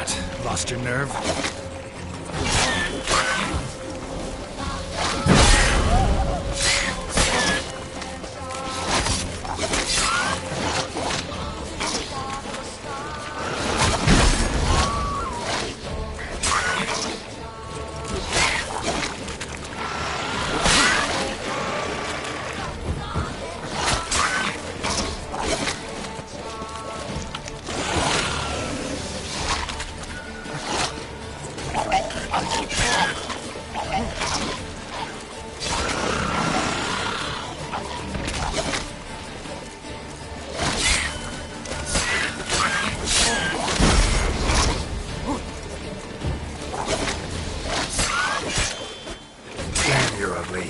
What? Lost your nerve? Damn, you're ugly.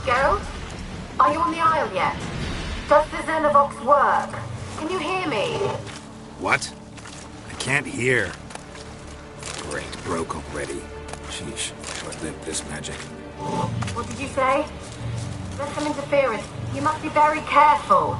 Geralt? Are you on the Isle yet? Does the Xenovox work? Can you hear me? What? I can't hear. Great, broke already. Sheesh, short-lived this magic. What did you say? There's some interference. You must be very careful.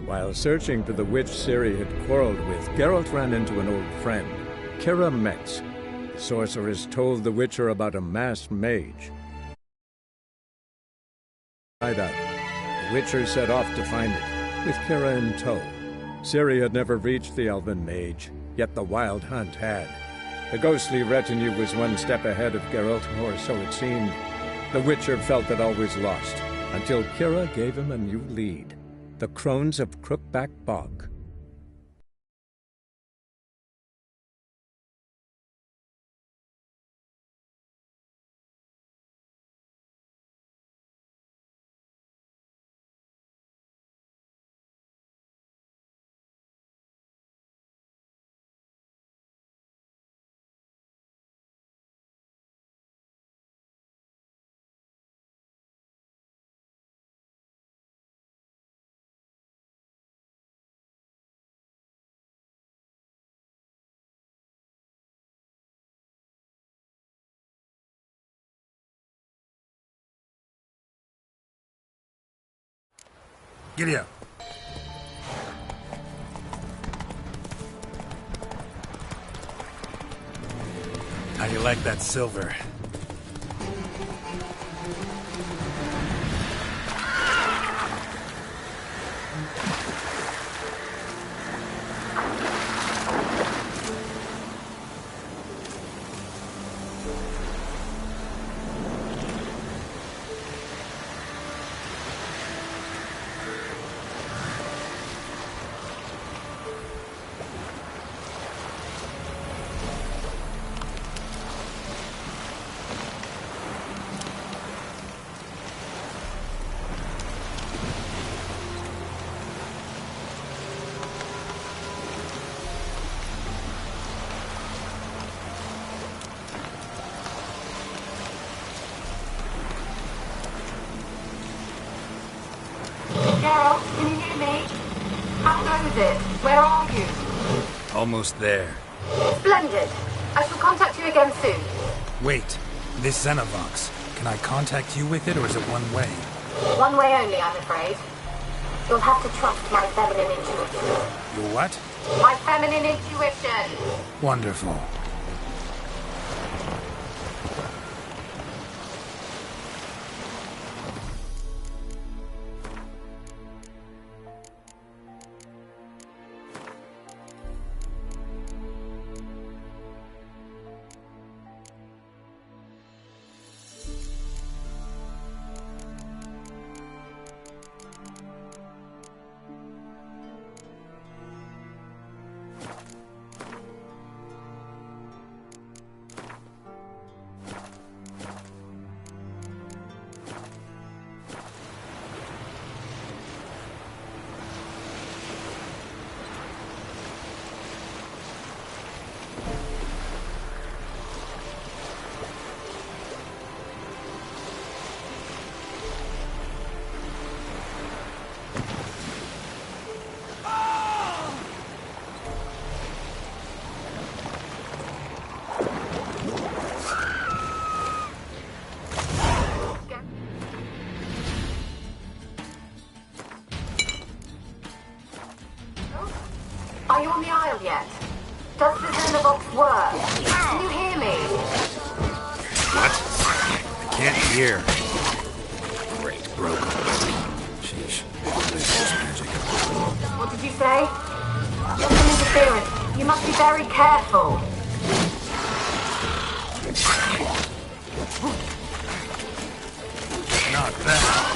While searching for the witch Ciri had quarreled with, Geralt ran into an old friend, Kira Metz. The sorceress told the Witcher about a masked mage. The Witcher set off to find it, with Kira in tow. Ciri had never reached the elven mage, yet the Wild Hunt had. The ghostly retinue was one step ahead of Geralt, or so it seemed. The Witcher felt that all was lost, until Kira gave him a new lead. The Crones of Crookback Bog. Giddy up. How do you like that silver? Geralt, can you hear me? How close is it? Where are you? Almost there. Splendid. I shall contact you again soon. Wait, this Xenovox. Can I contact you with it, or is it one way? One way only, I'm afraid. You'll have to trust my feminine intuition. Your what? My feminine intuition! Wonderful. Are you on the Isle yet? Does the Xenovox work? Can you hear me? What? I can't hear. Great, broke already. Sheesh. This is magic. What did you say? There's some interference. You must be very careful. Not bad.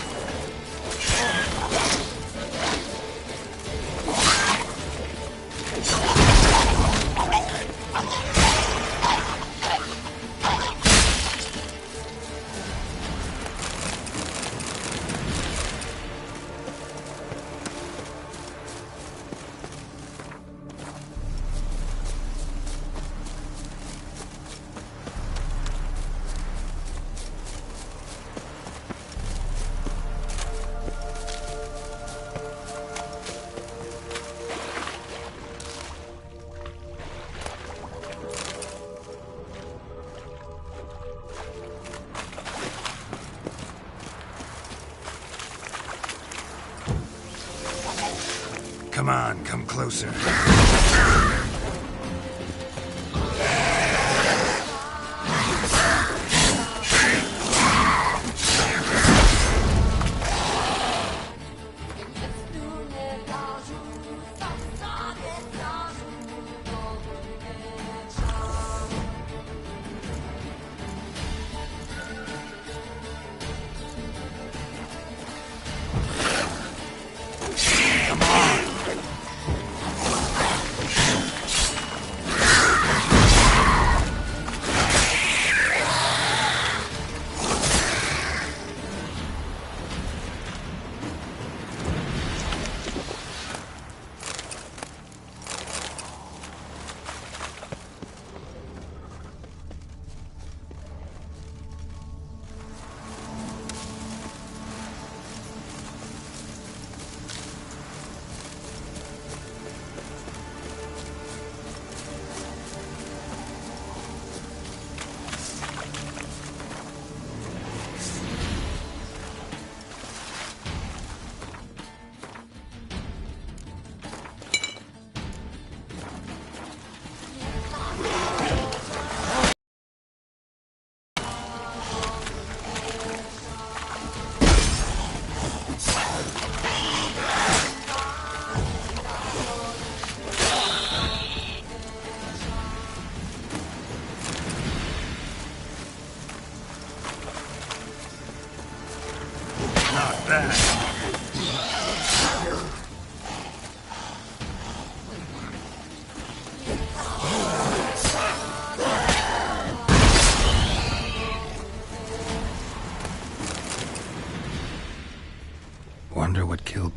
Come on, come closer.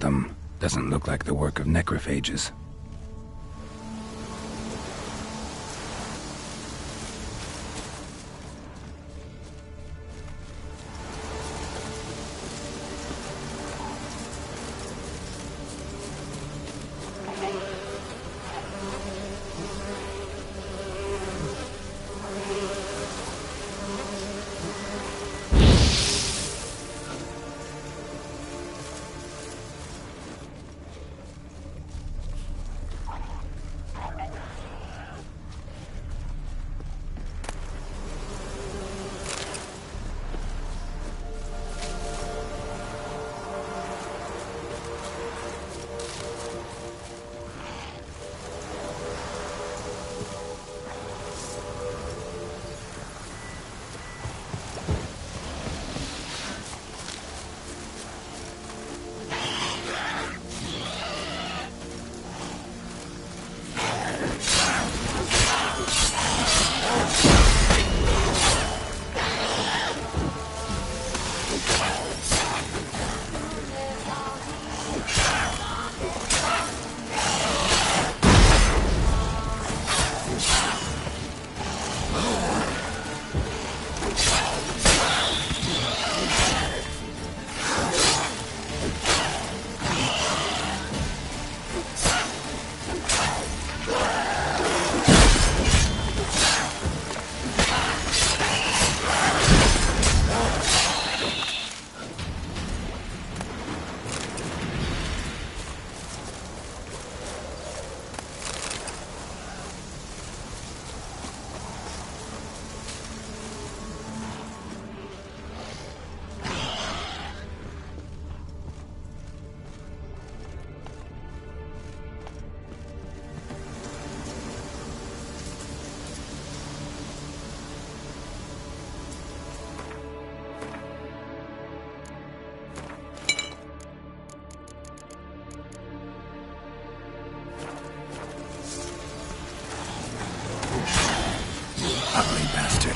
them. Doesn't look like the work of necrophages. Ugly bastard.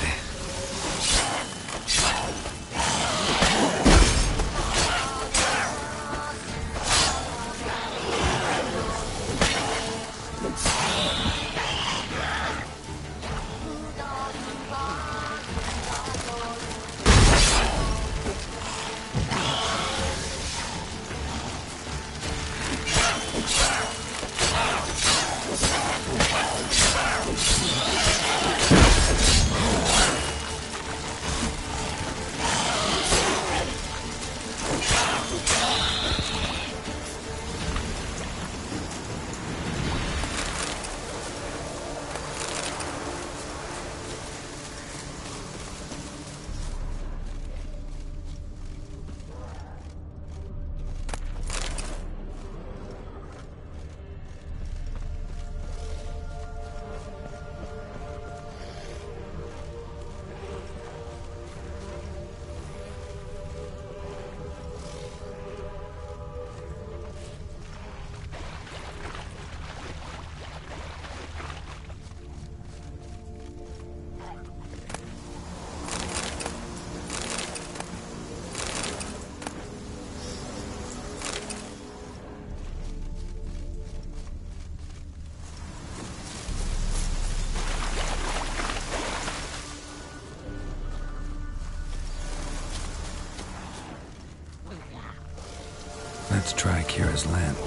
Let's try Kira's lamp.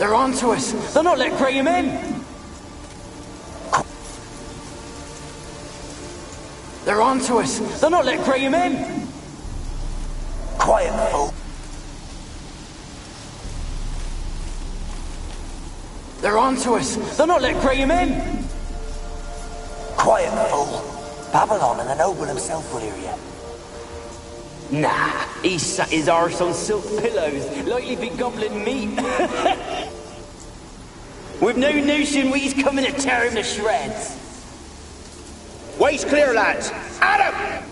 They're onto us. They're not letting Graham in. They're onto us. They're not letting Graham in. Quiet, fool. They're onto us. They're not letting Graham in. Quiet, fool. Babylon and the noble himself will hear you. Nah, he sat his arse on silk pillows, like he be gobbling meat. With no notion we's coming to tear him to shreds. Waist clear, lads. Adam!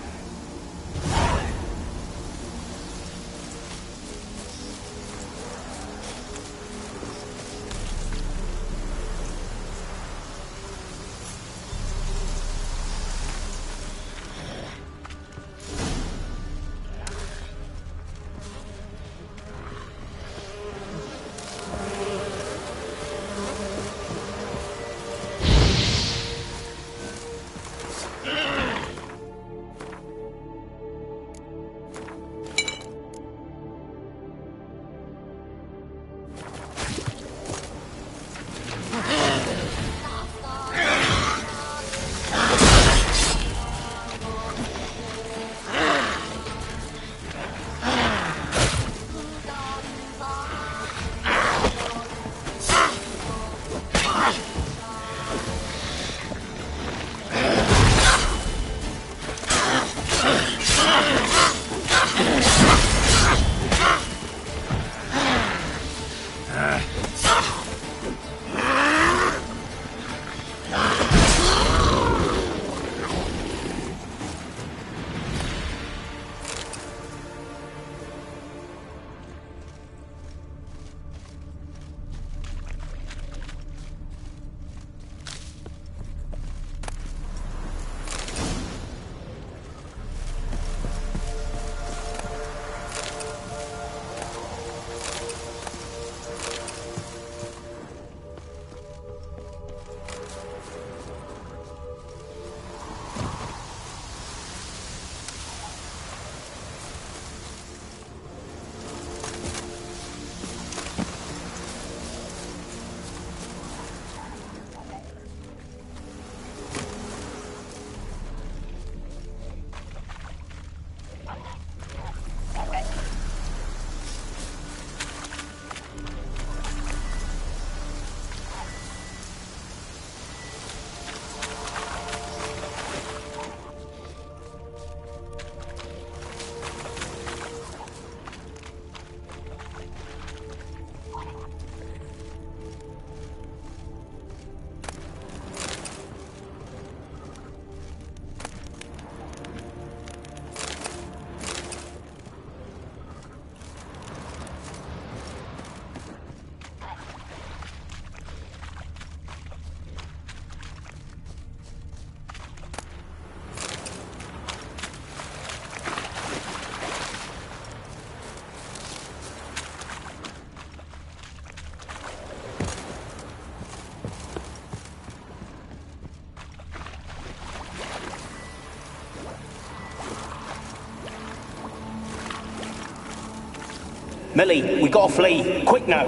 Millie, we gotta flee. Quick now.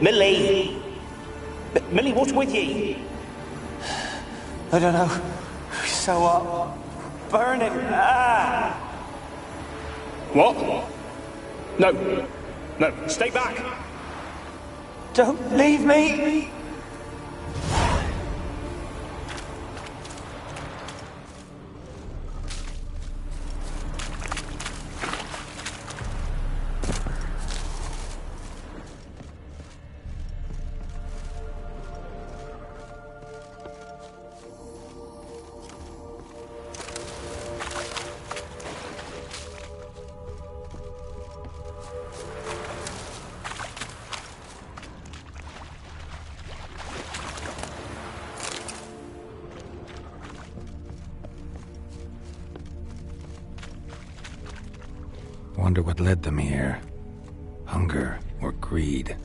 Millie! Millie, what's with ye? I don't know. So, burning. Ah! What? No. No, stay back. Don't leave me! Wonder what led them here. Hunger or greed?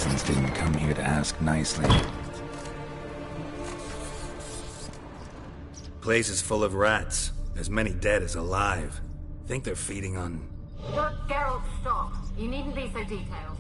peasants didn't come here to ask nicely. Place is full of rats. As many dead as alive. Think they're feeding on... Geralt, stop. You needn't be so detailed.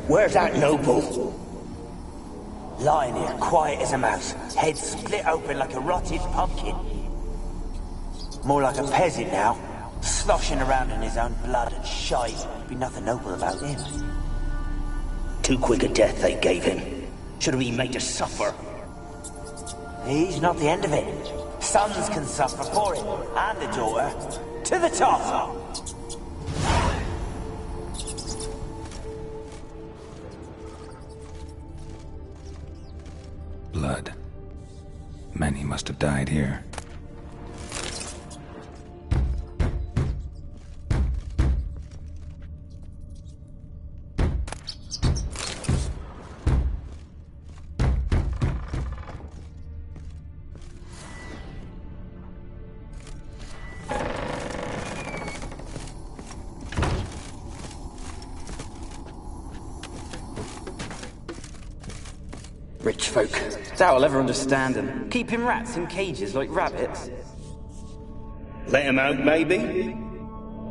Where's that noble? Lying here, quiet as a mouse, head split open like a rotted pumpkin. More like a peasant now, sloshing around in his own blood and shite. Be nothing noble about him. Too quick a death they gave him. Should have been made to suffer. He's not the end of it. Sons can suffer for it, and a daughter. To the top! Blood. Many must have died here. Rich folk. Doubt I'll ever understand them. Keeping rats in cages like rabbits. Let him out, maybe?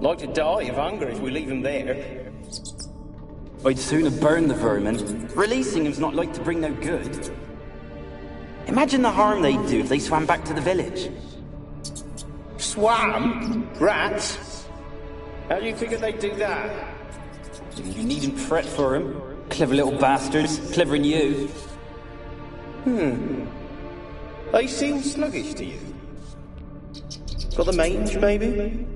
Like to die of hunger if we leave him there. I'd sooner burn the vermin. Releasing him's not like to bring no good. Imagine the harm they'd do if they swam back to the village. Swam? Rats? How do you figure they'd do that? You needn't fret for him. Clever little bastards. Clever than you. They seem sluggish to you. Got the mange, maybe?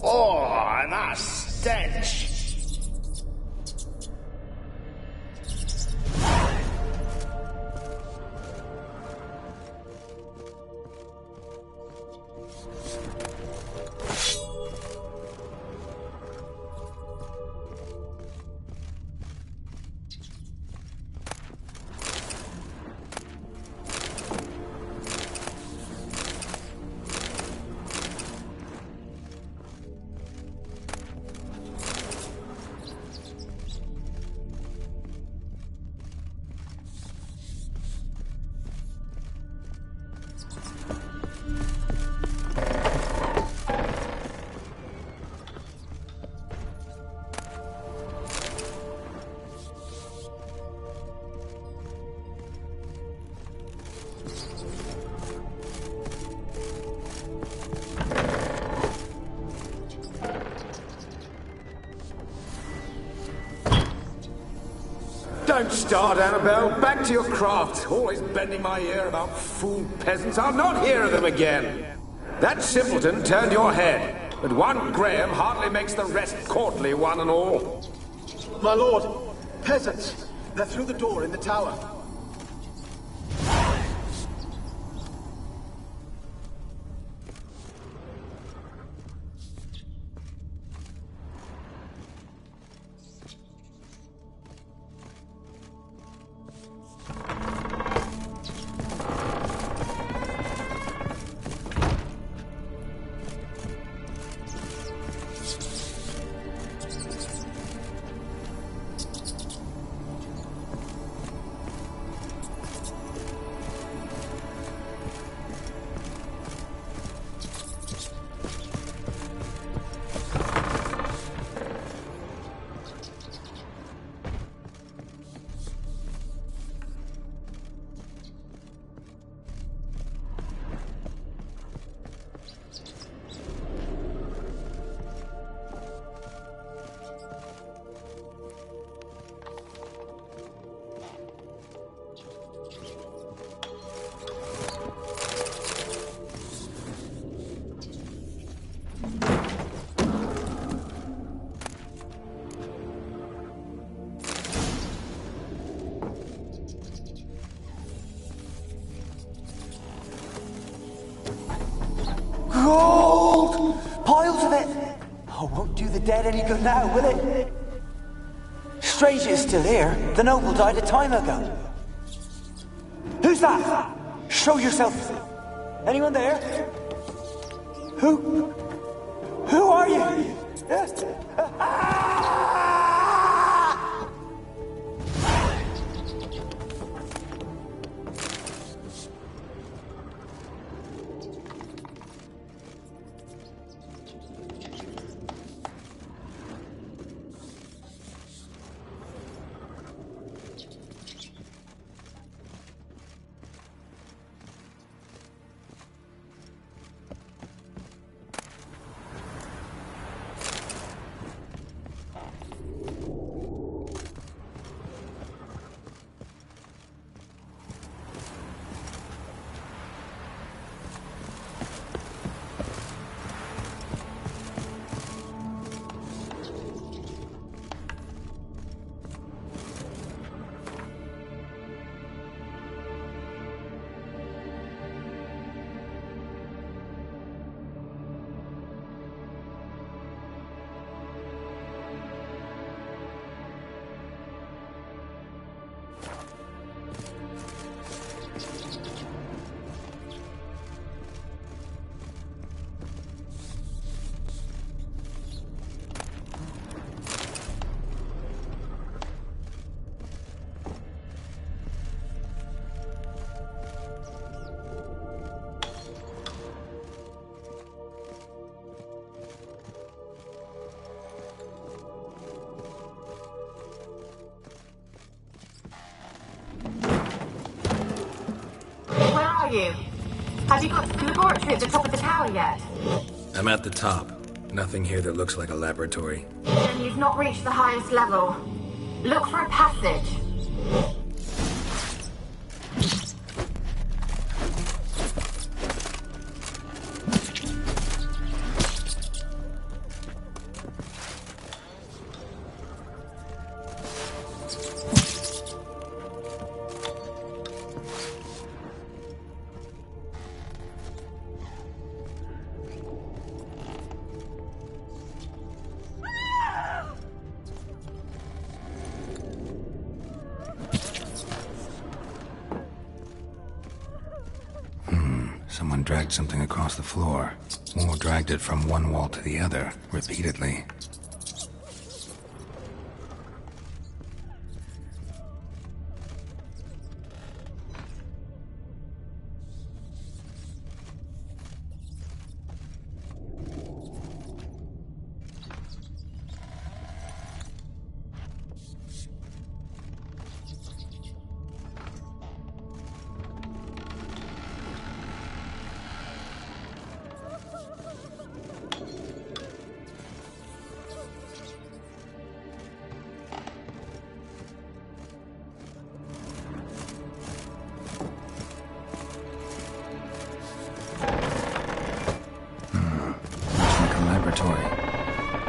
Oh, and that stench! Don't start, Annabelle. Back to your craft. Always bending my ear about fool peasants. I'll not hear of them again. That simpleton turned your head, but one Graham hardly makes the rest courtly, one and all. My lord, peasants. They're through the door in the tower. dead any good now, will it? Strange it's still here. The noble died a time ago. Who's that? Show yourself. Anyone there? Who? Who are you? You? Have you got to the laboratory at the top of the tower yet? I'm at the top. Nothing here that looks like a laboratory. Then you've not reached the highest level. Look for a passage. Someone dragged something across the floor, or dragged it from one wall to the other, repeatedly.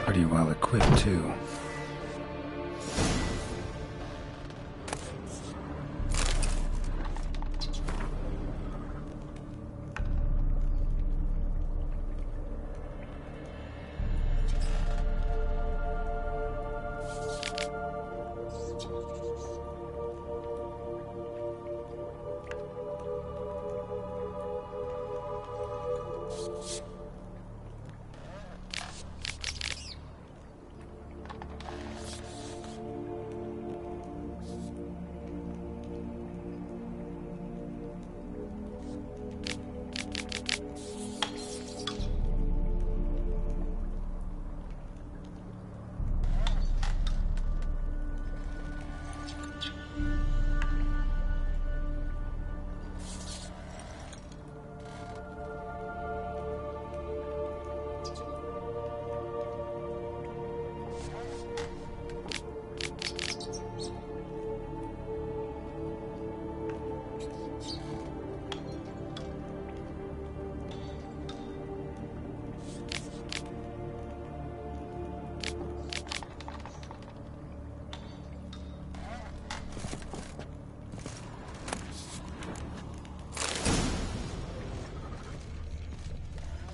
Pretty well equipped, too.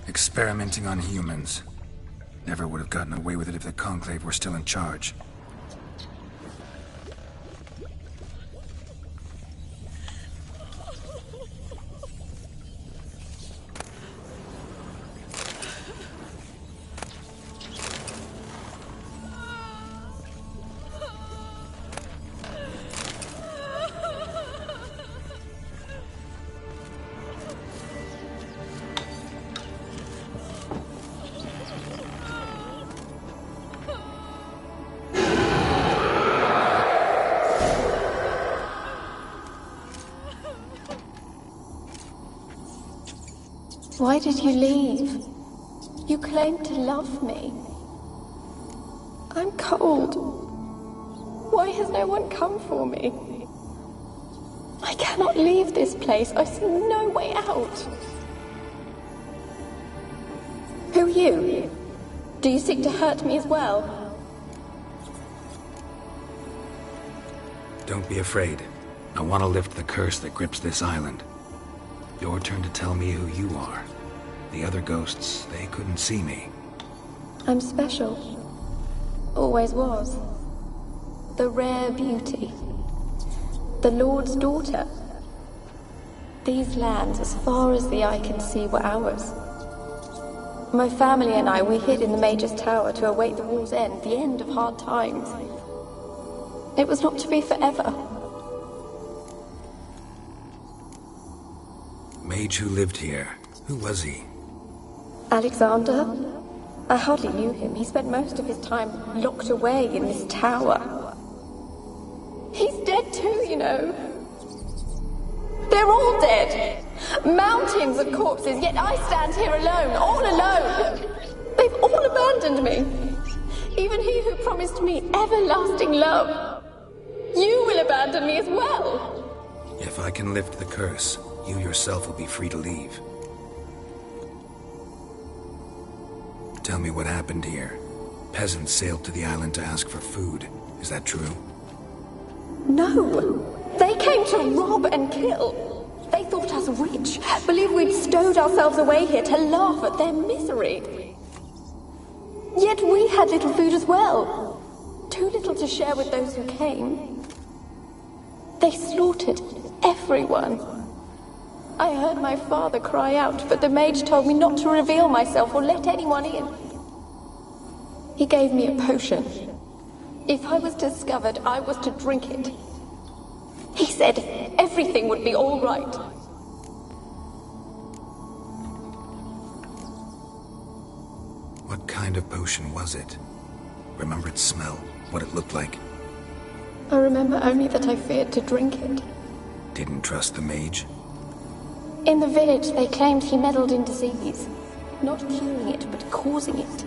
Experimenting on humans. Never would have gotten away with it if the Conclave were still in charge. Why did you leave? You claimed to love me. I'm cold. Why has no one come for me? I cannot leave this place. I see no way out. Who are you? Do you seek to hurt me as well? Don't be afraid. I want to lift the curse that grips this island. Your turn to tell me who you are. The other ghosts, they couldn't see me. I'm special. Always was. The rare beauty. The Lord's daughter. These lands, as far as the eye can see, were ours. My family and I, we hid in the Major's Tower to await the war's end, the end of hard times. It was not to be forever. Mage who lived here. Who was he? Alexander? I hardly knew him. He spent most of his time locked away in this tower. He's dead too, you know. They're all dead. Mountains of corpses, yet I stand here alone, all alone. They've all abandoned me. Even he who promised me everlasting love. You will abandon me as well. If I can lift the curse, you yourself will be free to leave. Tell me what happened here. Peasants sailed to the island to ask for food. Is that true? No. They came to rob and kill. They thought us rich, believed we'd stowed ourselves away here to laugh at their misery. Yet we had little food as well. Too little to share with those who came. They slaughtered everyone. I heard my father cry out, but the mage told me not to reveal myself or let anyone in. He gave me a potion. If I was discovered, I was to drink it. He said everything would be all right. What kind of potion was it? Remember its smell? What it looked like? I remember only that I feared to drink it. Didn't trust the mage? In the village, they claimed he meddled in disease. Not curing it, but causing it.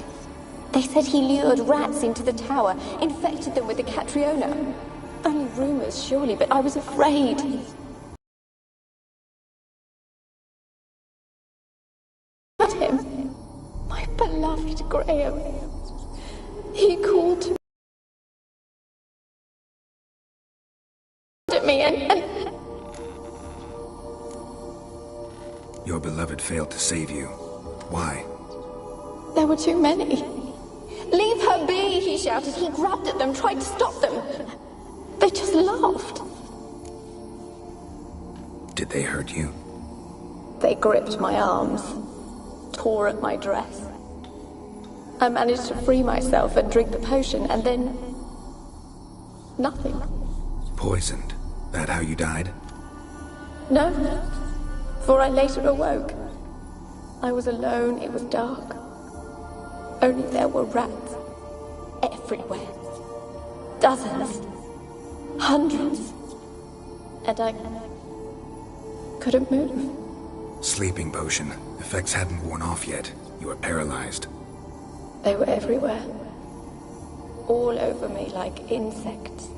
They said he lured rats into the tower, infected them with the Catriona. Only rumors, surely, but I was afraid. But him, my beloved Graham, he called to me and... Your beloved failed to save you. Why? There were too many. Leave her be, he shouted. He grabbed at them, tried to stop them. They just laughed. Did they hurt you? They gripped my arms, tore at my dress. I managed to free myself and drink the potion, and then... nothing. Poisoned? That how you died? No, for I later awoke. I was alone, it was dark. Only there were rats. Everywhere. Dozens. Hundreds. And I couldn't move. Sleeping potion. Effects hadn't worn off yet. You were paralyzed. They were everywhere. All over me like insects.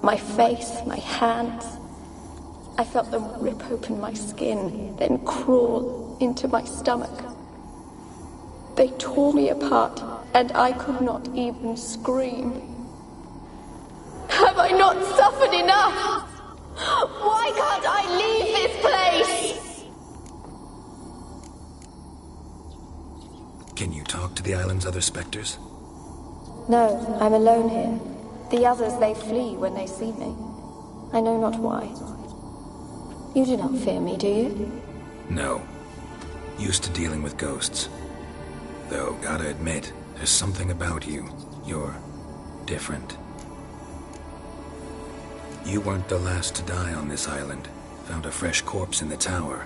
My face, my hands. I felt them rip open my skin, then crawl into my stomach. They tore me apart, and I could not even scream. Have I not suffered enough? Why can't I leave this place? Can you talk to the island's other specters? No, I'm alone here. The others, they flee when they see me. I know not why. You do not fear me, do you? No. Used to dealing with ghosts. Though, gotta admit, there's something about you. You're different. You weren't the last to die on this island. Found a fresh corpse in the tower.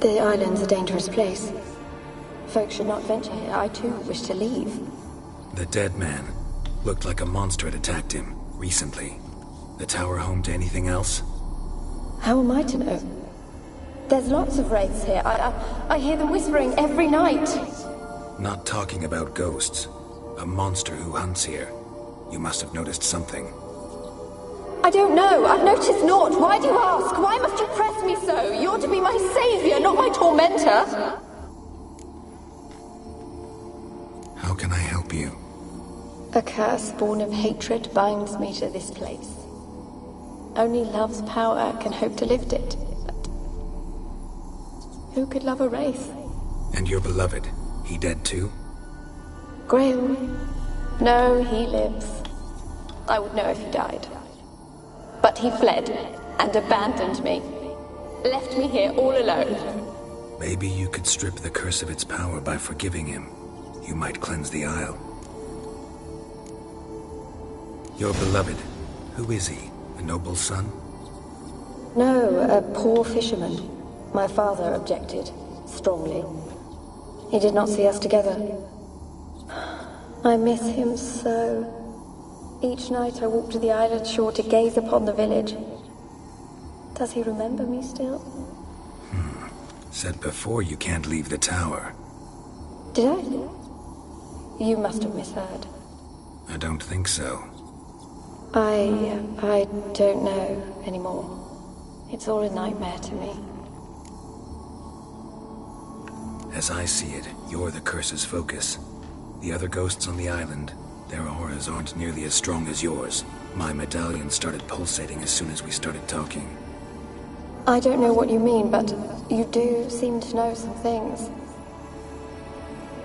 The island's a dangerous place. Folks should not venture here. I too wish to leave. The dead man. Looked like a monster had attacked him, recently. The tower home to anything else? How am I to know? There's lots of wraiths here. I hear them whispering every night. Not talking about ghosts. A monster who hunts here. You must have noticed something. I don't know. I've noticed naught. Why do you ask? Why must you press me so? You're to be my savior, not my tormentor. How can I help you? A curse born of hatred binds me to this place. Only love's power can hope to lift it. But who could love a wraith? And your beloved, he dead too? Graham? No, he lives. I would know if he died. But he fled and abandoned me. Left me here all alone. Maybe you could strip the curse of its power by forgiving him. You might cleanse the Isle. Your beloved, who is he? A noble son? No, a poor fisherman. My father objected, strongly. He did not see us together. I miss him so. Each night I walk to the island shore to gaze upon the village. Does he remember me still? Said before you can't leave the tower. Did I? You must have misheard. I don't think so. I don't know anymore. It's all a nightmare to me. As I see it, you're the curse's focus. The other ghosts on the island, their auras aren't nearly as strong as yours. My medallion started pulsating as soon as we started talking. I don't know what you mean, but you do seem to know some things.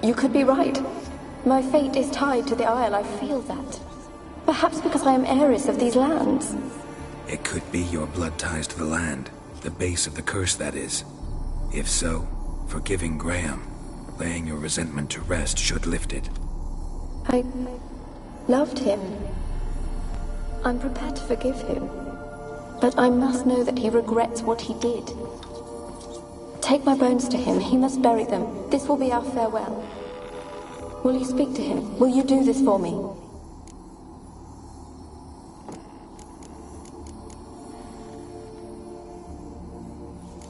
You could be right. My fate is tied to the Isle, I feel that. Perhaps because I am heiress of these lands. It could be your blood ties to the land. The base of the curse, that is. If so, forgiving Graham, laying your resentment to rest should lift it. I loved him. I'm prepared to forgive him. But I must know that he regrets what he did. Take my bones to him. He must bury them. This will be our farewell. Will you speak to him? Will you do this for me?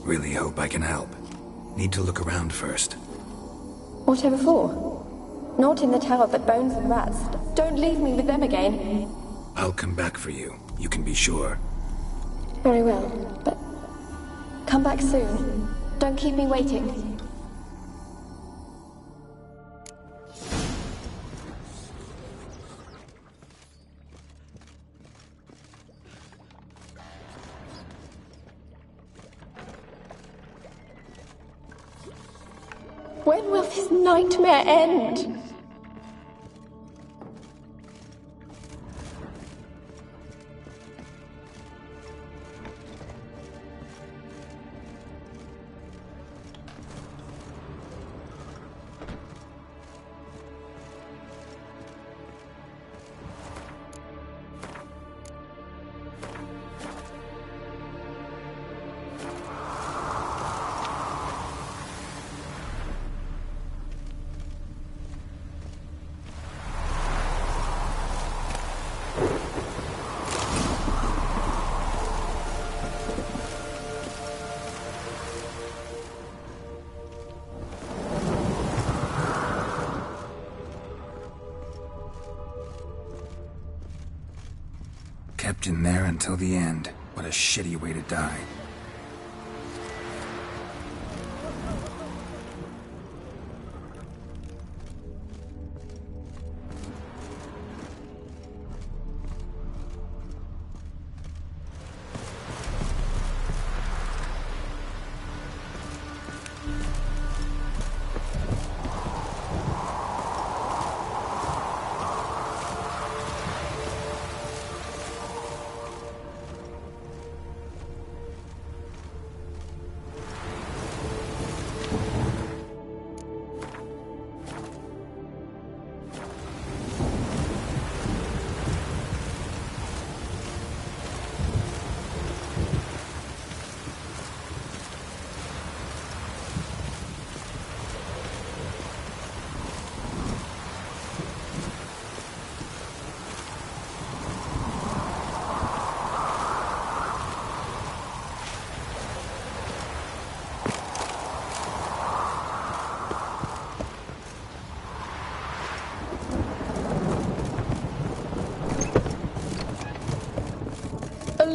Really hope I can help. Need to look around first. Whatever for? Not in the tower, but bones and rats. Don't leave me with them again. I'll come back for you. You can be sure. Very well, but come back soon. Don't keep me waiting. When will this nightmare end? Kept in there until the end. What a shitty way to die.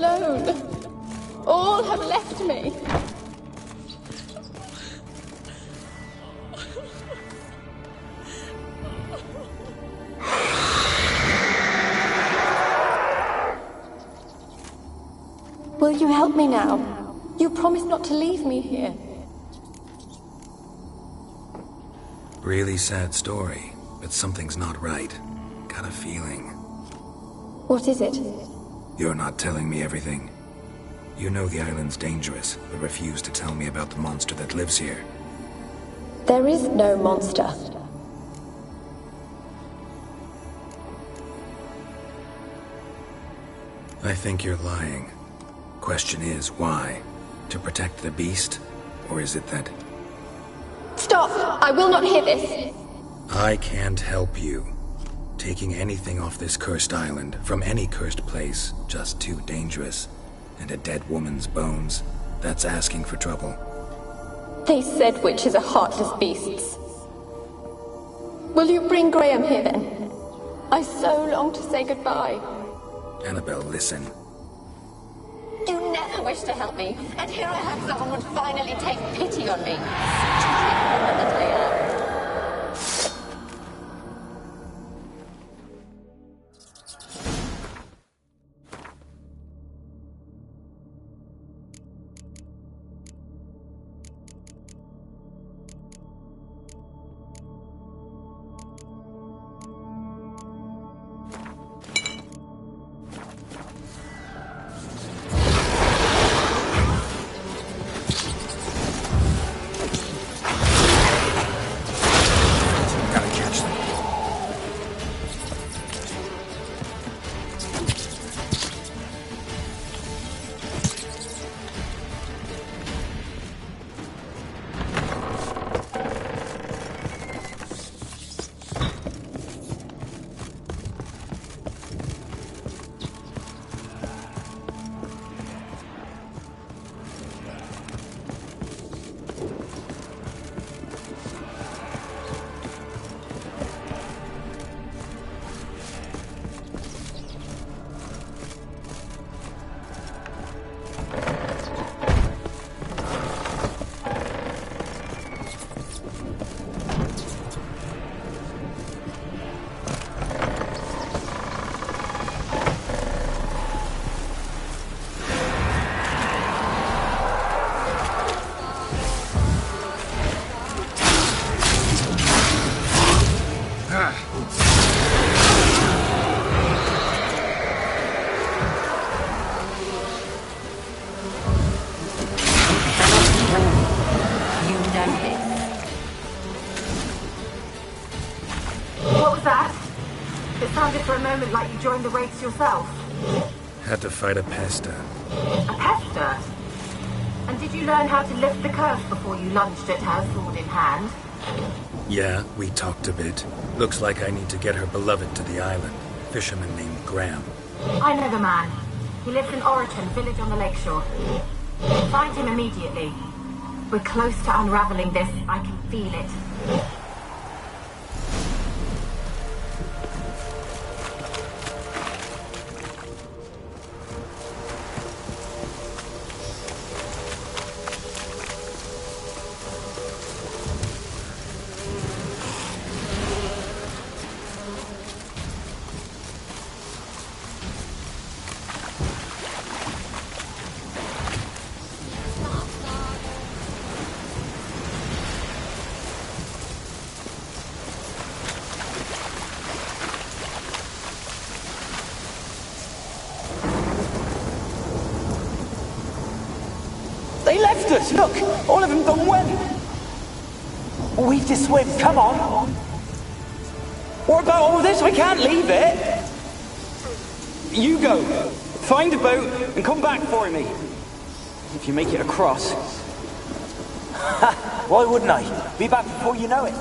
alone. All have left me. Will you help me now? You promised not to leave me here. Really sad story, but something's not right. Got a feeling. What is it? You're not telling me everything. You know the island's dangerous, but refuse to tell me about the monster that lives here. There is no monster. I think you're lying. Question is, why? To protect the beast? Or is it that... Stop! I will not hear this! I can't help you. Taking anything off this cursed island, from any cursed place, just too dangerous. And a dead woman's bones, that's asking for trouble. They said witches are heartless beasts. Will you bring Graham here then? I so long to say goodbye. Annabelle, listen. You never wished to help me, and here I have someone would finally take pity on me. That I am. Like you joined the raids yourself? Had to fight a pester. A pester? And did you learn how to lift the curse before you lunged at her, sword in hand? Yeah, we talked a bit. Looks like I need to get her beloved to the island. Fisherman named Graham. I know the man. He lives in Oriton, village on the lakeshore. Find him immediately. We're close to unraveling this. I can feel it. They left us! Look! All of them gone went! We have to swim, come on! What about all this? I can't leave it! You go. Find a boat and come back for me. If you make it across. Why wouldn't I? Be back before you know it.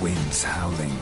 Winds howling.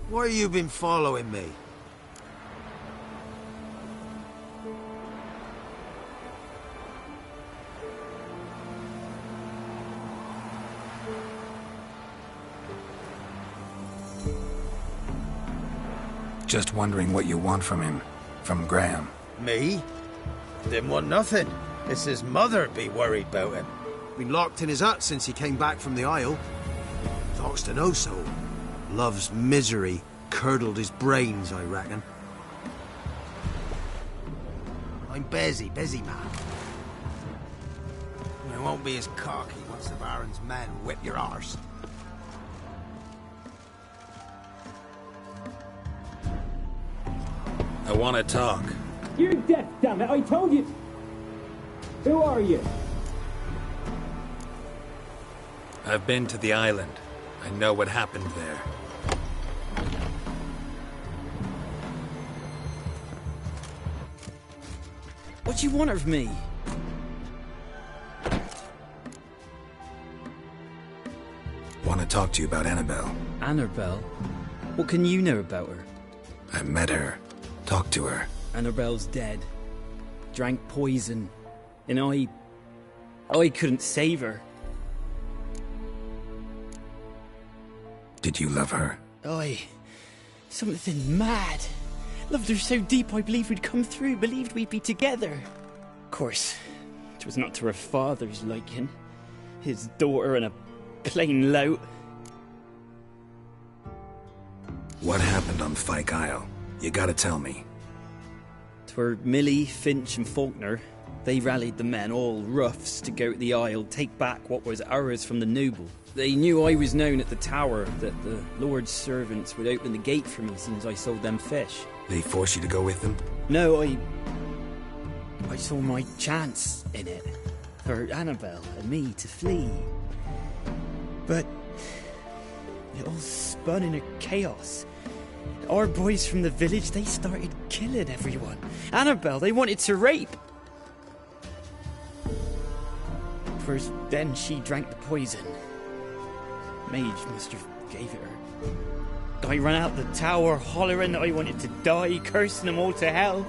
Why have you been following me? Just wondering what you want from him. From Graham. Me? Didn't want nothing. It's his mother be worried about him. Been locked in his hut since he came back from the Isle. Talks to no soul. Love's misery curdled his brains, I reckon. I'm busy man. I won't be as cocky once the Baron's men whip your arse. I want to talk. You're deaf, damn it! I told you! Who are you? I've been to the island. I know what happened there. What do you want of me? Want to talk to you about Annabelle. Annabelle? What can you know about her? I met her. Talked to her. Annabelle's dead. Drank poison. And I couldn't save her. Did you love her? Something mad. Loved her so deep I believed we'd come through, believed we'd be together. Of course, it was not to her father's liking. His daughter and a plain lout. What happened on Fyke Isle? You gotta tell me. 'Twere Millie, Finch and Faulkner. They rallied the men, all roughs, to go to the Isle, take back what was ours from the noble. They knew I was known at the tower, that the Lord's servants would open the gate for me since I sold them fish. They forced you to go with them? No, I saw my chance in it. For Annabelle and me to flee. But it all spun in a chaos. Our boys from the village, they started killing everyone. Annabelle, they wanted to rape. First, then she drank the poison. Mage must have gave it her. I ran out the tower hollering that I wanted to die, cursing them all to hell.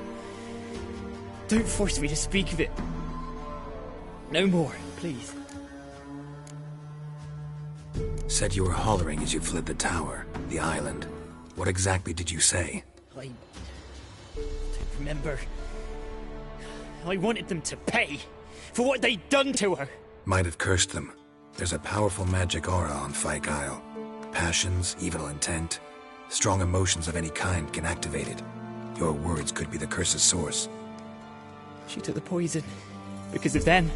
Don't force me to speak of it. No more, please. Said you were hollering as you fled the tower, the island. What exactly did you say? I don't remember. I wanted them to pay for what they'd done to her. Might have cursed them. There's a powerful magic aura on Fyke Isle. Passions, evil intent, strong emotions of any kind can activate it. Your words could be the curse's source. She took the poison because of them.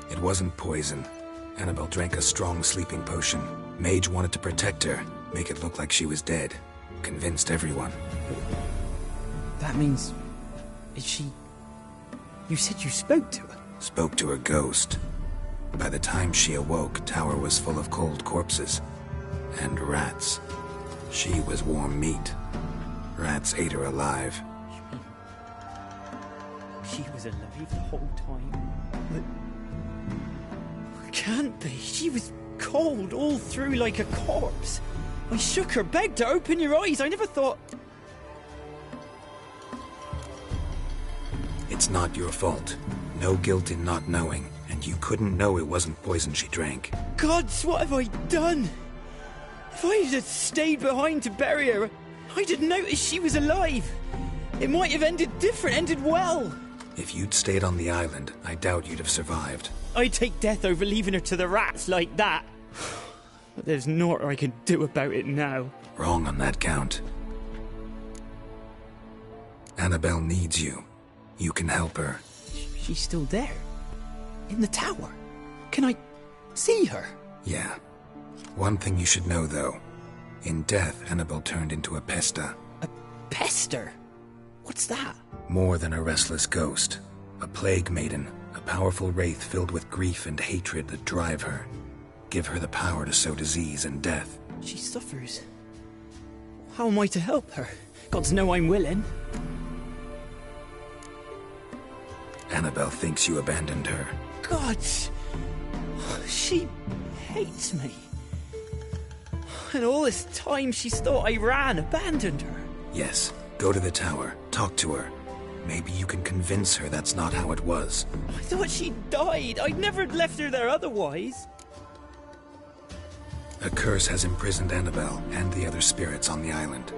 It wasn't poison. Annabelle drank a strong sleeping potion. Mage wanted to protect her, make it look like she was dead. Convinced everyone. That means Is she... You said you spoke to her? Spoke to her ghost. By the time she awoke, Tower was full of cold corpses. And rats. She was warm meat. Rats ate her alive. She was alive the whole time? But... Can't be. She was cold all through like a corpse. I shook her, begged her, open your eyes. I never thought... It's not your fault. No guilt in not knowing, and you couldn't know it wasn't poison she drank. Gods, what have I done? If I had stayed behind to bury her, I'd have noticed she was alive. It might have ended different, ended well. If you'd stayed on the island, I doubt you'd have survived. I'd take death over leaving her to the rats like that. But there's naught I can do about it now. Wrong on that count. Annabelle needs you. You can help her. She's still there? In the tower? Can I see her? Yeah. One thing you should know, though. In death, Annabelle turned into a pesta. A pester? What's that? More than a restless ghost. A plague maiden. A powerful wraith filled with grief and hatred that drive her. Give her the power to sow disease and death. She suffers. How am I to help her? Gods know I'm willing. Annabelle thinks you abandoned her. Gods! She hates me. And all this time she's thought I abandoned her. Yes. Go to the tower. Talk to her. Maybe you can convince her that's not how it was. I thought she died. I'd never left her there otherwise. A curse has imprisoned Annabelle and the other spirits on the island.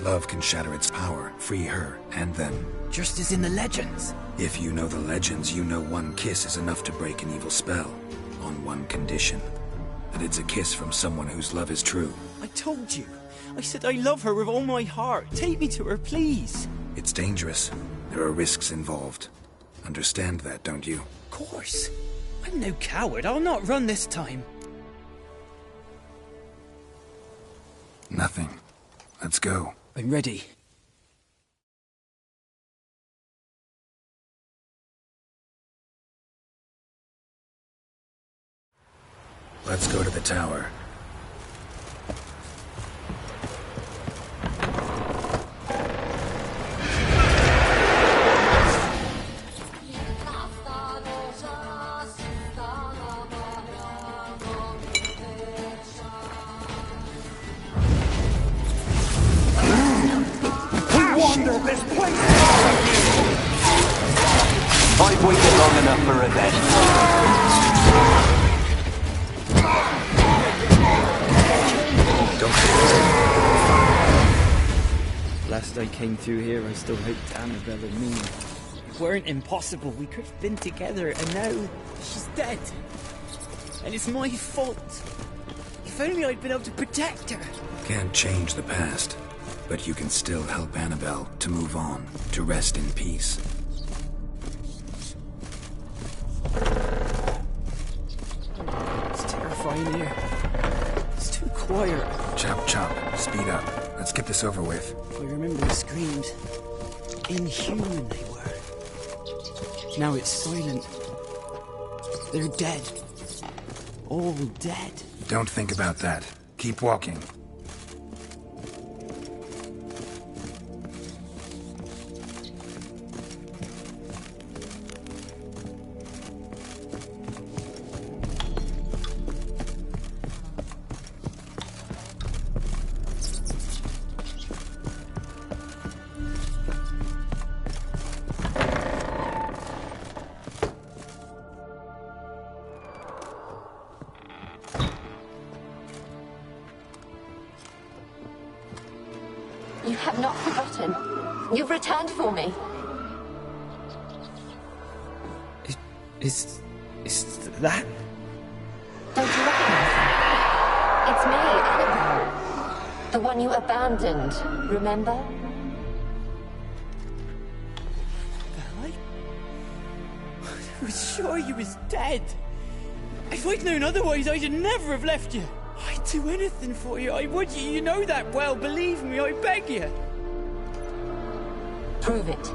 Love can shatter its power, free her and them. Just as in the legends. If you know the legends, you know one kiss is enough to break an evil spell. On one condition. That it's a kiss from someone whose love is true. I told you. I said I love her with all my heart. Take me to her, please. It's dangerous. There are risks involved. Understand that, don't you? Of course. I'm no coward. I'll not run this time. Nothing. Let's go. I'm ready. Let's go to the tower. This place! I've waited long enough for revenge. Last I came through here, I still hoped Annabelle and me weren't impossible. We could have been together, and now she's dead. And it's my fault. If only I'd been able to protect her. Can't change the past. But you can still help Annabelle to move on, to rest in peace. It's terrifying here. It's too quiet. Chop, chop. Speed up. Let's get this over with. I remember the screams. Inhuman they were. Now it's silent. They're dead. All dead. Don't think about that. Keep walking. You have not forgotten. You've returned for me. Is that? Don't you recognize me? It's me, Annabelle. The one you abandoned, remember? I was sure you was dead. If I'd known otherwise, I'd never have left you. I'd do anything for you. I would. You know that well. Believe me, I beg you. Prove it.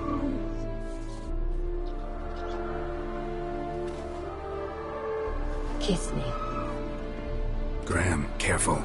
Kiss me. Graham, careful.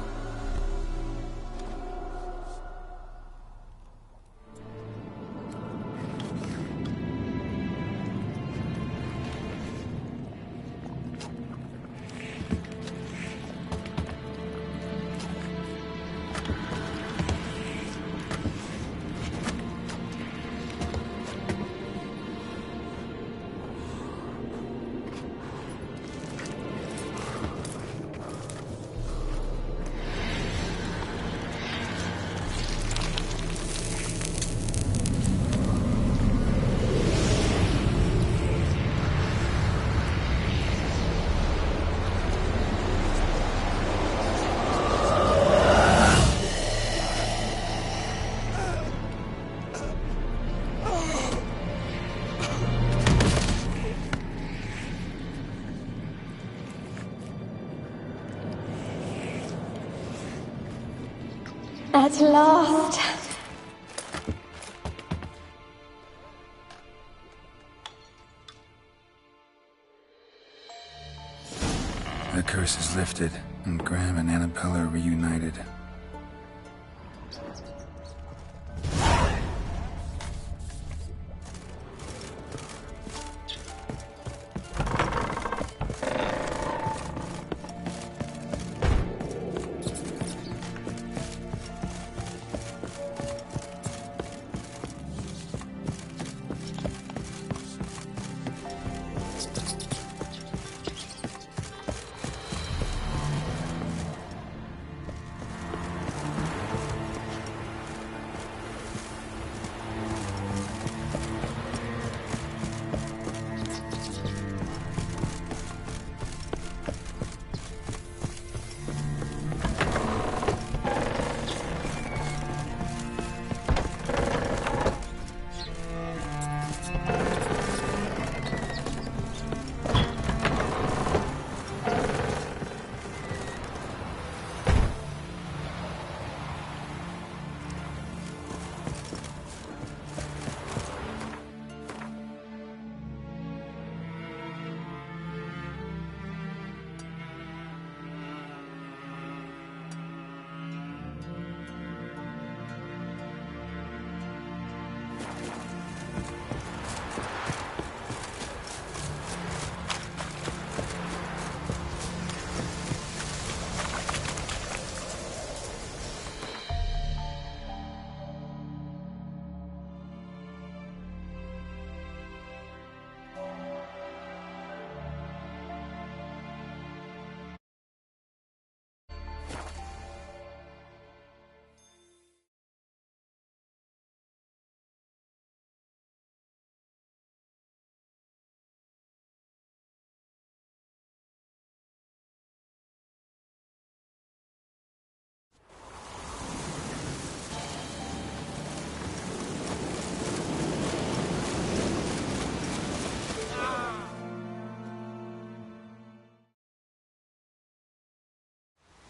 At last. The curse is lifted, and Graham and Annabella are reunited.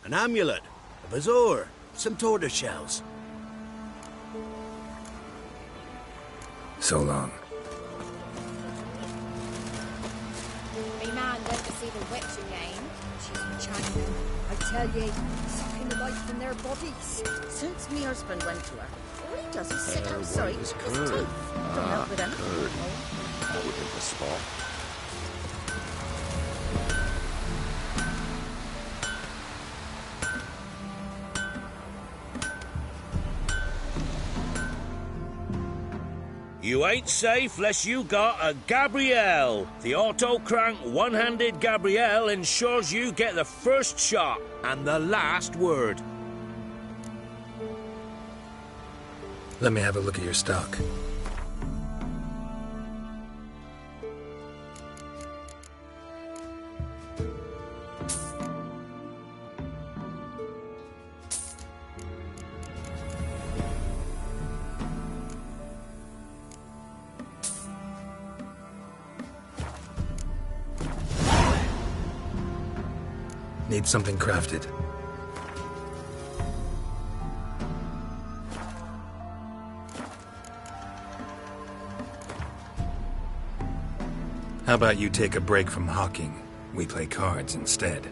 An amulet, a bazaar, some tortoise shells. So long. Me man went to see the witch again. She's enchanted. I tell ye, sucking the life from their bodies. Since me husband went to her, all he does is sit outside with his teeth. Don't help with anything. Out in the spot. You ain't safe less you got a Gabrielle. The auto-crank one-handed Gabrielle ensures you get the first shot and the last word. Let me have a look at your stock. Need something crafted. How about you take a break from hawking We play cards instead.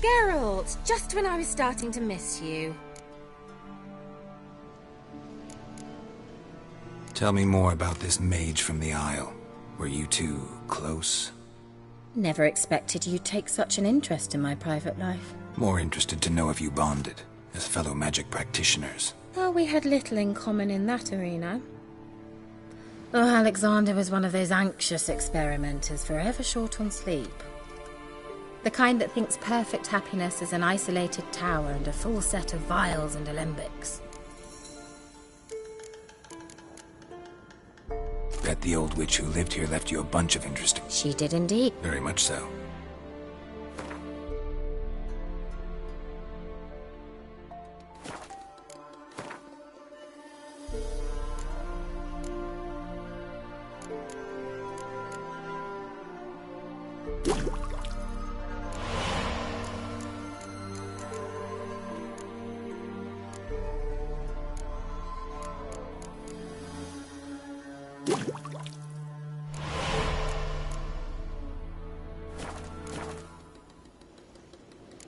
Geralt, just when I was starting to miss you. Tell me more about this mage from the Isle. Were you two close? Never expected you'd take such an interest in my private life. More interested to know if you bonded, as fellow magic practitioners. Oh, we had little in common in that arena. Oh, Alexander was one of those anxious experimenters, forever short on sleep. The kind that thinks perfect happiness is an isolated tower and a full set of vials and alembics. Bet the old witch who lived here left you a bunch of interesting... She did indeed. Very much so.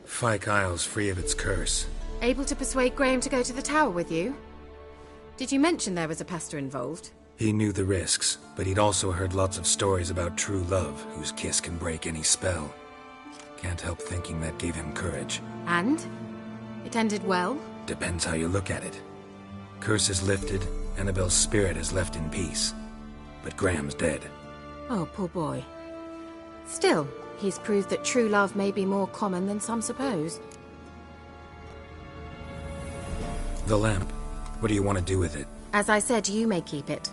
Fyke Isle's free of its curse. Able to persuade Graham to go to the tower with you? Did you mention there was a pester involved? He knew the risks, but he'd also heard lots of stories about true love, whose kiss can break any spell. Can't help thinking that gave him courage. And? It ended well? Depends how you look at it. Curse is lifted, Annabelle's spirit is left in peace. But Graham's dead. Oh, poor boy. Still, he's proved that true love may be more common than some suppose. The lamp. What do you want to do with it? As I said, you may keep it.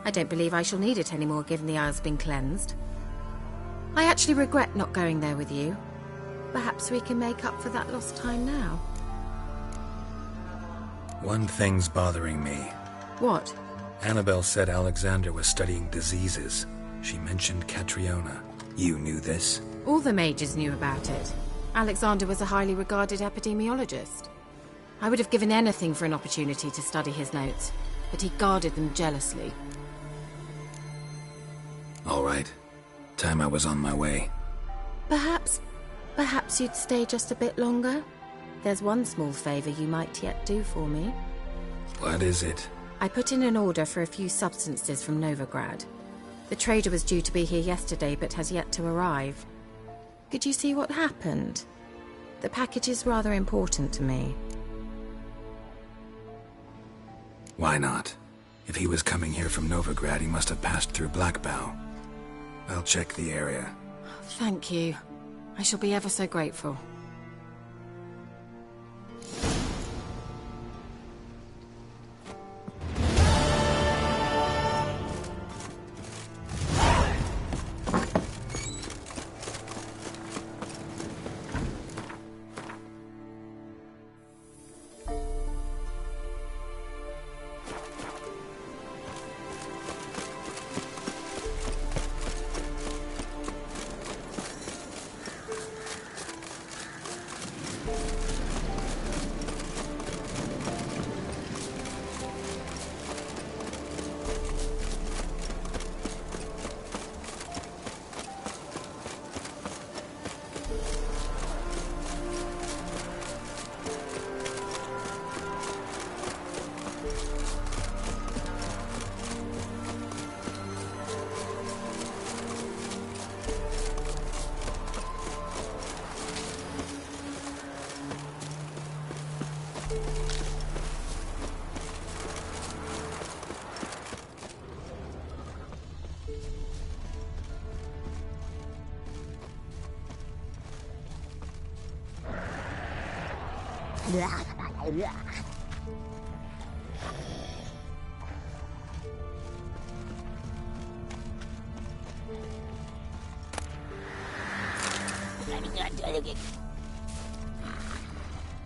I don't believe I shall need it anymore, given the Isle's been cleansed. I actually regret not going there with you. Perhaps we can make up for that lost time now. One thing's bothering me. What? Annabelle said Alexander was studying diseases. She mentioned Catriona. You knew this? All the mages knew about it. Alexander was a highly regarded epidemiologist. I would have given anything for an opportunity to study his notes, but he guarded them jealously. All right. Time I was on my way. Perhaps you'd stay just a bit longer? There's one small favor you might yet do for me. What is it? I put in an order for a few substances from Novigrad. The trader was due to be here yesterday, but has yet to arrive. Could you see what happened? The package is rather important to me. Why not? If he was coming here from Novigrad, he must have passed through Blackbow. I'll check the area. Thank you. I shall be ever so grateful.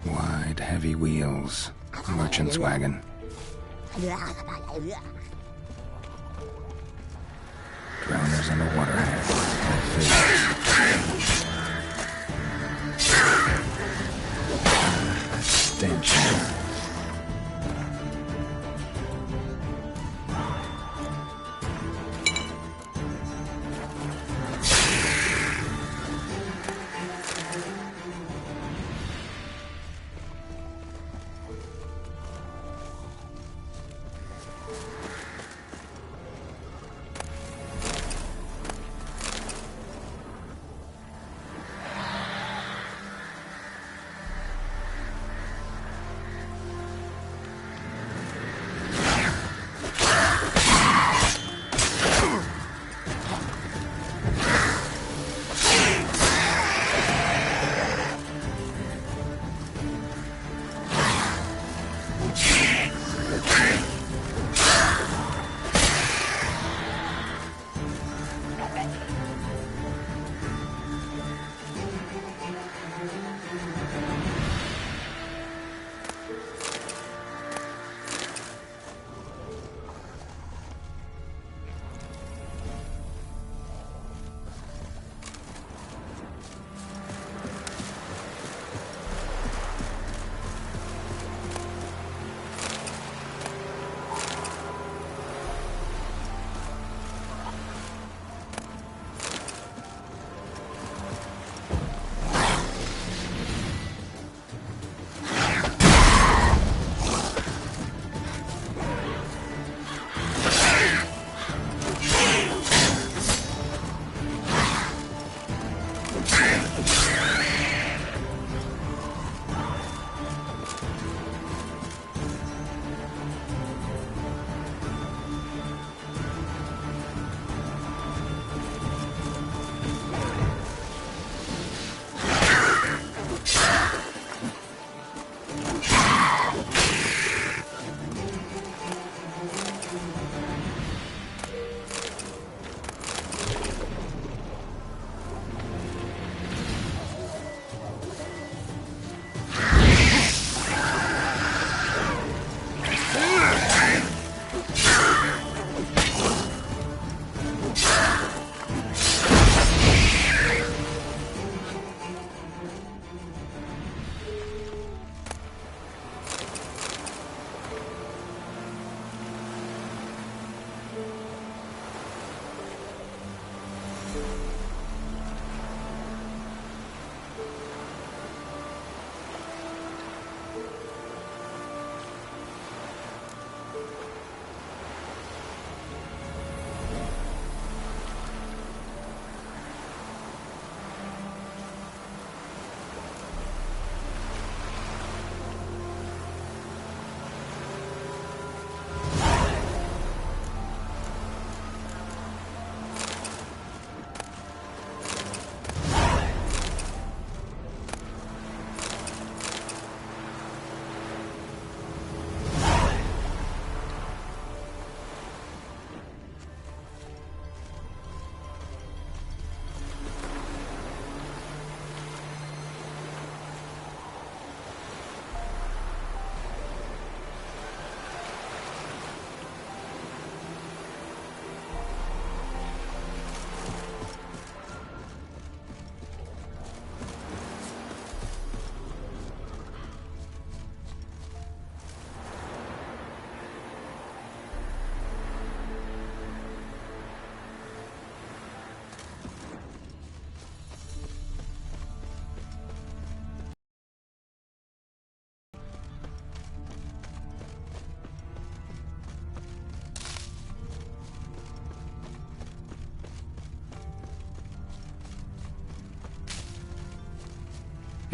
Wide, heavy wheels. Merchant's wagon. Drowners on the waterhead. Stench.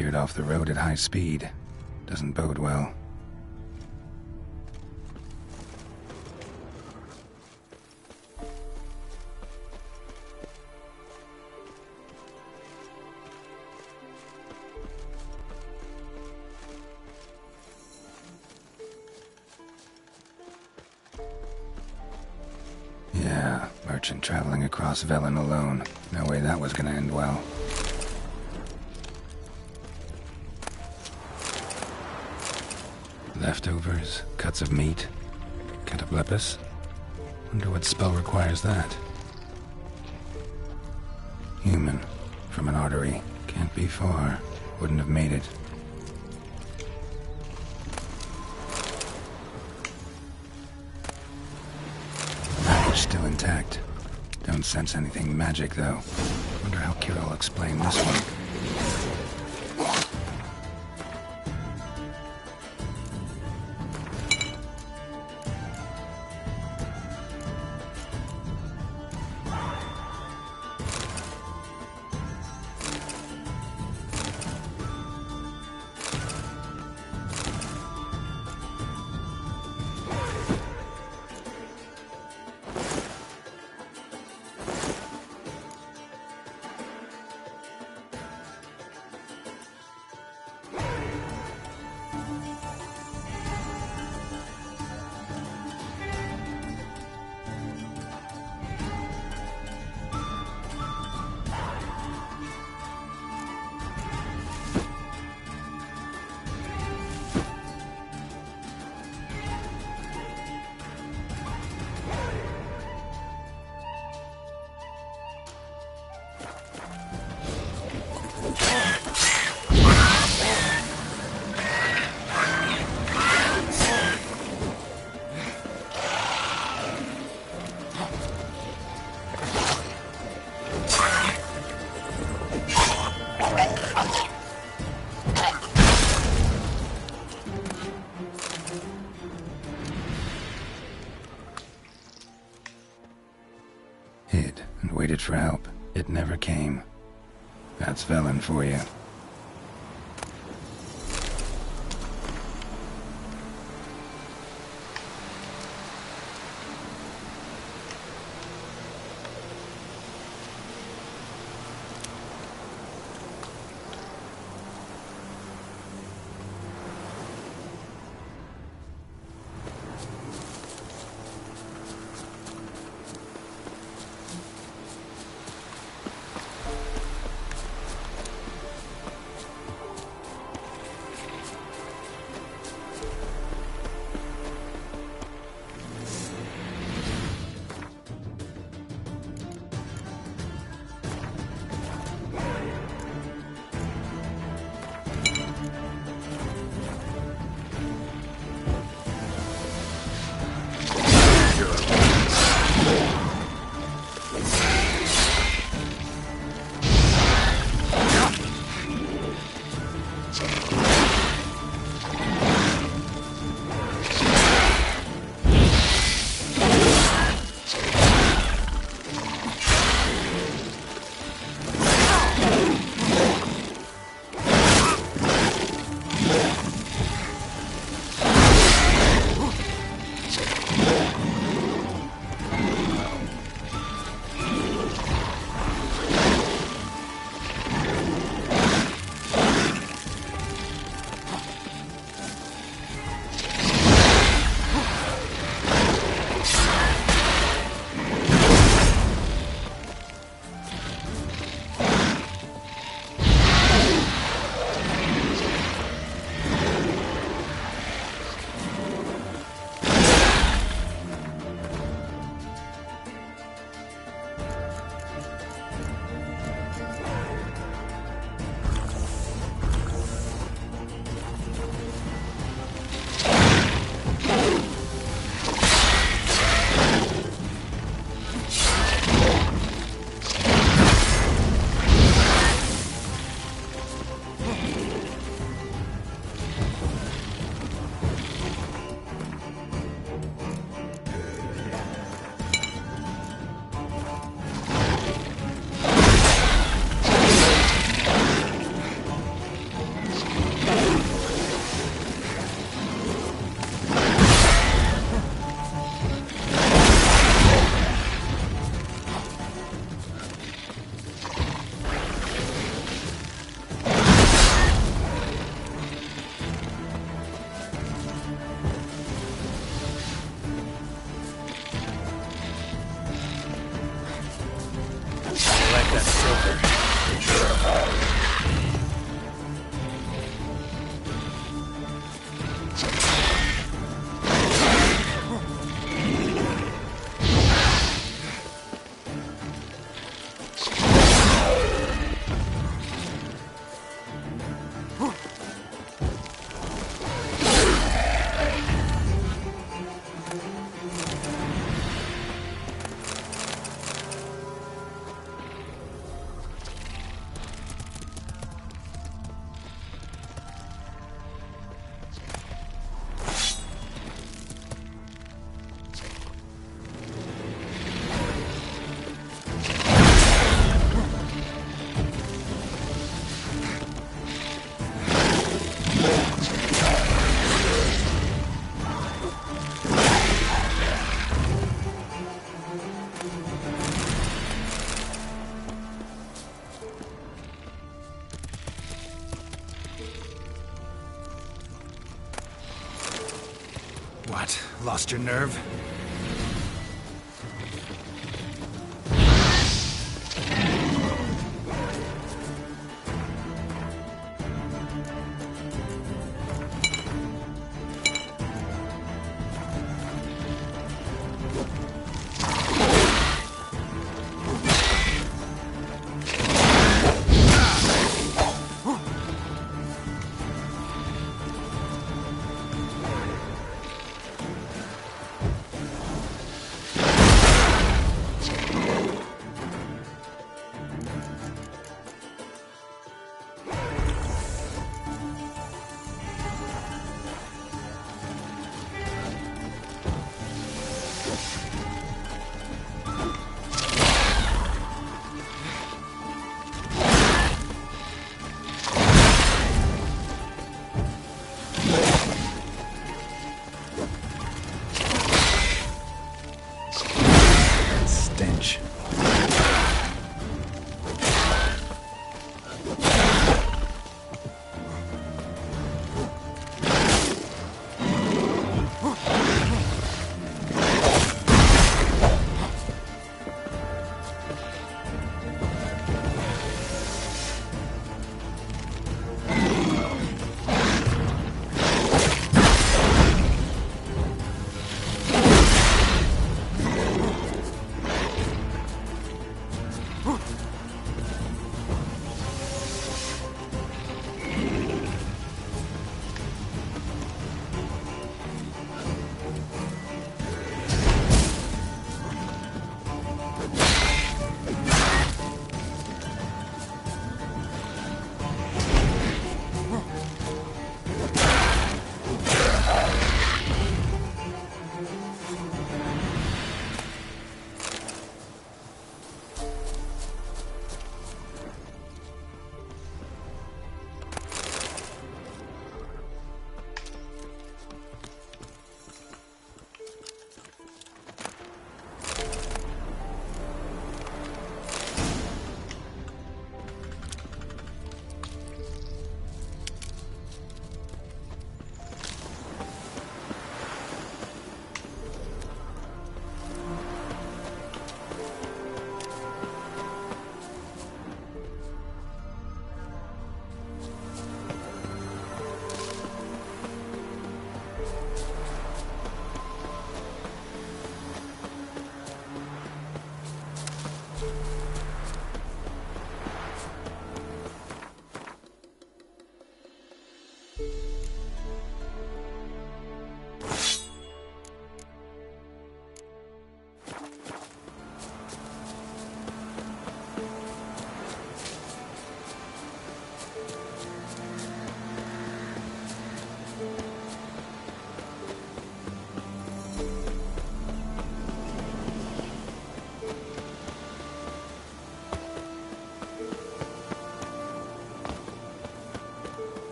Veered off the road at high speed. Doesn't bode well. Yeah, merchant traveling across Velen alone. No way that was gonna end well. Leftovers, cuts of meat, cataplepis. Wonder what spell requires that. Human, from an artery. Can't be far. Wouldn't have made it. Package still intact. Don't sense anything magic, though. Wonder how Kira will explain this one. Hid and waited for help. It never came. That's Velen for you. What? Lost your nerve?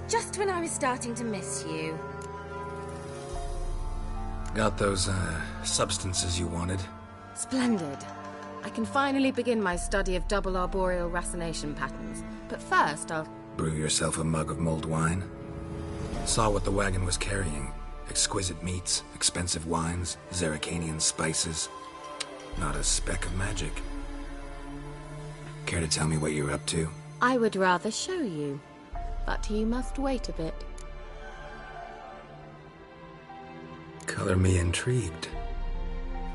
Just when I was starting to miss you. Got those, substances you wanted? Splendid. I can finally begin my study of double arboreal racination patterns. But first, I'll Brew yourself a mug of mulled wine? Saw what the wagon was carrying. Exquisite meats, expensive wines, Zerrikanian spices. Not a speck of magic. Care to tell me what you're up to? I would rather show you, but you must wait a bit. Color me intrigued.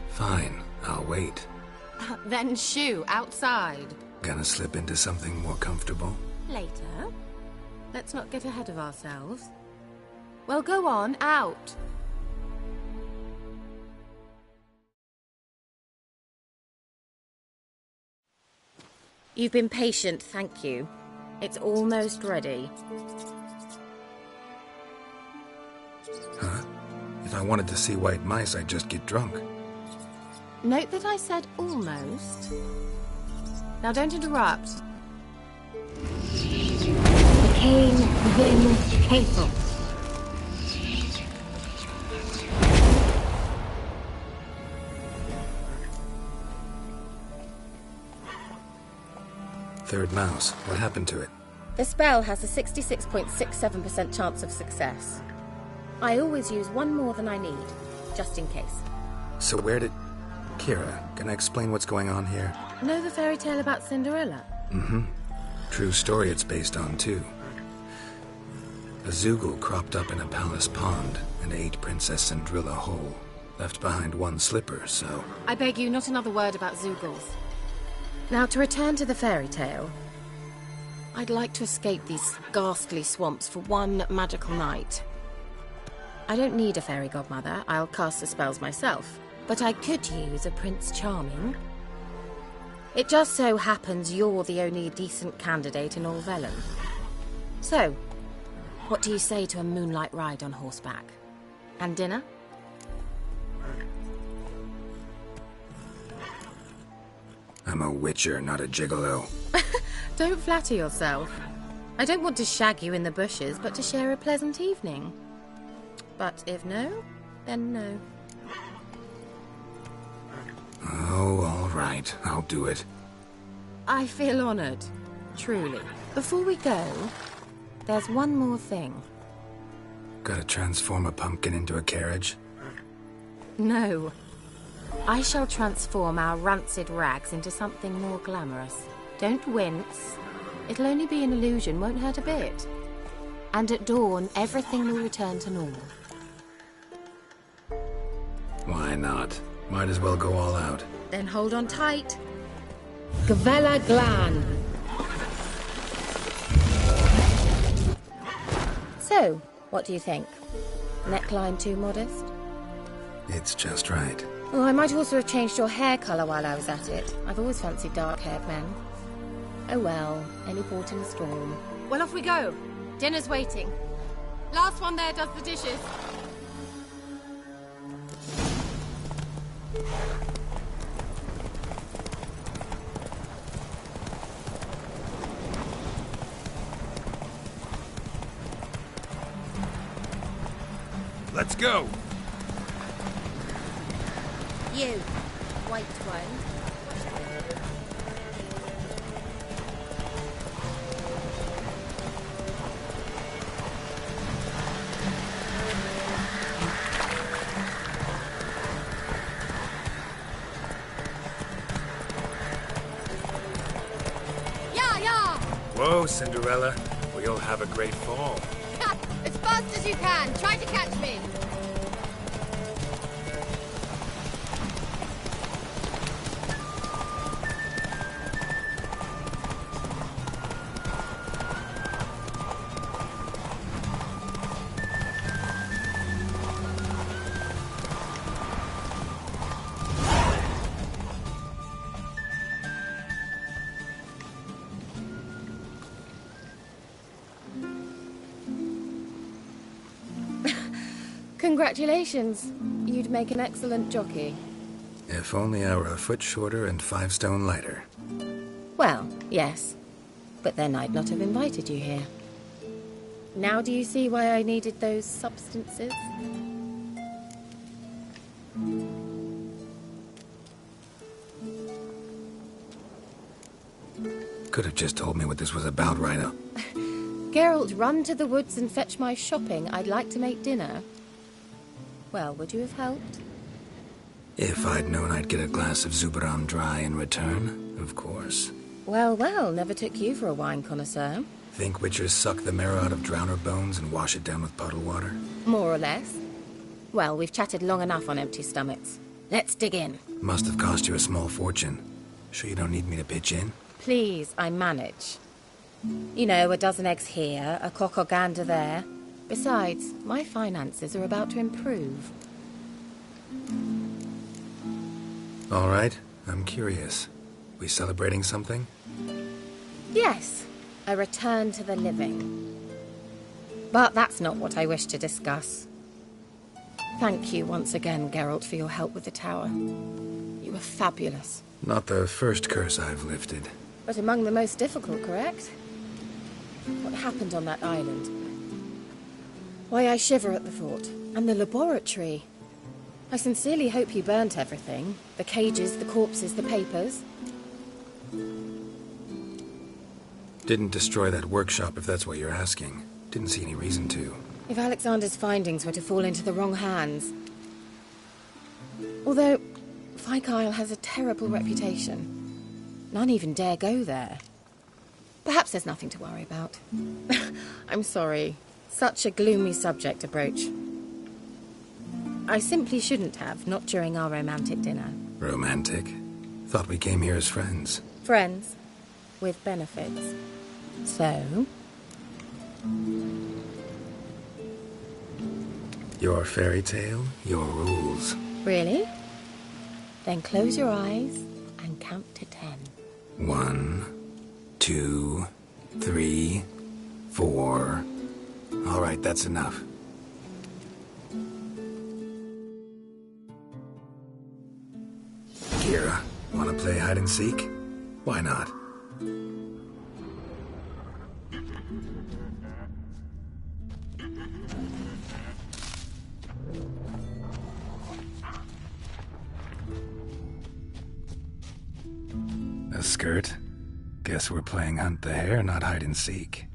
Fine, I'll wait. Then shoo, outside. Gonna slip into something more comfortable? Later. Let's not get ahead of ourselves. Well, go on, out. You've been patient, thank you. It's almost ready. Huh? If I wanted to see white mice, I'd just get drunk. Note that I said almost. Now don't interrupt. The cane within castle. Third mouse. What happened to it? The spell has a 66.67% chance of success. I always use one more than I need, just in case. So where did... Kira, can I explain what's going on here? Know the fairy tale about Cinderella? Mm-hmm. True story it's based on, too. A Zoogle cropped up in a palace pond and ate Princess Cinderella whole. Left behind one slipper, so... I beg you, not another word about Zoogles. Now, to return to the fairy tale, I'd like to escape these ghastly swamps for one magical night. I don't need a fairy godmother, I'll cast the spells myself, but I could use a Prince Charming. It just so happens you're the only decent candidate in all Vellum. So, what do you say to a moonlight ride on horseback? And dinner? I'm a witcher, not a gigolo. Don't flatter yourself. I don't want to shag you in the bushes, but to share a pleasant evening. But if no, then no. Oh, all right. I'll do it. I feel honored. Truly. Before we go, there's one more thing. Gotta transform a pumpkin into a carriage? No. I shall transform our rancid rags into something more glamorous. Don't wince. It'll only be an illusion, won't hurt a bit. And at dawn, everything will return to normal. Why not? Might as well go all out. Then hold on tight. Gavella Glan. So, what do you think? Neckline too modest? It's just right. Oh, I might also have changed your hair colour while I was at it. I've always fancied dark-haired men. Oh well, any port in a storm. Well, off we go. Dinner's waiting. Last one there does the dishes. Let's go. You, white one. Whoa, Cinderella. Or you'll have a great fall. As fast as you can. Try to catch me. Congratulations. You'd make an excellent jockey. If only I were a foot shorter and 5 stone lighter. Well, yes. But then I'd not have invited you here. Now do you see why I needed those substances? Could have just told me what this was about right up. Geralt, run to the woods and fetch my shopping. I'd like to make dinner. Well, would you have helped? If I'd known I'd get a glass of Zubaram dry in return, of course. Well, well, never took you for a wine connoisseur. Think witchers suck the marrow out of drowner bones and wash it down with puddle water? More or less. Well, we've chatted long enough on empty stomachs. Let's dig in. Must have cost you a small fortune. Sure you don't need me to pitch in? Please, I manage. You know, a dozen eggs here, a cock or gander there. Besides, my finances are about to improve. All right, I'm curious. We celebrating something? Yes, a return to the living. But that's not what I wish to discuss. Thank you once again, Geralt, for your help with the tower. You were fabulous. Not the first curse I've lifted. But among the most difficult, correct? What happened on that island? Why, I shiver at the thought. And the laboratory. I sincerely hope you burnt everything. The cages, the corpses, the papers. Didn't destroy that workshop, if that's what you're asking. Didn't see any reason to. If Alexander's findings were to fall into the wrong hands. Although, Fyke Isle has a terrible reputation. None even dare go there. Perhaps there's nothing to worry about. I'm sorry. Such a gloomy subject to broach. I simply shouldn't have, not during our romantic dinner. Romantic? Thought we came here as friends. Friends. With benefits. So? Your fairy tale, your rules. Really? Then close your eyes and count to 10. 1, 2, 3, 4. All right, that's enough. Kira, wanna play hide and seek? Why not? A skirt? Guess we're playing hunt the hare, not hide and seek.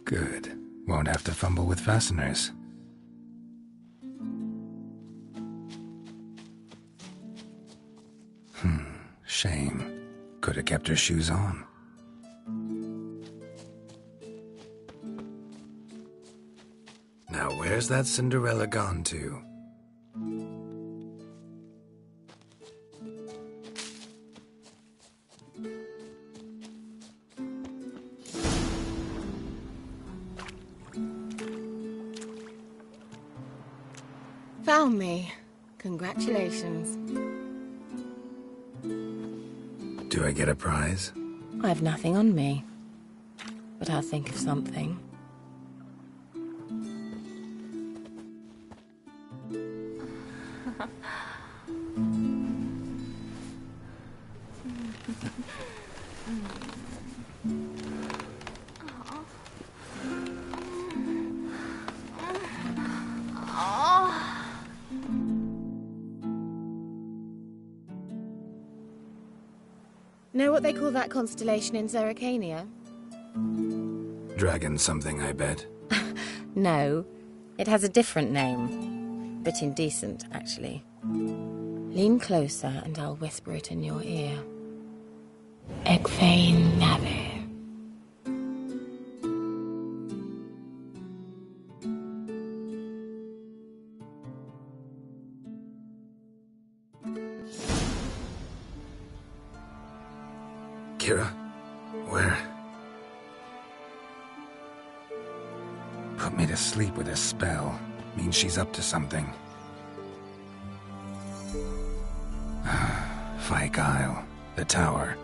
Good. Won't have to fumble with fasteners. Shame. Could have kept her shoes on. Now where's that Cinderella gone to? Found me. Congratulations. Do I get a prize? I have nothing on me. But I'll think of something. Know what they call that constellation in Zerrikania? Dragon something, I bet. No, it has a different name. Bit indecent, actually. Lean closer and I'll whisper it in your ear. Egfain Nave. Kira? Where? Put me to sleep with a spell. Means she's up to something. Fyke Isle. The tower.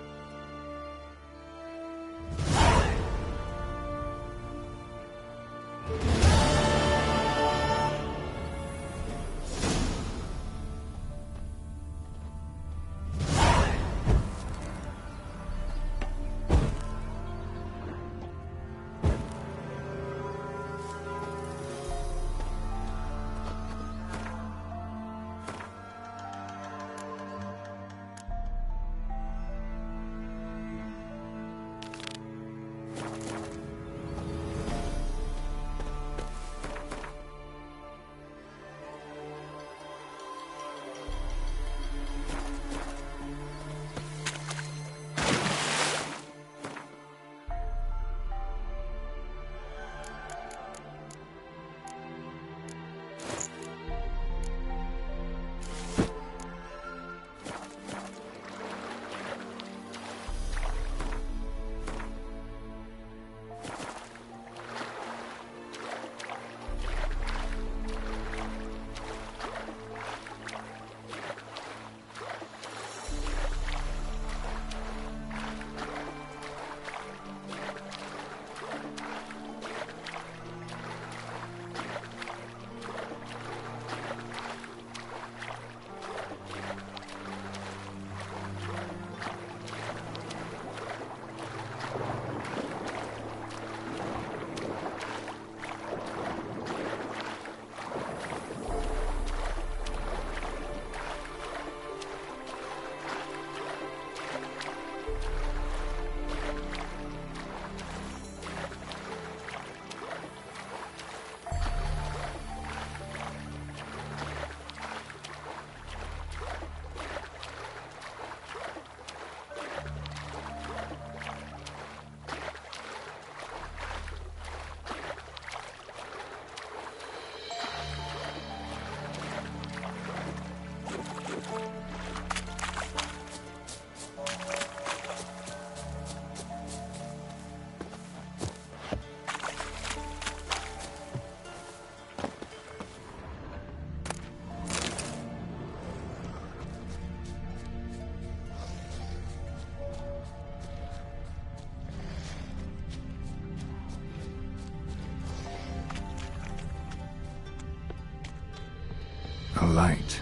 light.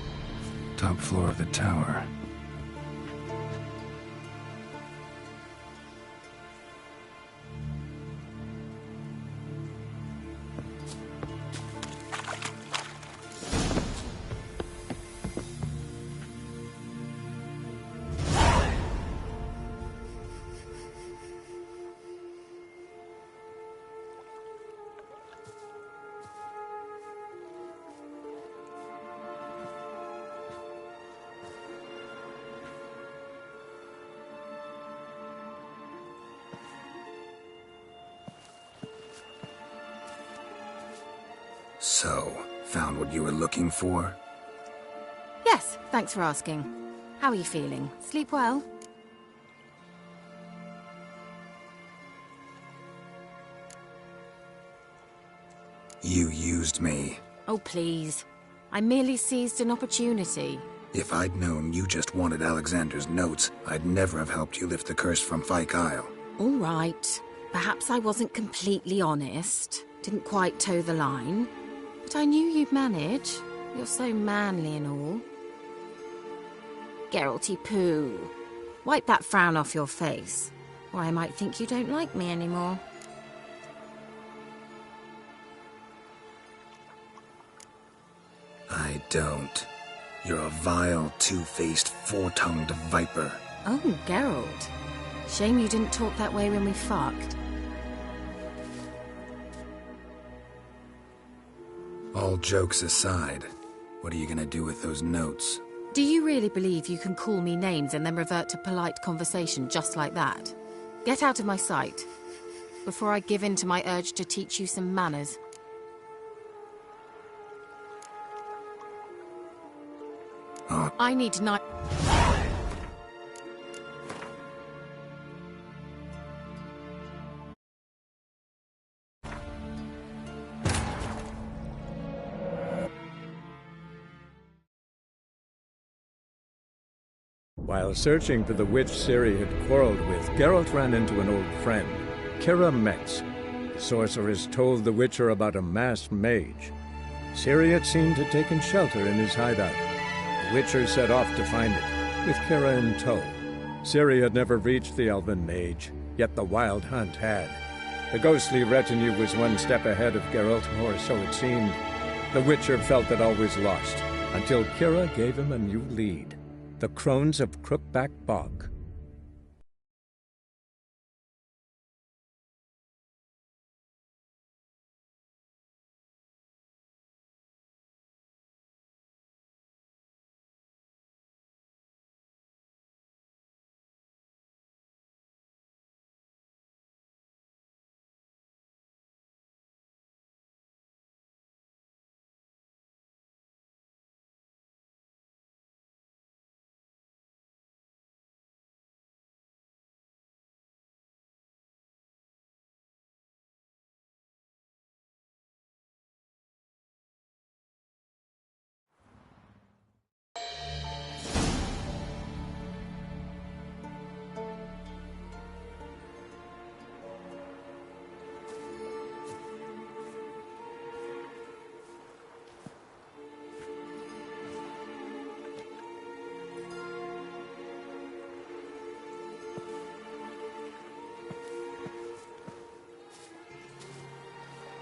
Top floor of the tower. So, found what you were looking for? Yes, thanks for asking. How are you feeling? Sleep well? You used me. Oh, please. I merely seized an opportunity. If I'd known you just wanted Alexander's notes, I'd never have helped you lift the curse from Fyke Isle. All right. Perhaps I wasn't completely honest. Didn't quite toe the line. But I knew you'd manage. You're so manly and all. Geralty poo. Wipe that frown off your face, or I might think you don't like me anymore. I don't. You're a vile, two-faced, four-tongued viper. Oh, Geralt. Shame you didn't talk that way when we fucked. All jokes aside, what are you gonna do with those notes? Do you really believe you can call me names and then revert to polite conversation just like that? Get out of my sight, before I give in to my urge to teach you some manners. I need night. While searching for the witch Ciri had quarreled with, Geralt ran into an old friend, Kira Metz. The sorceress told the Witcher about a masked mage. Ciri had seemed to have taken shelter in his hideout. The Witcher set off to find it, with Kira in tow. Ciri had never reached the elven mage, yet the wild hunt had. The ghostly retinue was one step ahead of Geralt, or so it seemed. The Witcher felt that all was lost, until Kira gave him a new lead. The Crones of Crookback Bog.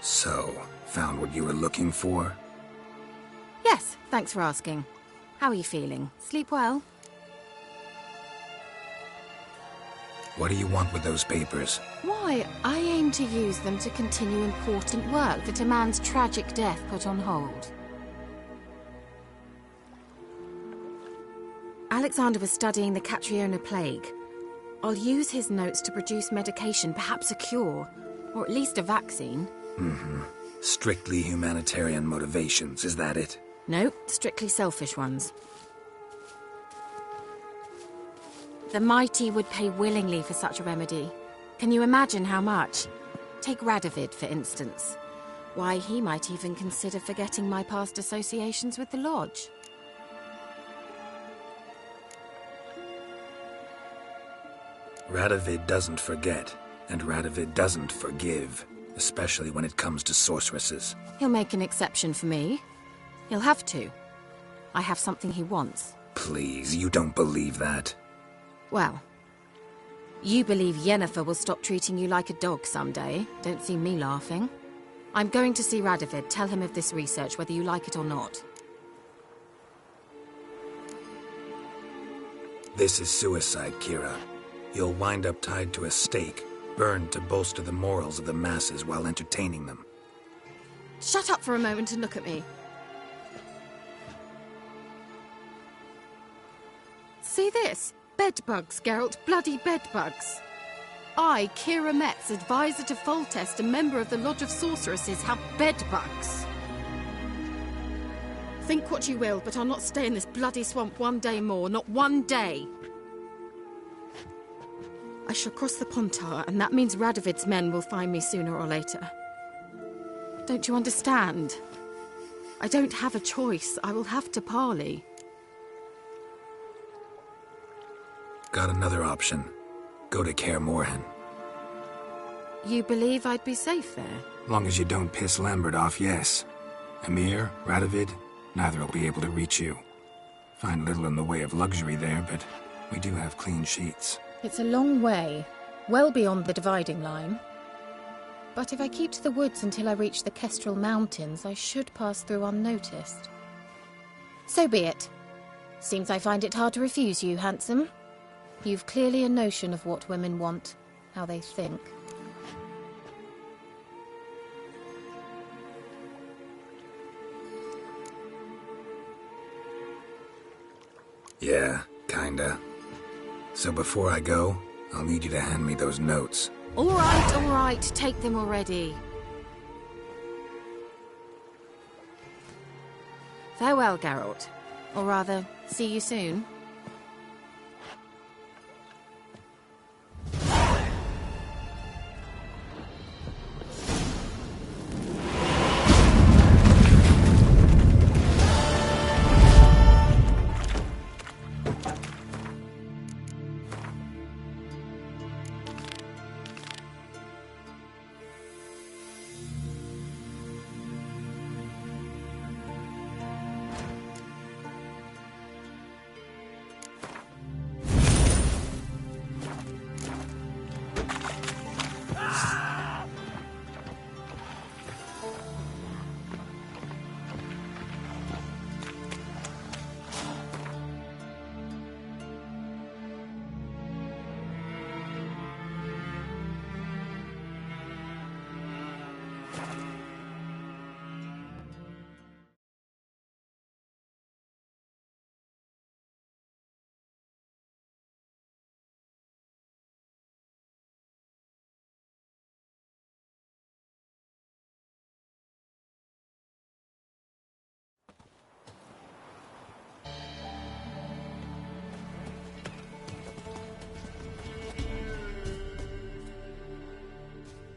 So, found what you were looking for? Yes, thanks for asking. How are you feeling? Sleep well? What do you want with those papers? Why, I aim to use them to continue important work that a man's tragic death put on hold. Alexander was studying the Catriona plague. I'll use his notes to produce medication, perhaps a cure, or at least a vaccine. Mm-hmm. Strictly humanitarian motivations, is that it? No, strictly selfish ones. The mighty would pay willingly for such a remedy. Can you imagine how much? Take Radovid, for instance. Why, he might even consider forgetting my past associations with the Lodge. Radovid doesn't forget, and Radovid doesn't forgive, especially when it comes to sorceresses. He'll make an exception for me. He'll have to. I have something he wants. Please, you don't believe that. Well, you believe Yennefer will stop treating you like a dog someday. Don't see me laughing. I'm going to see Radovid. Tell him of this research, whether you like it or not. This is suicide, Kira. You'll wind up tied to a stake, burned to bolster the morals of the masses while entertaining them. Shut up for a moment and look at me. See this? Bedbugs, Geralt. Bloody bedbugs. I, Kira Metz, advisor to Foltest, a member of the Lodge of Sorceresses, have bedbugs. Think what you will, but I'll not stay in this bloody swamp one day more. Not one day. I shall cross the Pontar, and that means Radovid's men will find me sooner or later. Don't you understand? I don't have a choice. I will have to parley. Got another option. Go to Kaer Morhen. You believe I'd be safe there? Long as you don't piss Lambert off, yes. Emir, Radovid, neither will be able to reach you. Find little in the way of luxury there, but we do have clean sheets. It's a long way, well beyond the dividing line. But if I keep to the woods until I reach the Kestrel Mountains, I should pass through unnoticed. So be it. Seems I find it hard to refuse you, handsome. You've clearly a notion of what women want, how they think. Yeah, kinda. So before I go, I'll need you to hand me those notes. All right, take them already. Farewell, Geralt. Or rather, see you soon.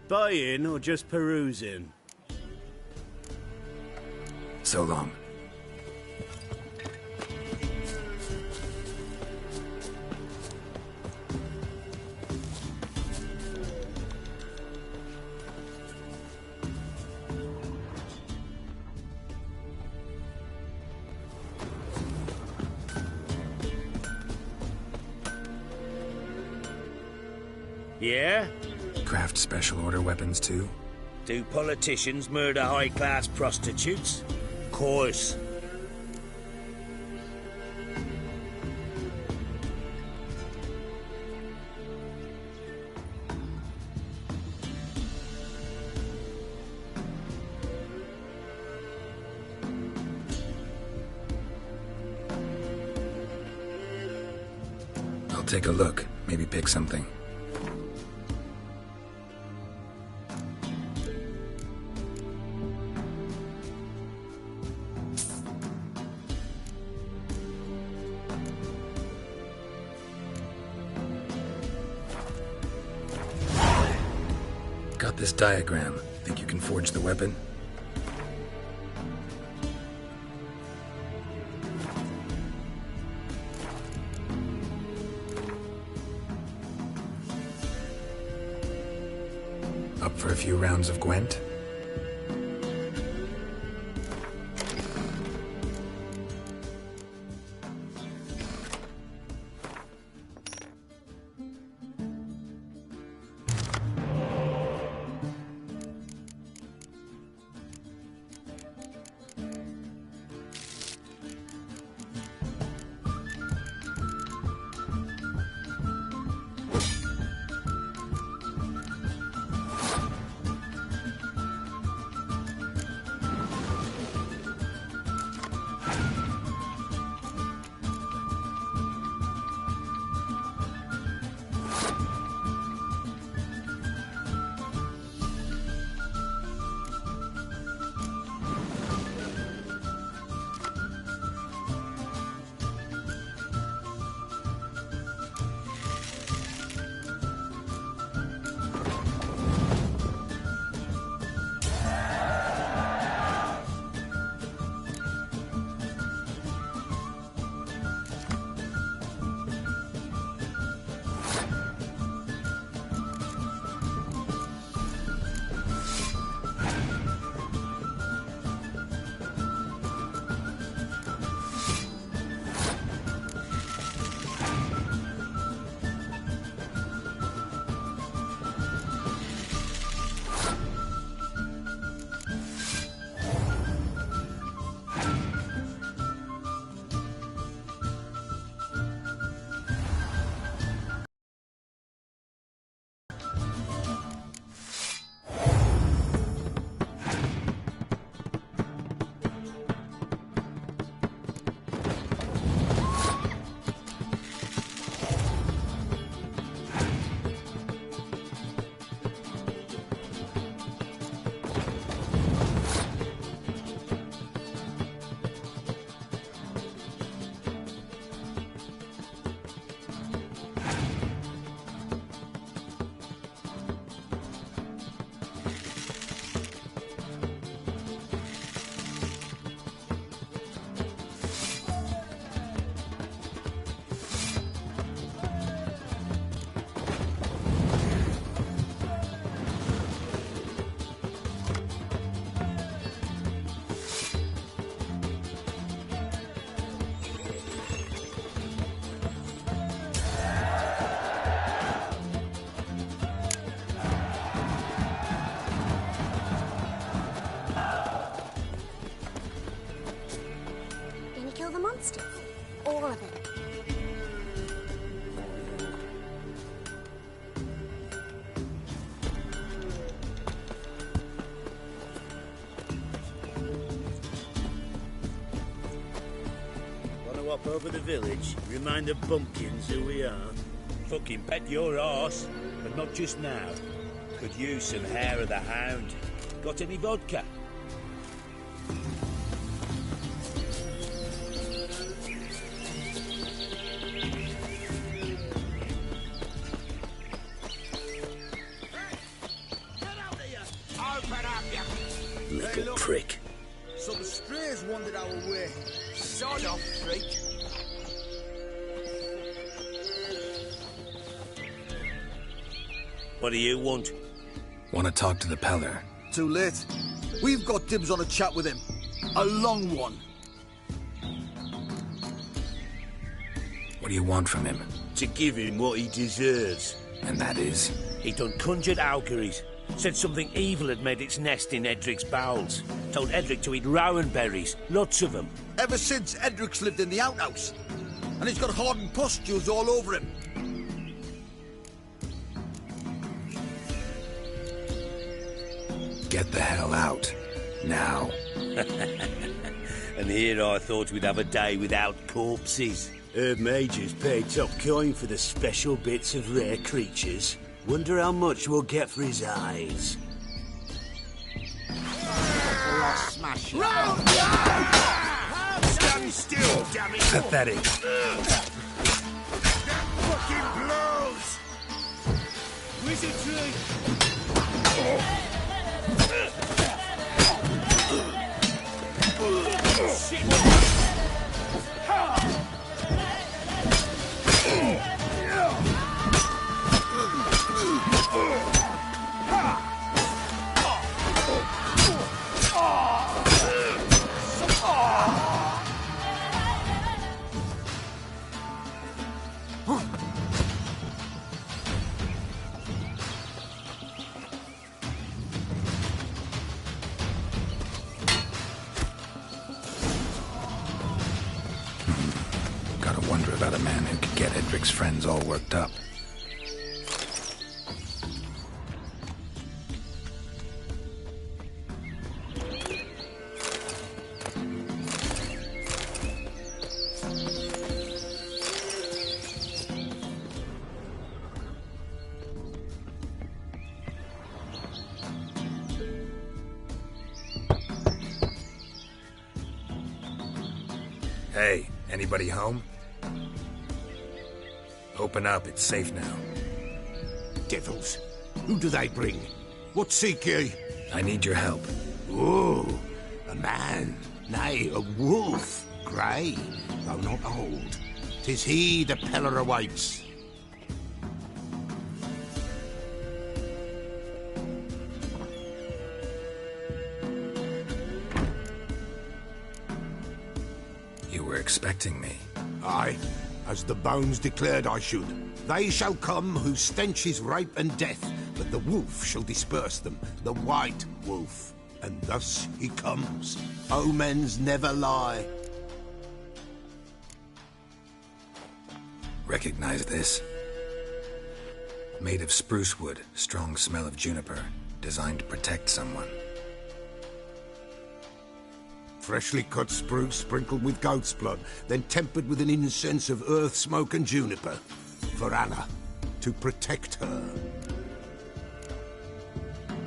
Buying or just perusing? So long. Yeah? Craft special order weapons too? Do politicians murder high-class prostitutes? Course. I'll take a look, maybe pick something. Got this diagram. Think you can forge the weapon? Up for a few rounds of gwent? All of it. Wanna walk over the village? Remind the bumpkins who we are? Fucking bet your arse, but not just now. Could use some hair of the hound. Got any vodka? Little prick. Some strays wandered our way. Sod off, freak. What do you want? Want to talk to the Peller. Too late. We've got dibs on a chat with him. A long one. What do you want from him? To give him what he deserves. And that is? He done conjured auguries. Said something evil had made its nest in Edric's bowels. Told Edric to eat rowan berries. Lots of them. Ever since Edric's lived in the outhouse. And he's got hardened pustules all over him. Get the hell out. Now. And here I thought we'd have a day without corpses. Herb Majors paid top coin for the special bits of rare creatures. Wonder how much we'll get for his eyes. Or I'll smash you. Stand still, damn it! Pathetic. Fucking blows! Wizardry! Shit! Gotta wonder about a man who could get Edric's friends all worked up. Hey, anybody home? Open up, it's safe now. Devils, who do they bring? What seek ye? I need your help. Oh, a man, nay, a wolf, grey, though not old. 'Tis he the Peller awaits. You were expecting me. Aye, as the bones declared I should. They shall come whose stench is rape and death, but the wolf shall disperse them, the white wolf. And thus he comes. Omens never lie. Recognize this? Made of spruce wood, strong smell of juniper, designed to protect someone. Freshly cut spruce sprinkled with goat's blood, then tempered with an incense of earth, smoke and juniper. For Anna, to protect her.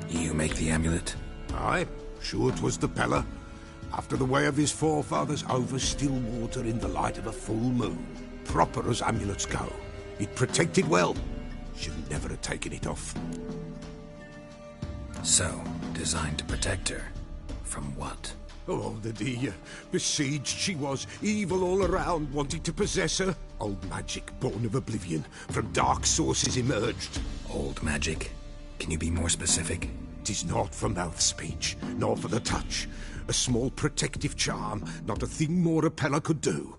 You make the amulet? Aye, sure 'twas the Peller. After the way of his forefathers, over still water in the light of a full moon. Proper as amulets go. It protected well. Should never have taken it off. So, designed to protect her. From what? Oh, the besieged she was, evil all around, wanting to possess her. Old magic, born of oblivion, from dark sources emerged. Old magic? Can you be more specific? 'Tis not for mouth speech, nor for the touch. A small protective charm, not a thing more a Peller could do.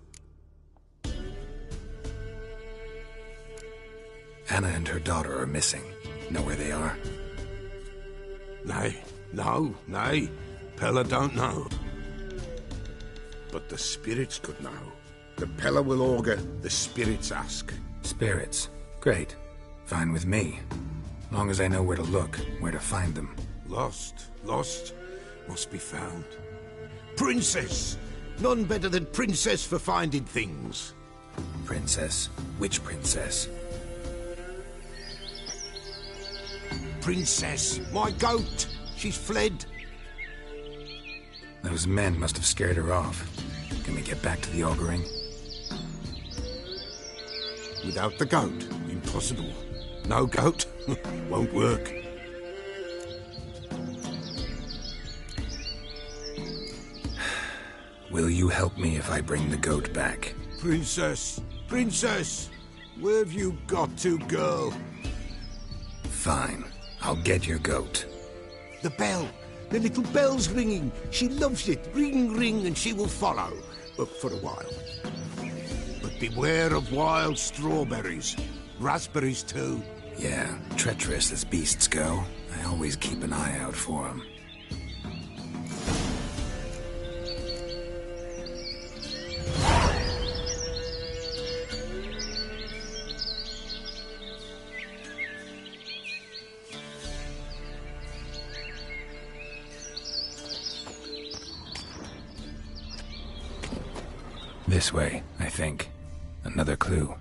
Anna and her daughter are missing. Know where they are? Nay, nay. Peller don't know. But the spirits could know. The Peller will augur, the spirits ask. Spirits? Great. Fine with me. Long as I know where to look, where to find them. Lost, must be found. Princess! None better than Princess for finding things. Princess? Which princess? Princess, my goat! She's fled. Those men must have scared her off. Can we get back to the auguring? Without the goat, impossible. No goat, won't work. Will you help me if I bring the goat back? Princess, where have you got to, girl? Fine, I'll get your goat. The bell! The little bell's ringing. She loves it. Ring, ring, and she will follow. For a while. But beware of wild strawberries. Raspberries, too. Yeah, treacherous as beasts go. I always keep an eye out for them. This way, I think. Another clue.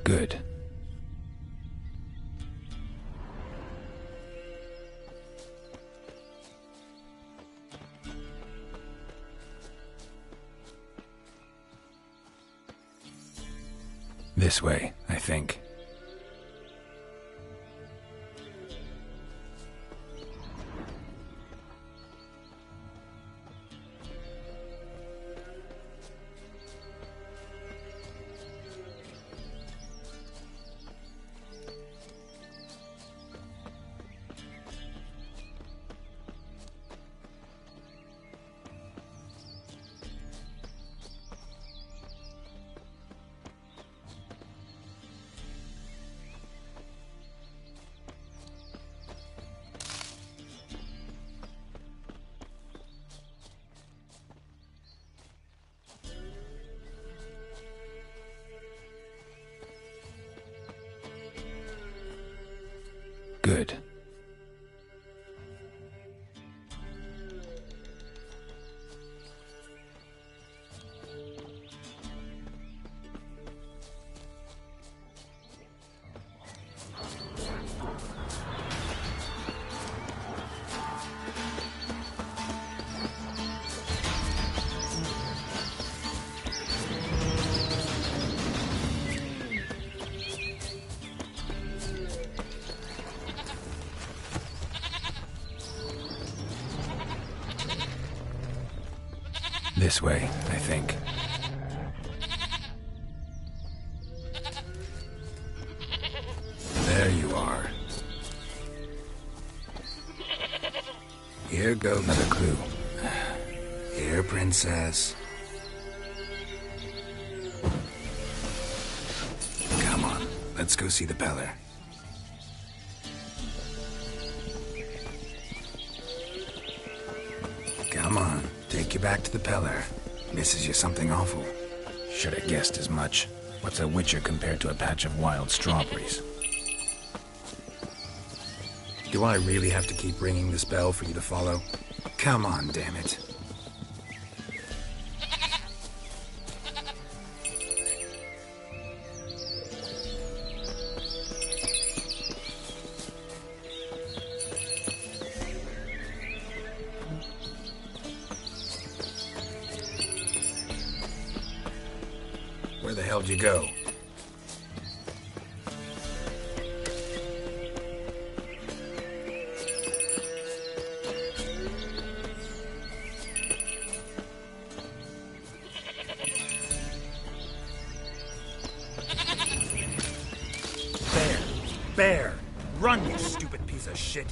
Good. This way, I think. Good. This way, I think. There you are. Here goes another clue. Here, princess. Come on, let's go see the Peller. Come on, take you back to the Peller. Misses you something awful. Should have guessed as much. What's a witcher compared to a patch of wild strawberries? Do I really have to keep ringing this bell for you to follow? Come on, damn it. Where the hell'd you go? Bear! Run, you stupid piece of shit!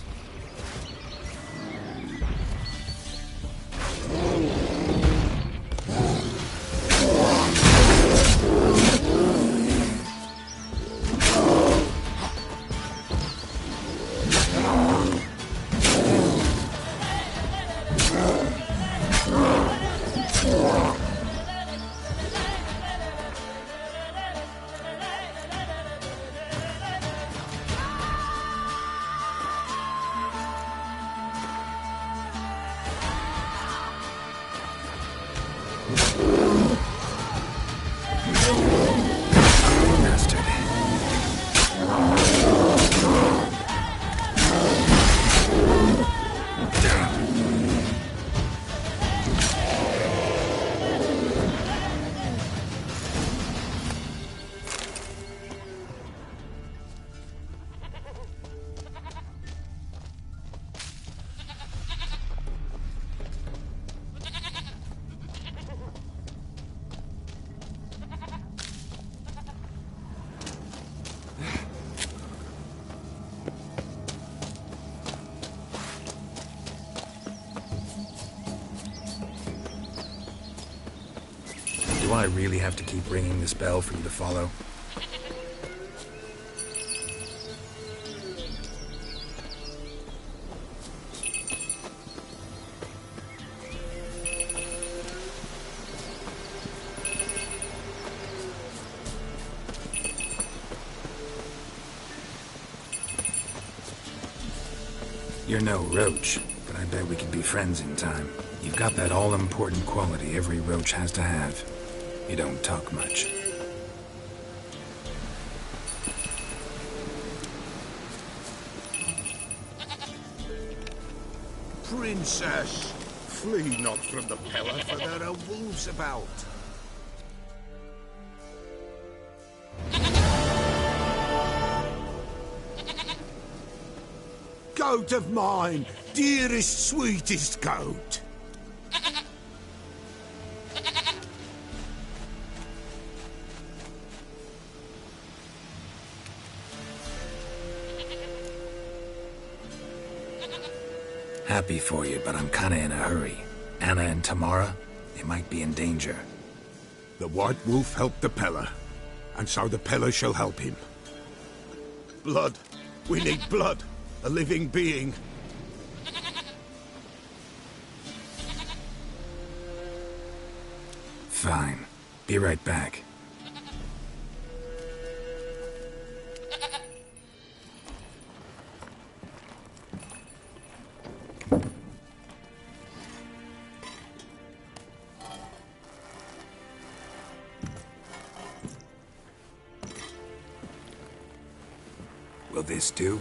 Do I really have to keep ringing this bell for you to follow? You're no roach, but I bet we could be friends in time. You've got that all-important quality every roach has to have. You don't talk much. Princess, flee not from the Peller, for there are wolves about. Goat of mine, dearest, sweetest goat. Happy for you, but I'm kinda in a hurry. Anna and Tamara, they might be in danger. The White Wolf helped the Peller, and so the Peller shall help him. Blood. We need blood. A living being. Fine. Be right back. Will this do?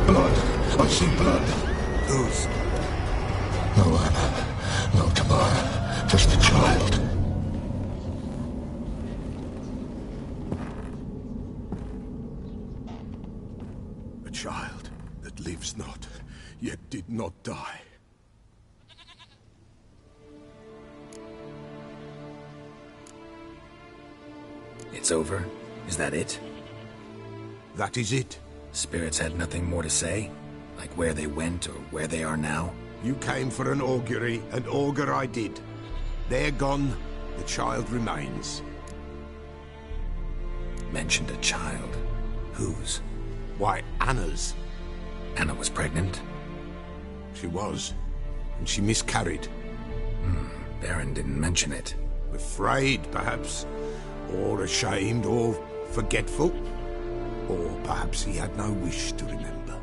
Blood! I see blood! Whose? No Anna, no Tamara, just a child. A child that lives not, yet did not die. It's over? Is that it? That is it. Spirits had nothing more to say? Like where they went or where they are now? You came for an augury, and augur I did. They're gone, the child remains. Mentioned a child. Whose? Why, Anna's. Anna was pregnant? She was, and she miscarried. Baron didn't mention it. Afraid, perhaps. Or ashamed, or forgetful. Or perhaps he had no wish to remember.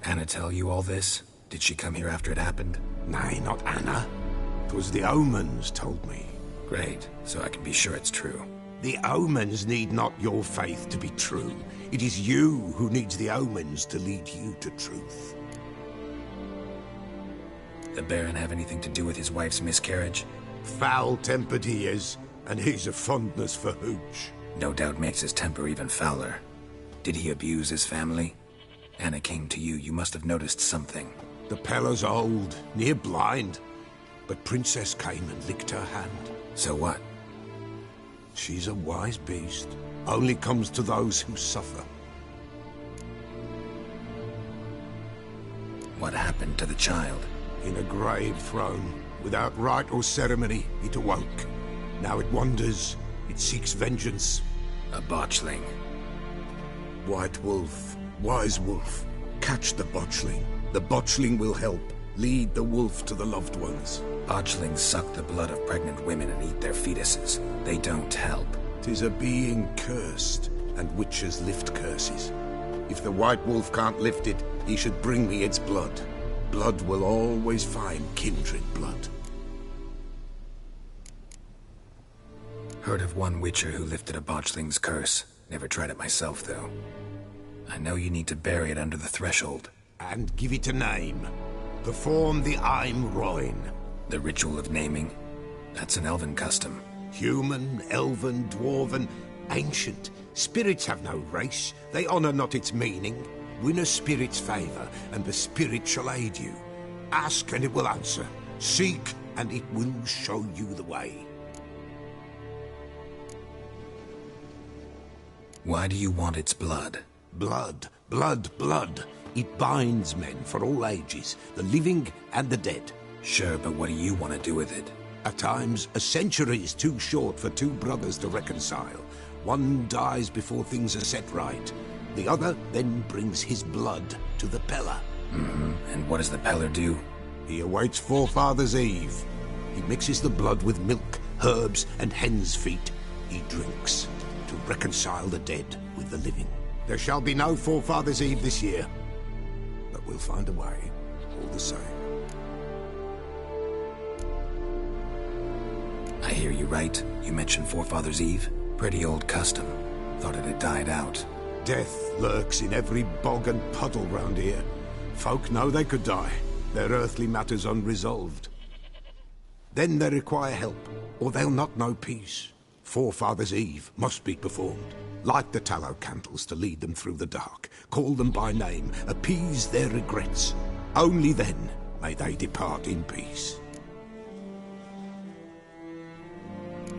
Anna tell you all this? Did she come here after it happened? Nay, not Anna. 'Twas the omens told me. Great, so I can be sure it's true. The omens need not your faith to be true. It is you who needs the omens to lead you to truth. The Baron have anything to do with his wife's miscarriage? Foul-tempered he is, and he's a fondness for hooch. No doubt makes his temper even fouler. Did he abuse his family? Anna came to you, you must have noticed something. The Pella's old, near blind. But Princess came and licked her hand. So what? She's a wise beast. Only comes to those who suffer. What happened to the child? In a grave thrown. Without rite or ceremony, it awoke. Now it wanders. It seeks vengeance. A botchling. White wolf. Wise wolf. Catch the botchling. The botchling will help. Lead the wolf to the loved ones. Botchlings suck the blood of pregnant women and eat their fetuses. They don't help. 'Tis a being cursed, and witches lift curses. If the white wolf can't lift it, he should bring me its blood. Blood will always find kindred blood. Heard of one witcher who lifted a botchling's curse. Never tried it myself, though. I know you need to bury it under the threshold. And give it a name. Perform the Aim Roin. The ritual of naming? That's an elven custom. Human, elven, dwarven, ancient. Spirits have no race. They honor not its meaning. Win a spirit's favor, and the spirit shall aid you. Ask, and it will answer. Seek, and it will show you the way. Why do you want its blood? Blood, blood, blood. It binds men for all ages, the living and the dead. Sure, but what do you want to do with it? At times, a century is too short for two brothers to reconcile. One dies before things are set right. The other then brings his blood to the Pella. And what does the Peller do? He awaits Forefathers' Eve. He mixes the blood with milk, herbs, and hen's feet. He drinks to reconcile the dead with the living. There shall be no Forefathers' Eve this year. But we'll find a way, all the same. I hear you right. You mentioned Forefathers' Eve. Pretty old custom. Thought it had died out. Death lurks in every bog and puddle round here. Folk know they could die, their earthly matters unresolved. Then they require help, or they'll not know peace. Forefathers' Eve must be performed. Light the tallow candles to lead them through the dark. Call them by name, appease their regrets. Only then may they depart in peace.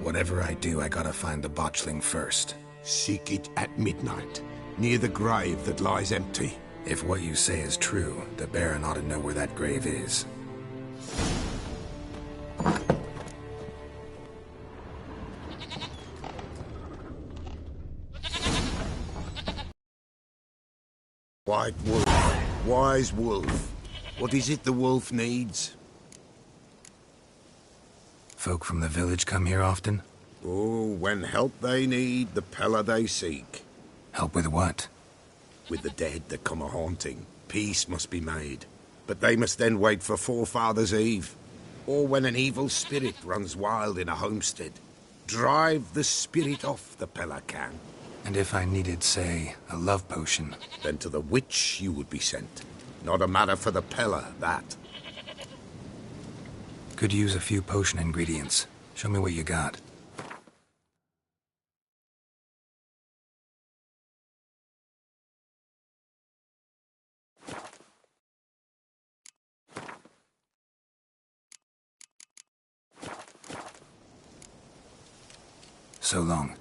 Whatever I do, I gotta find the botchling first. Seek it at midnight, near the grave that lies empty. If what you say is true, the Baron ought to know where that grave is. White wolf, wise wolf. What is it the wolf needs? Folk from the village come here often? Oh, when help they need, the Pella they seek. Help with what? With the dead that come a-haunting, peace must be made. But they must then wait for Forefathers' Eve, or when an evil spirit runs wild in a homestead. Drive the spirit off, the Pella can. And if I needed, say, a love potion? Then to the witch you would be sent. Not a matter for the Pella, that. Could use a few potion ingredients. Show me what you got. So long.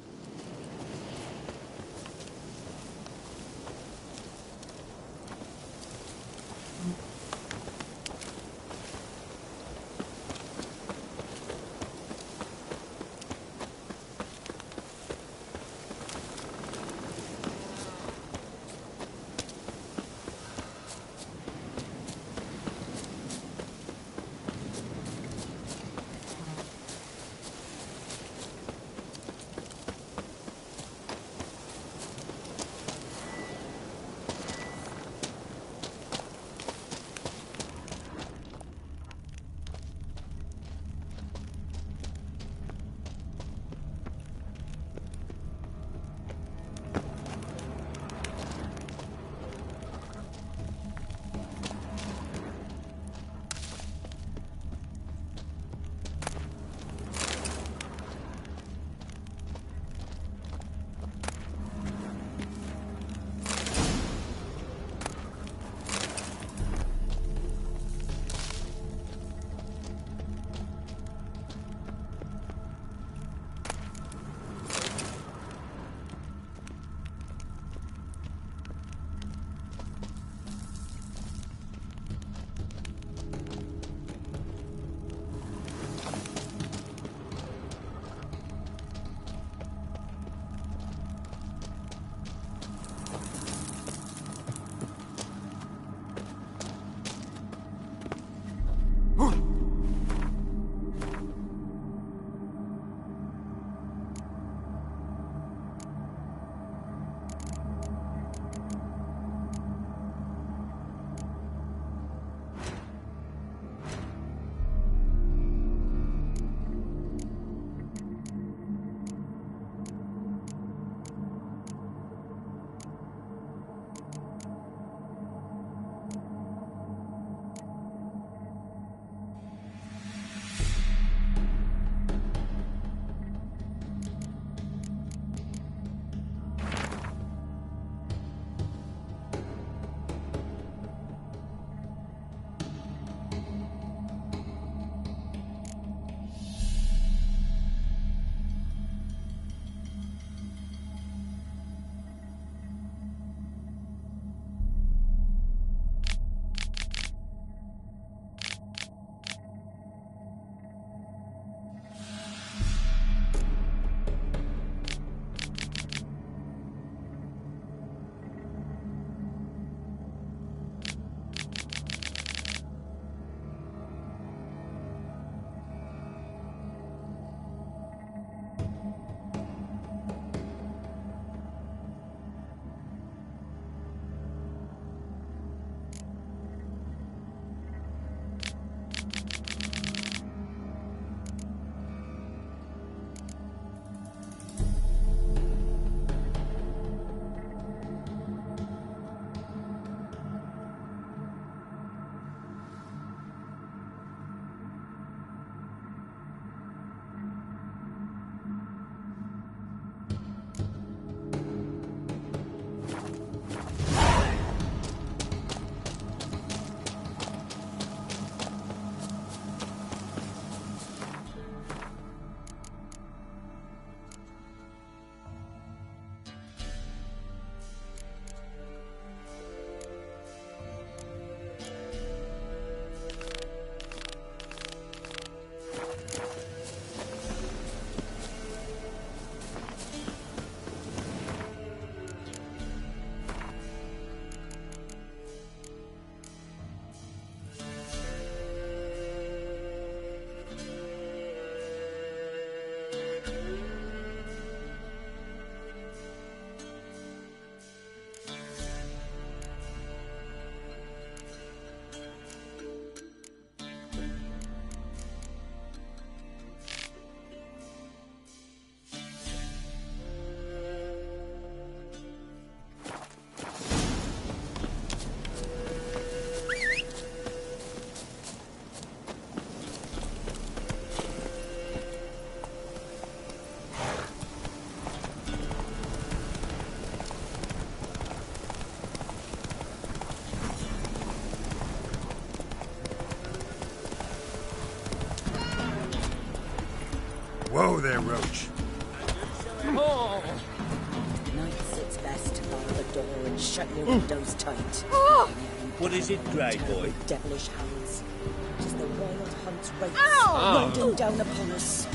there, Roach. Oh. Nights it's best to bar the door and shut your windows tight. What is it, Grey Boy? Devilish howls. It is the wild hunt's race Ow! riding down upon us.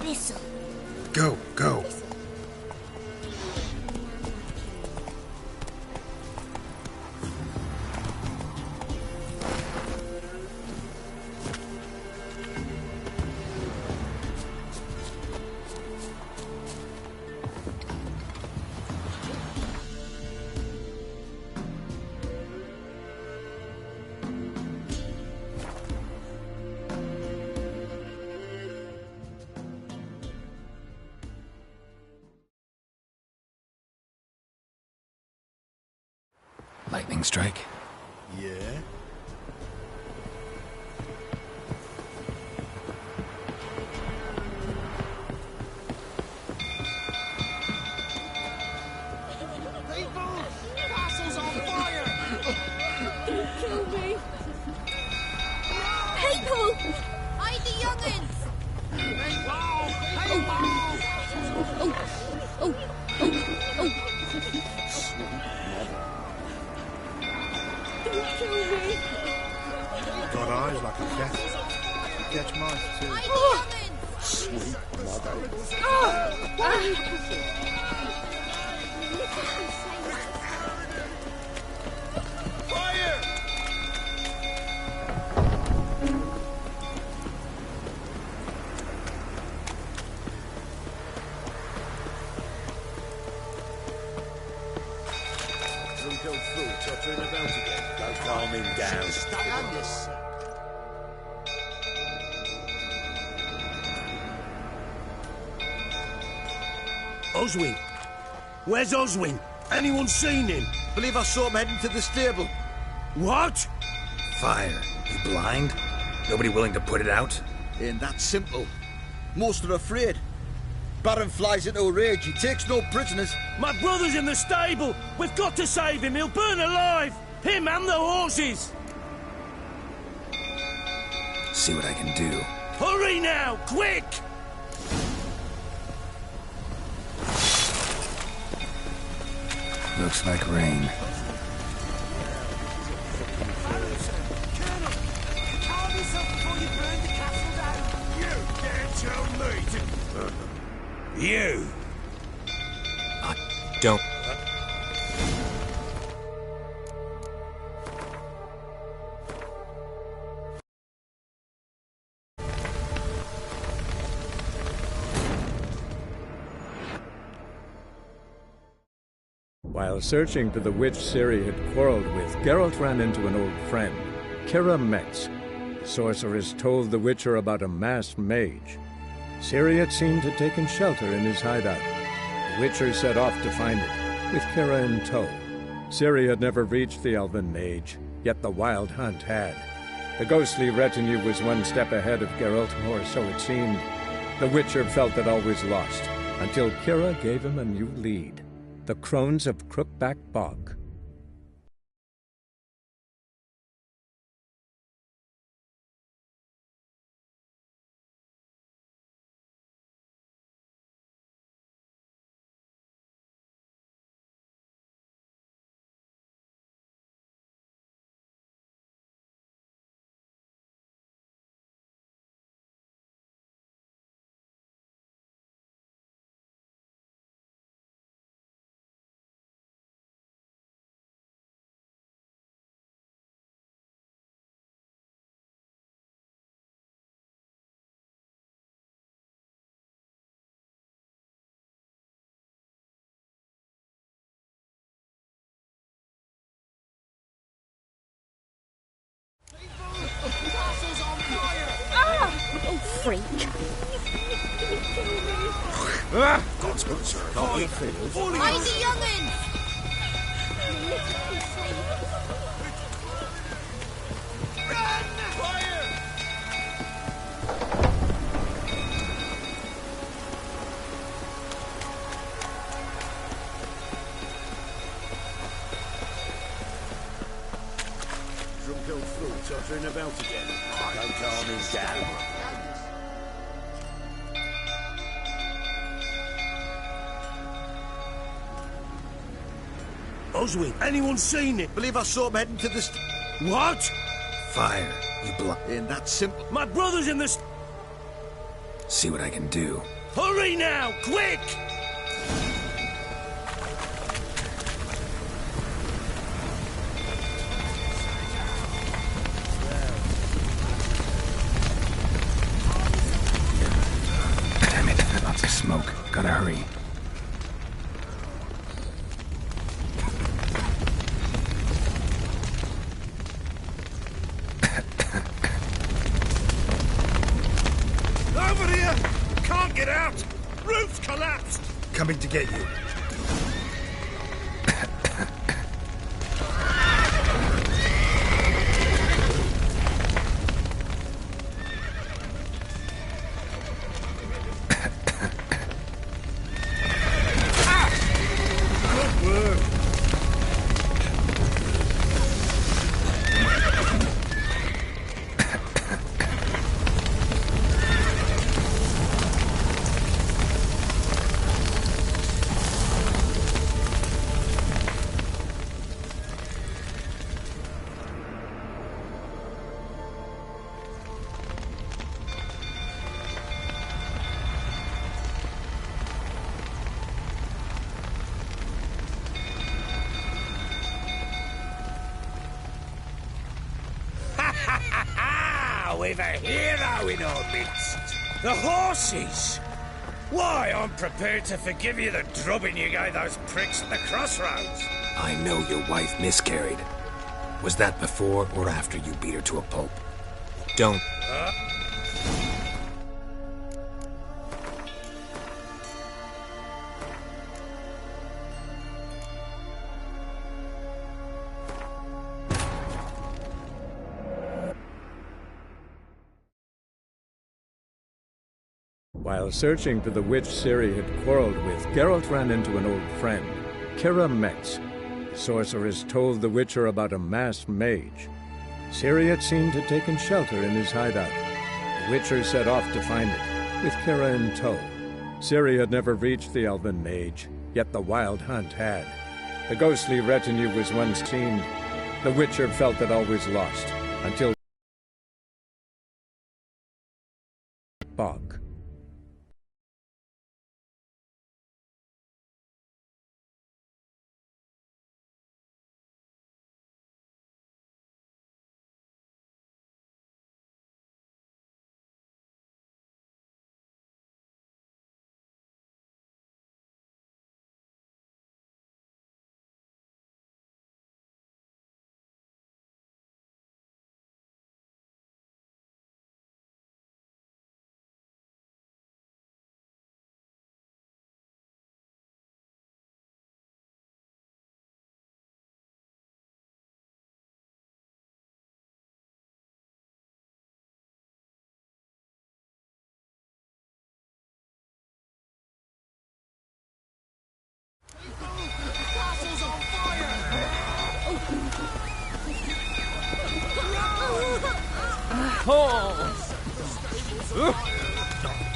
This'll. Go, go. Lightning strike? Yeah? Castle's on fire! Don't kill me! People! Hide the young'uns! Don't kill me! Got eyes like a cat. You catch mice too. Sweet Fire! Drunk old fool tottering about again. Don't calm him down. Oswin! Where's Oswin? Anyone seen him? Believe I saw him heading to the stable. What? Fire. You blind? Nobody willing to put it out? Ain't that simple. Most are afraid. Baron flies into a rage. He takes no prisoners. My brother's in the stable! We've got to save him! He'll burn alive! Him and the horses! See what I can do. Hurry now! Quick! Looks like rain. You! Don't. While searching for the witch Ciri had quarreled with, Geralt ran into an old friend, Kira Metz. The sorceress told the Witcher about a masked mage. Ciri had seemed to have taken shelter in his hideout. The Witcher set off to find it, with Kira in tow. Ciri had never reached the elven mage, yet the wild hunt had. The ghostly retinue was one step ahead of Geralt, or so it seemed. The Witcher felt that all was lost, until Kira gave him a new lead. The Crones of Crookback Bog. freak. God's got us can't be afraid. Hide the young'uns! Drunk old fool tottering about again. Don't calm him down. Oswin, anyone seen it? Believe I saw him heading to the... What? Fire, you In that simple... My brother's in the... See what I can do. Hurry now, quick! Damn it, lots of smoke. Gotta hurry. Over here! Can't get out! Roof's collapsed! Coming to get you. Good work! We've a hero in our midst. The horses! Why, I'm prepared to forgive you the drubbing you gave those pricks at the crossroads. I know your wife miscarried. Was that before or after you beat her to a pulp? Don't... While searching for the witch Ciri had quarreled with, Geralt ran into an old friend, Kira Metz. The sorceress told the Witcher about a masked mage. Ciri had seemed to have taken shelter in his hideout. The Witcher set off to find it, with Kira in tow. Ciri had never reached the elven mage, yet the wild hunt had. The ghostly retinue was once seen. The Witcher felt it always lost, until Bog.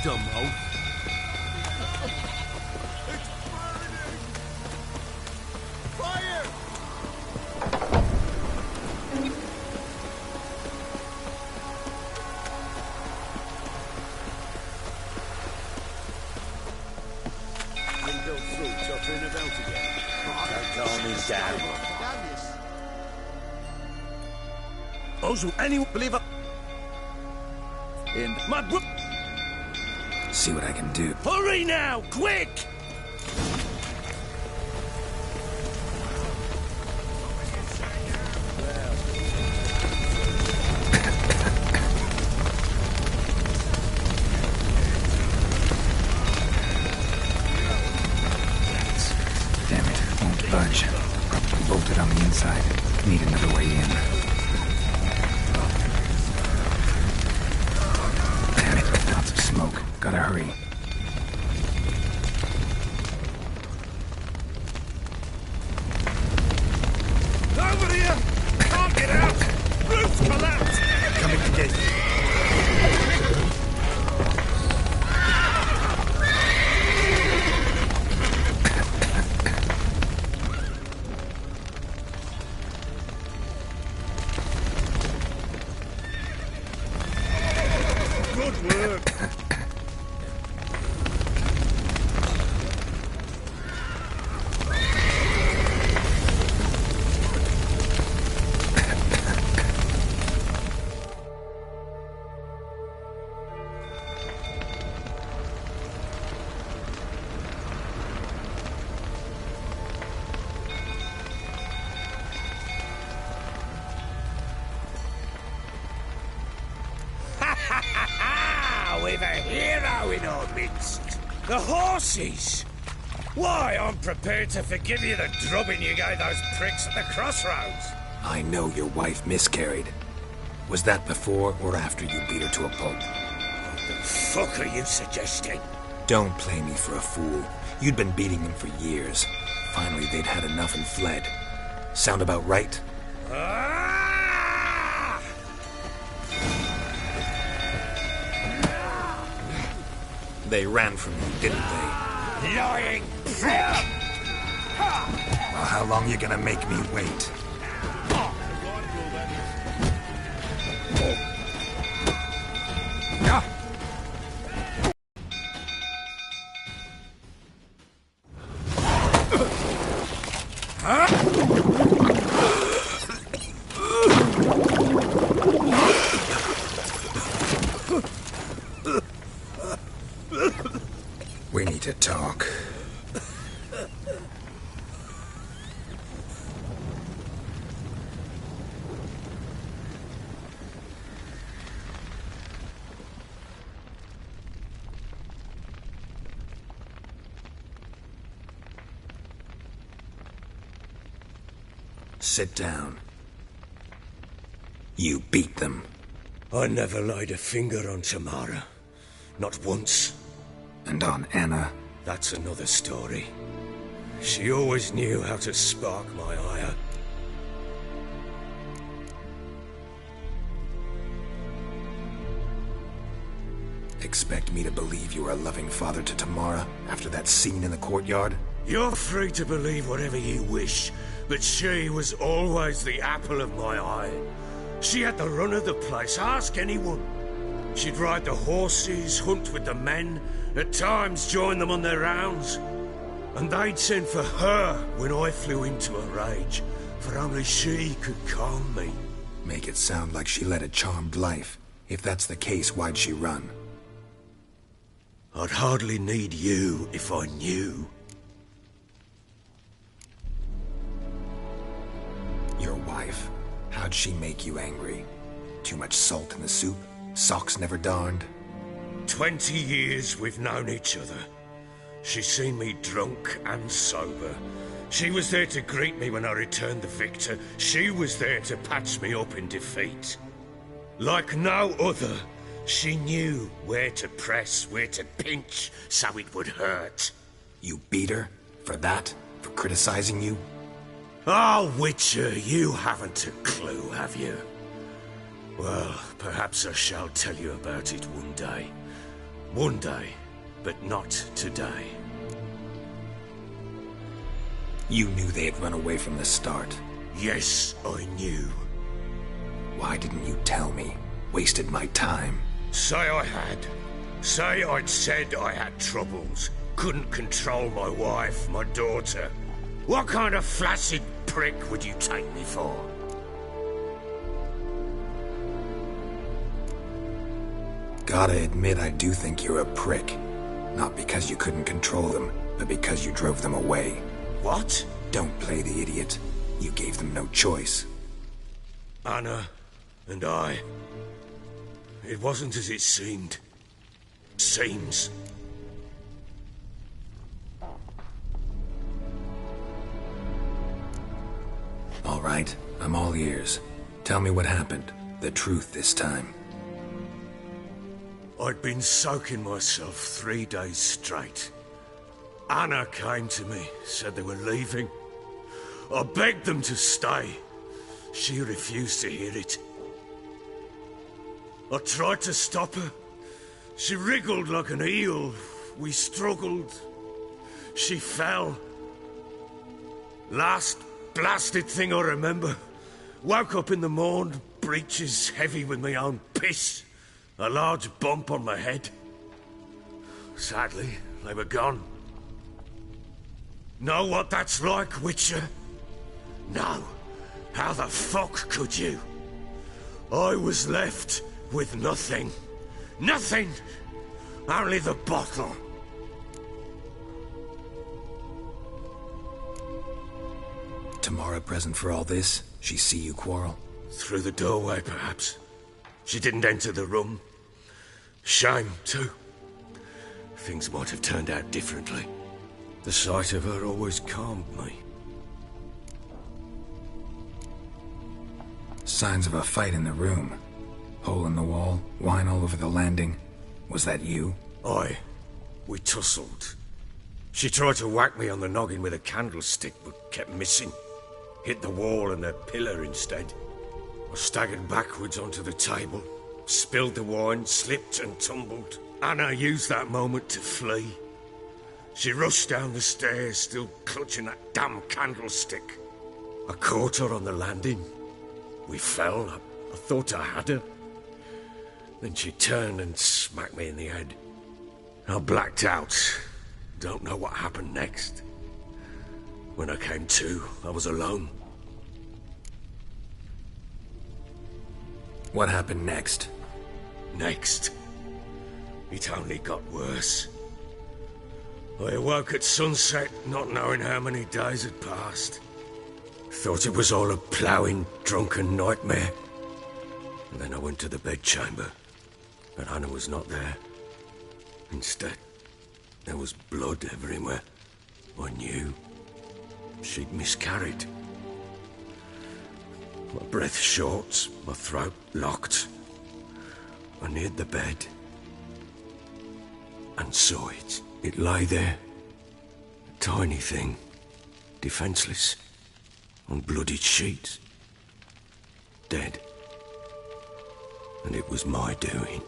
Dumb hoe. Ozu, anyone believe it? In my bro. See what I can do. Hurry now, quick! Need another way in. Damn it, lots of smoke. Gotta hurry. Over here! Can't get out! Roof's collapsed! Coming to get you. Good work! We've a hero in our midst. The horses! Why, I'm prepared to forgive you the drubbing you gave those pricks at the crossroads. I know your wife miscarried. Was that before or after you beat her to a pulp? What the fuck are you suggesting? Don't play me for a fool. You'd been beating them for years. Finally, they'd had enough and fled. Sound about right? They ran from you, didn't they? Lying! Well, how long you gonna make me wait? We need to talk. Sit down. You beat them. I never laid a finger on Tamara. Not once. And on Anna? That's another story. She always knew how to spark my ire. Expect me to believe you are a loving father to Tamara after that scene in the courtyard? You're free to believe whatever you wish, but she was always the apple of my eye. She had the run of the place, ask anyone. She'd ride the horses, hunt with the men, at times join them on their rounds. And they'd send for her when I flew into a rage, for only she could calm me. Make it sound like she led a charmed life. If that's the case, why'd she run? I'd hardly need you if I knew. Your wife, how'd she make you angry? Too much salt in the soup? Socks never darned? 20 years we've known each other. She's seen me drunk and sober. She was there to greet me when I returned the victor. She was there to patch me up in defeat. Like no other, she knew where to press, where to pinch, so it would hurt. You beat her? For that? For criticizing you? Oh, Witcher, you haven't a clue, have you? Well, perhaps I shall tell you about it one day. One day, but not today. You knew they had run away from the start? Yes, I knew. Why didn't you tell me? Wasted my time. Say I had. Say I'd said I had troubles. Couldn't control my wife, my daughter. What kind of flaccid prick would you take me for? Gotta admit, I do think you're a prick. Not because you couldn't control them, but because you drove them away. What? Don't play the idiot. You gave them no choice. Anna and I... It wasn't as it seemed. Seems. All right. right, I'm all ears. Tell me what happened. The truth this time. I'd been soaking myself 3 days straight. Anna came to me, said they were leaving. I begged them to stay. She refused to hear it. I tried to stop her. She wriggled like an eel. We struggled. She fell. Last blasted thing I remember. Woke up in the morn, breeches heavy with my own piss. A large bump on my head. Sadly, they were gone. Know what that's like, Witcher? No. How the fuck could you? I was left with nothing. Nothing! Only the bottle. Tamara present for all this? She see you quarrel? Through the doorway, perhaps. She didn't enter the room. Shame, too. Things might have turned out differently. The sight of her always calmed me. Signs of a fight in the room. Hole in the wall, wine all over the landing. Was that you? Aye. We tussled. She tried to whack me on the noggin with a candlestick, but kept missing. Hit the wall and a pillar instead. I staggered backwards onto the table, spilled the wine, slipped and tumbled. Anna used that moment to flee. She rushed down the stairs, still clutching that damn candlestick. I caught her on the landing. We fell. I thought I had her. Then she turned and smacked me in the head. I blacked out. Don't know what happened next. When I came to, I was alone. What happened next? Next? It only got worse. I awoke at sunset, not knowing how many days had passed. Thought it was all a ploughing, drunken nightmare. And then I went to the bedchamber, but Anna was not there. Instead, there was blood everywhere. I knew she'd miscarried. My breath short, my throat locked. I neared the bed and saw it. It lay there, a tiny thing, defenseless, on bloodied sheets, dead. And it was my doing.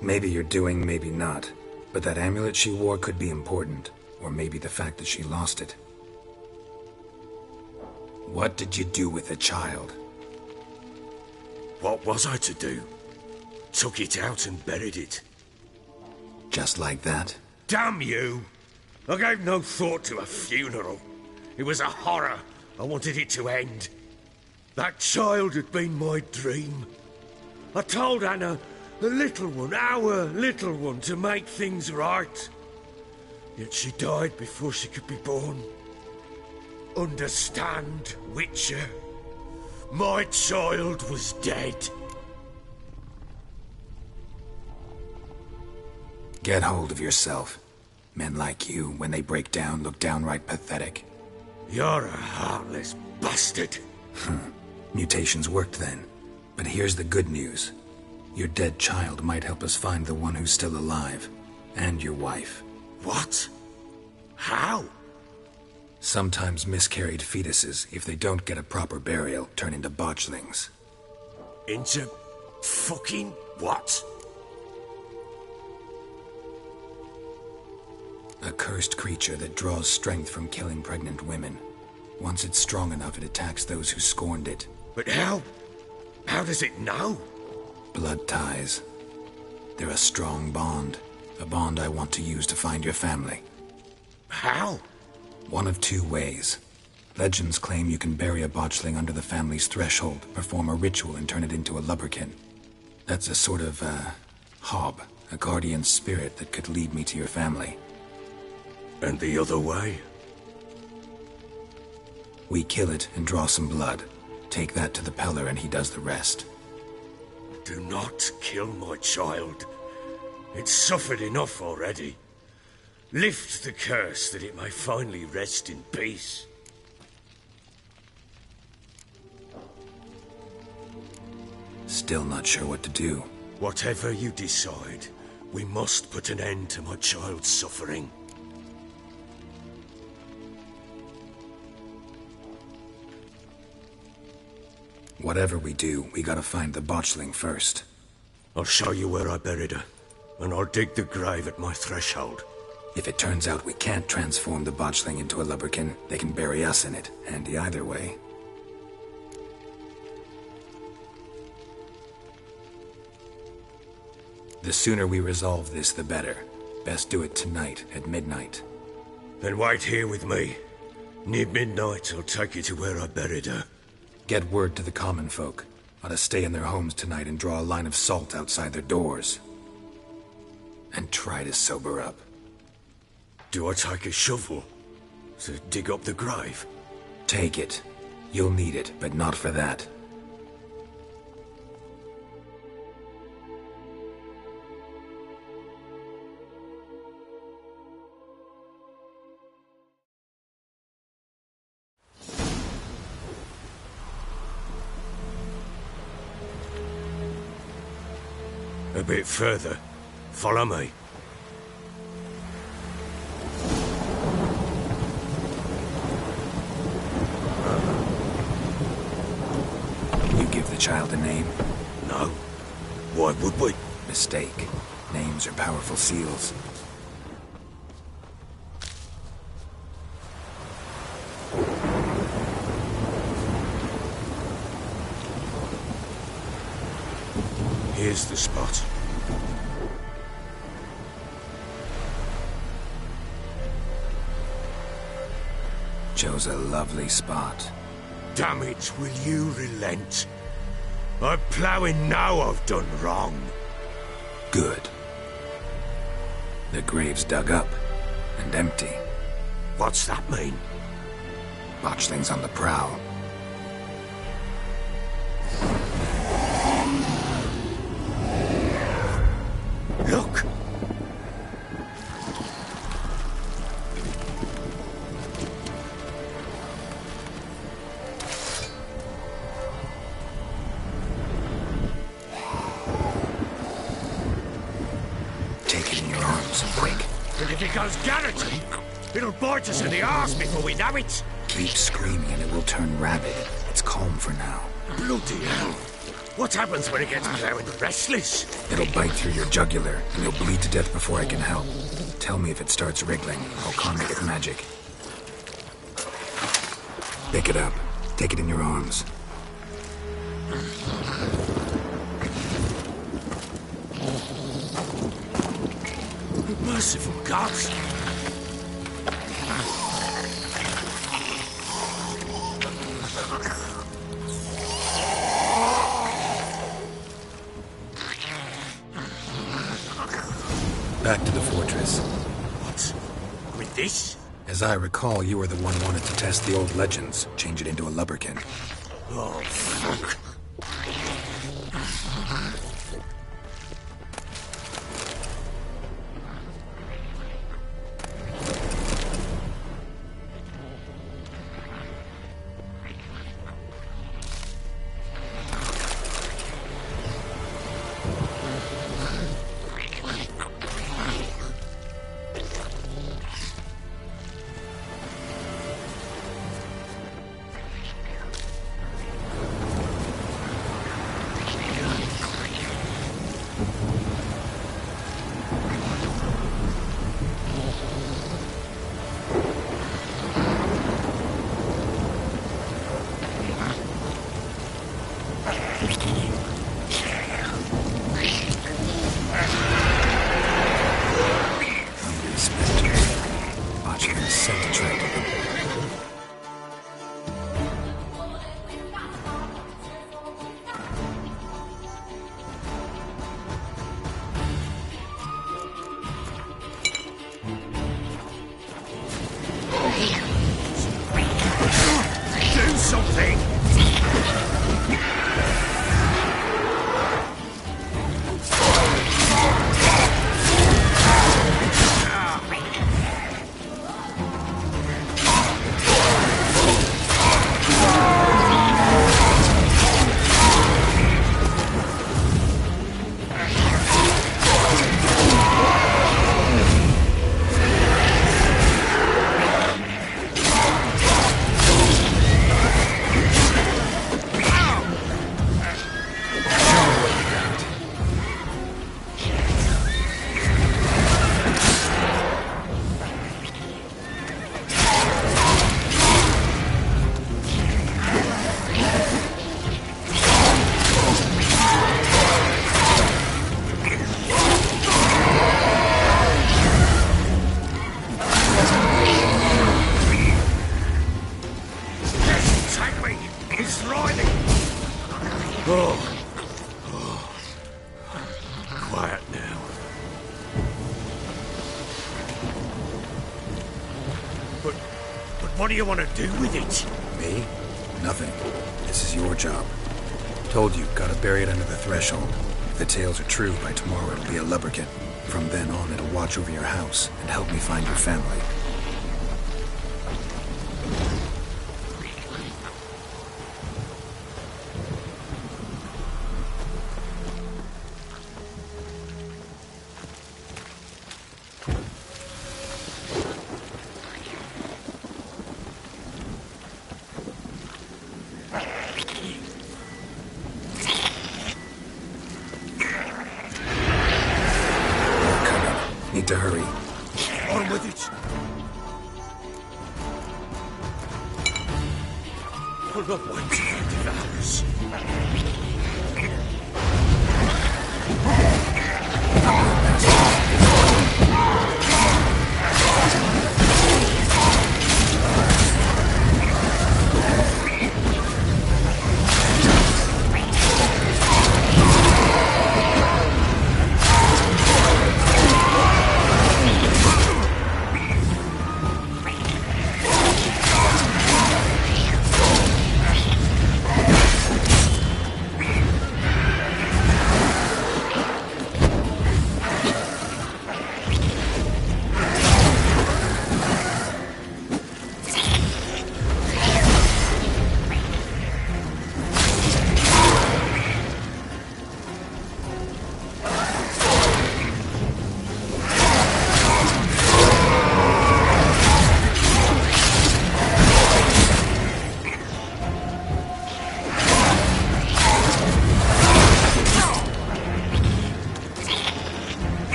Maybe you're doing, maybe not. But that amulet she wore could be important. Or maybe the fact that she lost it. What did you do with the child? What was I to do? Took it out and buried it. Just like that? Damn you! I gave no thought to a funeral. It was a horror. I wanted it to end. That child had been my dream. I told Anna, the little one, our little one, to make things right. Yet she died before she could be born. Understand, Witcher? My child was dead. Get hold of yourself. Men like you, when they break down, look downright pathetic. You're a heartless bastard. Mutations worked then. But here's the good news. Your dead child might help us find the one who's still alive. And your wife. What? How? Sometimes miscarried fetuses, if they don't get a proper burial, turn into botchlings. Into fucking what? A cursed creature that draws strength from killing pregnant women. Once it's strong enough, it attacks those who scorned it. But how? How does it know? Blood ties. They're a strong bond. A bond I want to use to find your family. How? One of two ways. Legends claim you can bury a botchling under the family's threshold, perform a ritual and turn it into a lubberkin. That's a sort of, hob, a guardian spirit that could lead me to your family. And the other way? We kill it and draw some blood. Take that to the Peller and he does the rest. Do not kill my child. It's suffered enough already. Lift the curse that it may finally rest in peace. Still not sure what to do. Whatever you decide, we must put an end to my child's suffering. Whatever we do, we gotta find the botchling first. I'll show you where I buried her, and I'll dig the grave at my threshold. If it turns out we can't transform the botchling into a lubberkin, they can bury us in it. Handy either way. The sooner we resolve this, the better. Best do it tonight, at midnight. Then wait here with me. Near midnight, I'll take you to where I buried her. Get word to the common folk. Ought to stay in their homes tonight and draw a line of salt outside their doors. And try to sober up. Do I take a shovel to dig up the grave? Take it. You'll need it, but not for that. A bit further. Follow me. You give the child a name? No. Why would we? Mistake. Names are powerful seals. Here's the spot. Chose a lovely spot. Damn it, will you relent? I'm ploughing now I've done wrong. Good. The grave's dug up and empty. What's that mean? Botchling's on the prowl. Look! Take it in your arms, quick. And if it goes garroting, it'll bite us in the arse before we know it. Keep screaming and it will turn rabid. It's calm for now. Bloody hell. What happens when it gets plowing restless? It'll bite through your jugular, and you'll bleed to death before I can help. Tell me if it starts wriggling. I'll calm it with magic. Pick it up. Take it in your arms. Merciful gods! Back to the fortress. What? With this? As I recall, you were the one who wanted to test the old legends, change it into a lubberkin. Oh, fuck. Quiet now. But what do you want to do with it? Me? Nothing. This is your job. Told you, gotta bury it under the threshold. If the tales are true, by tomorrow it'll be a lubberkin. From then on, it'll watch over your house and help me find your family. Need to hurry. On with it. We're not waiting for devours.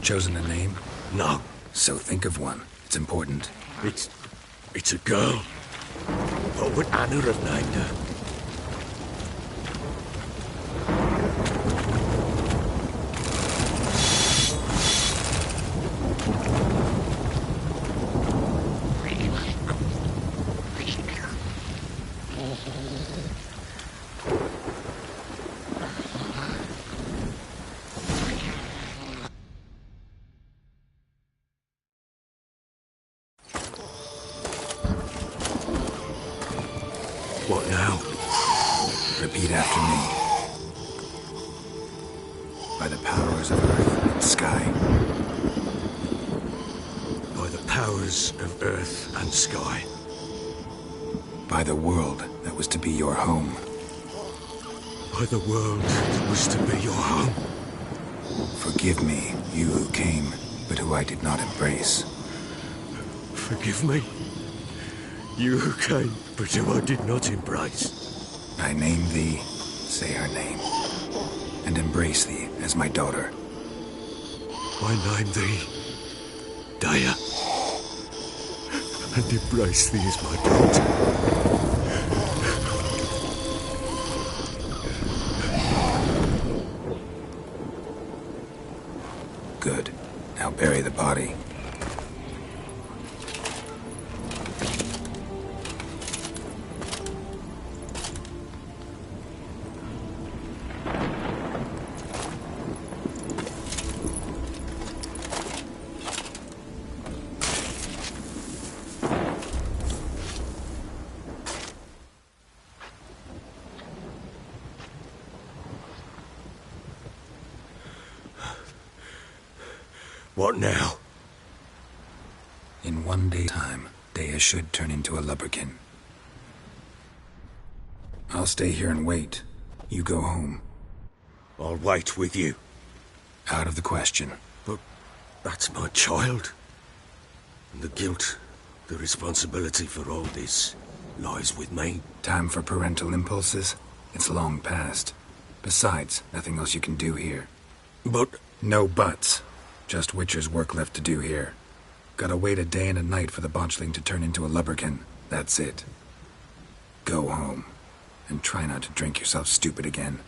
Chosen a name? No. So think of one. It's important. It's a girl. What would Anna have named her? What now? Repeat after me. By the powers of earth and sky. By the powers of earth and sky. By the world that was to be your home. By the world that was to be your home. Forgive me, you who came, but who I did not embrace. Forgive me, you who came, but who I did not embrace. I name thee, say her name, and embrace thee as my daughter. I name thee, Daya, and embrace thee as my daughter. Good. Now bury the body. What now? In one day's time, Daya should turn into a lubberkin. I'll stay here and wait. You go home. I'll wait with you. Out of the question. But that's my child. And the guilt, the responsibility for all this lies with me. Time for parental impulses? It's long past. Besides, nothing else you can do here. But... No buts. Just Witcher's work left to do here. Gotta wait a day and a night for the botchling to turn into a lubberkin. That's it. Go home. And try not to drink yourself stupid again.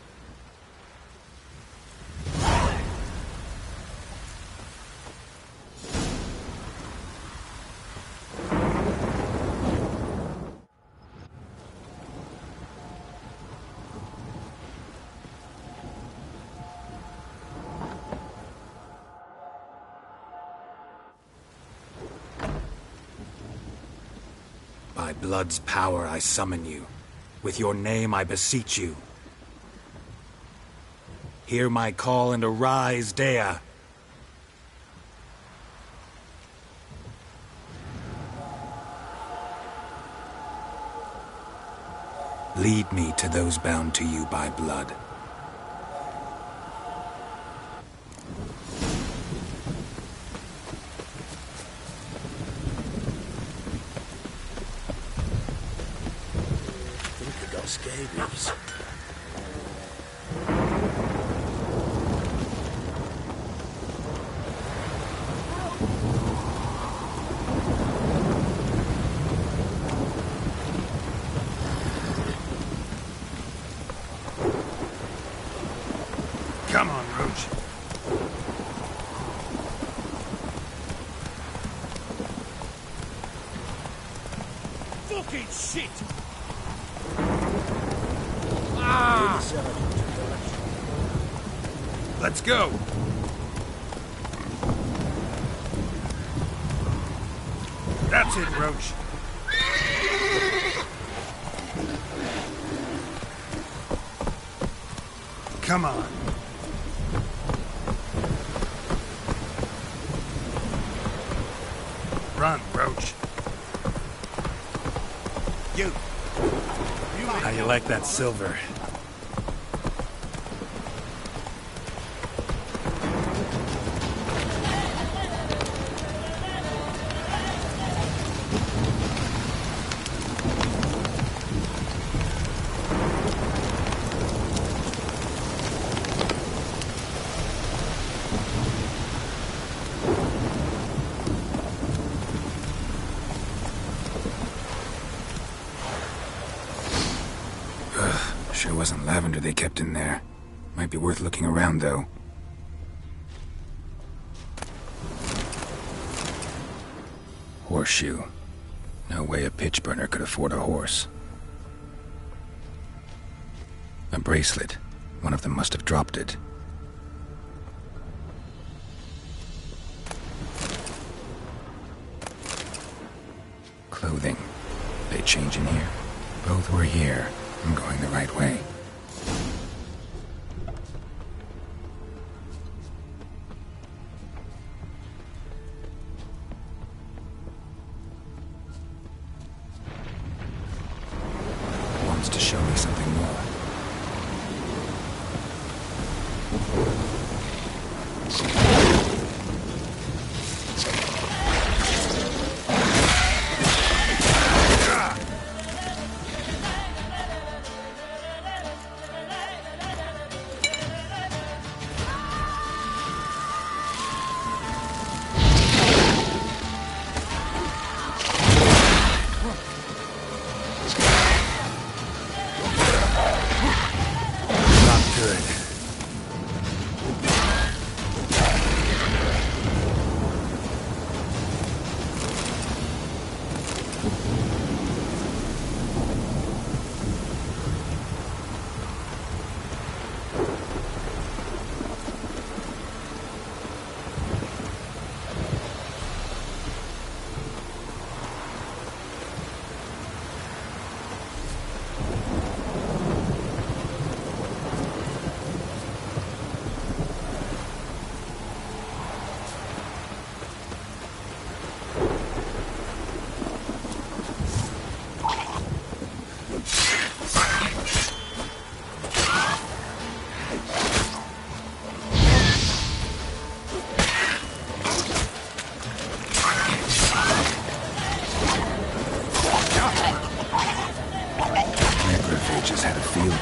By blood's power I summon you. With your name I beseech you. Hear my call and arise, Dea. Lead me to those bound to you by blood. Scabies. Come on, Roach. Fucking shit! Let's go. That's it, Roach. Come on. Run, Roach. You. How you like that silver? Sure wasn't lavender they kept in there. Might be worth looking around, though. Horseshoe. No way a pitch burner could afford a horse. A bracelet. One of them must have dropped it. Clothing. They change in here? Both were here. I'm going the right way. Wants to show me something more.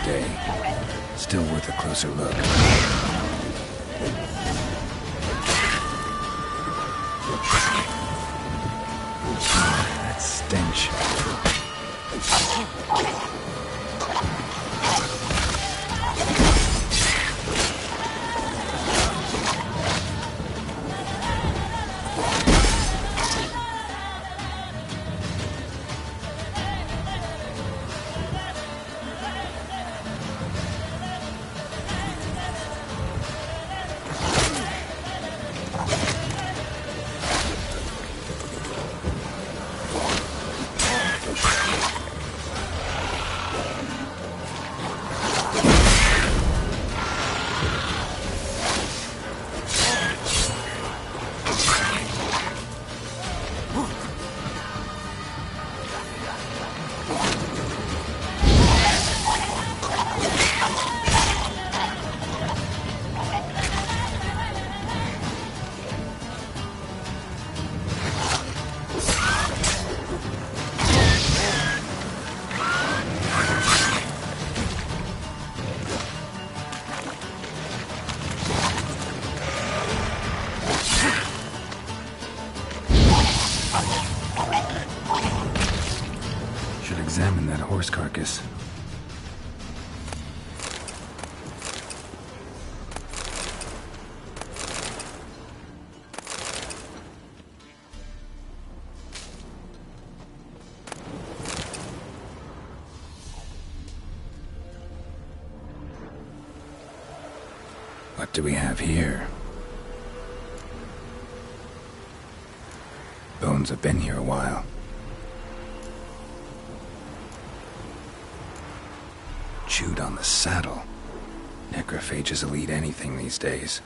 day. Still worth a closer look. That stench. Examine that horse carcass. What do we have here? Bones have been here a while. Chewed on the saddle. Necrophages will eat anything these days.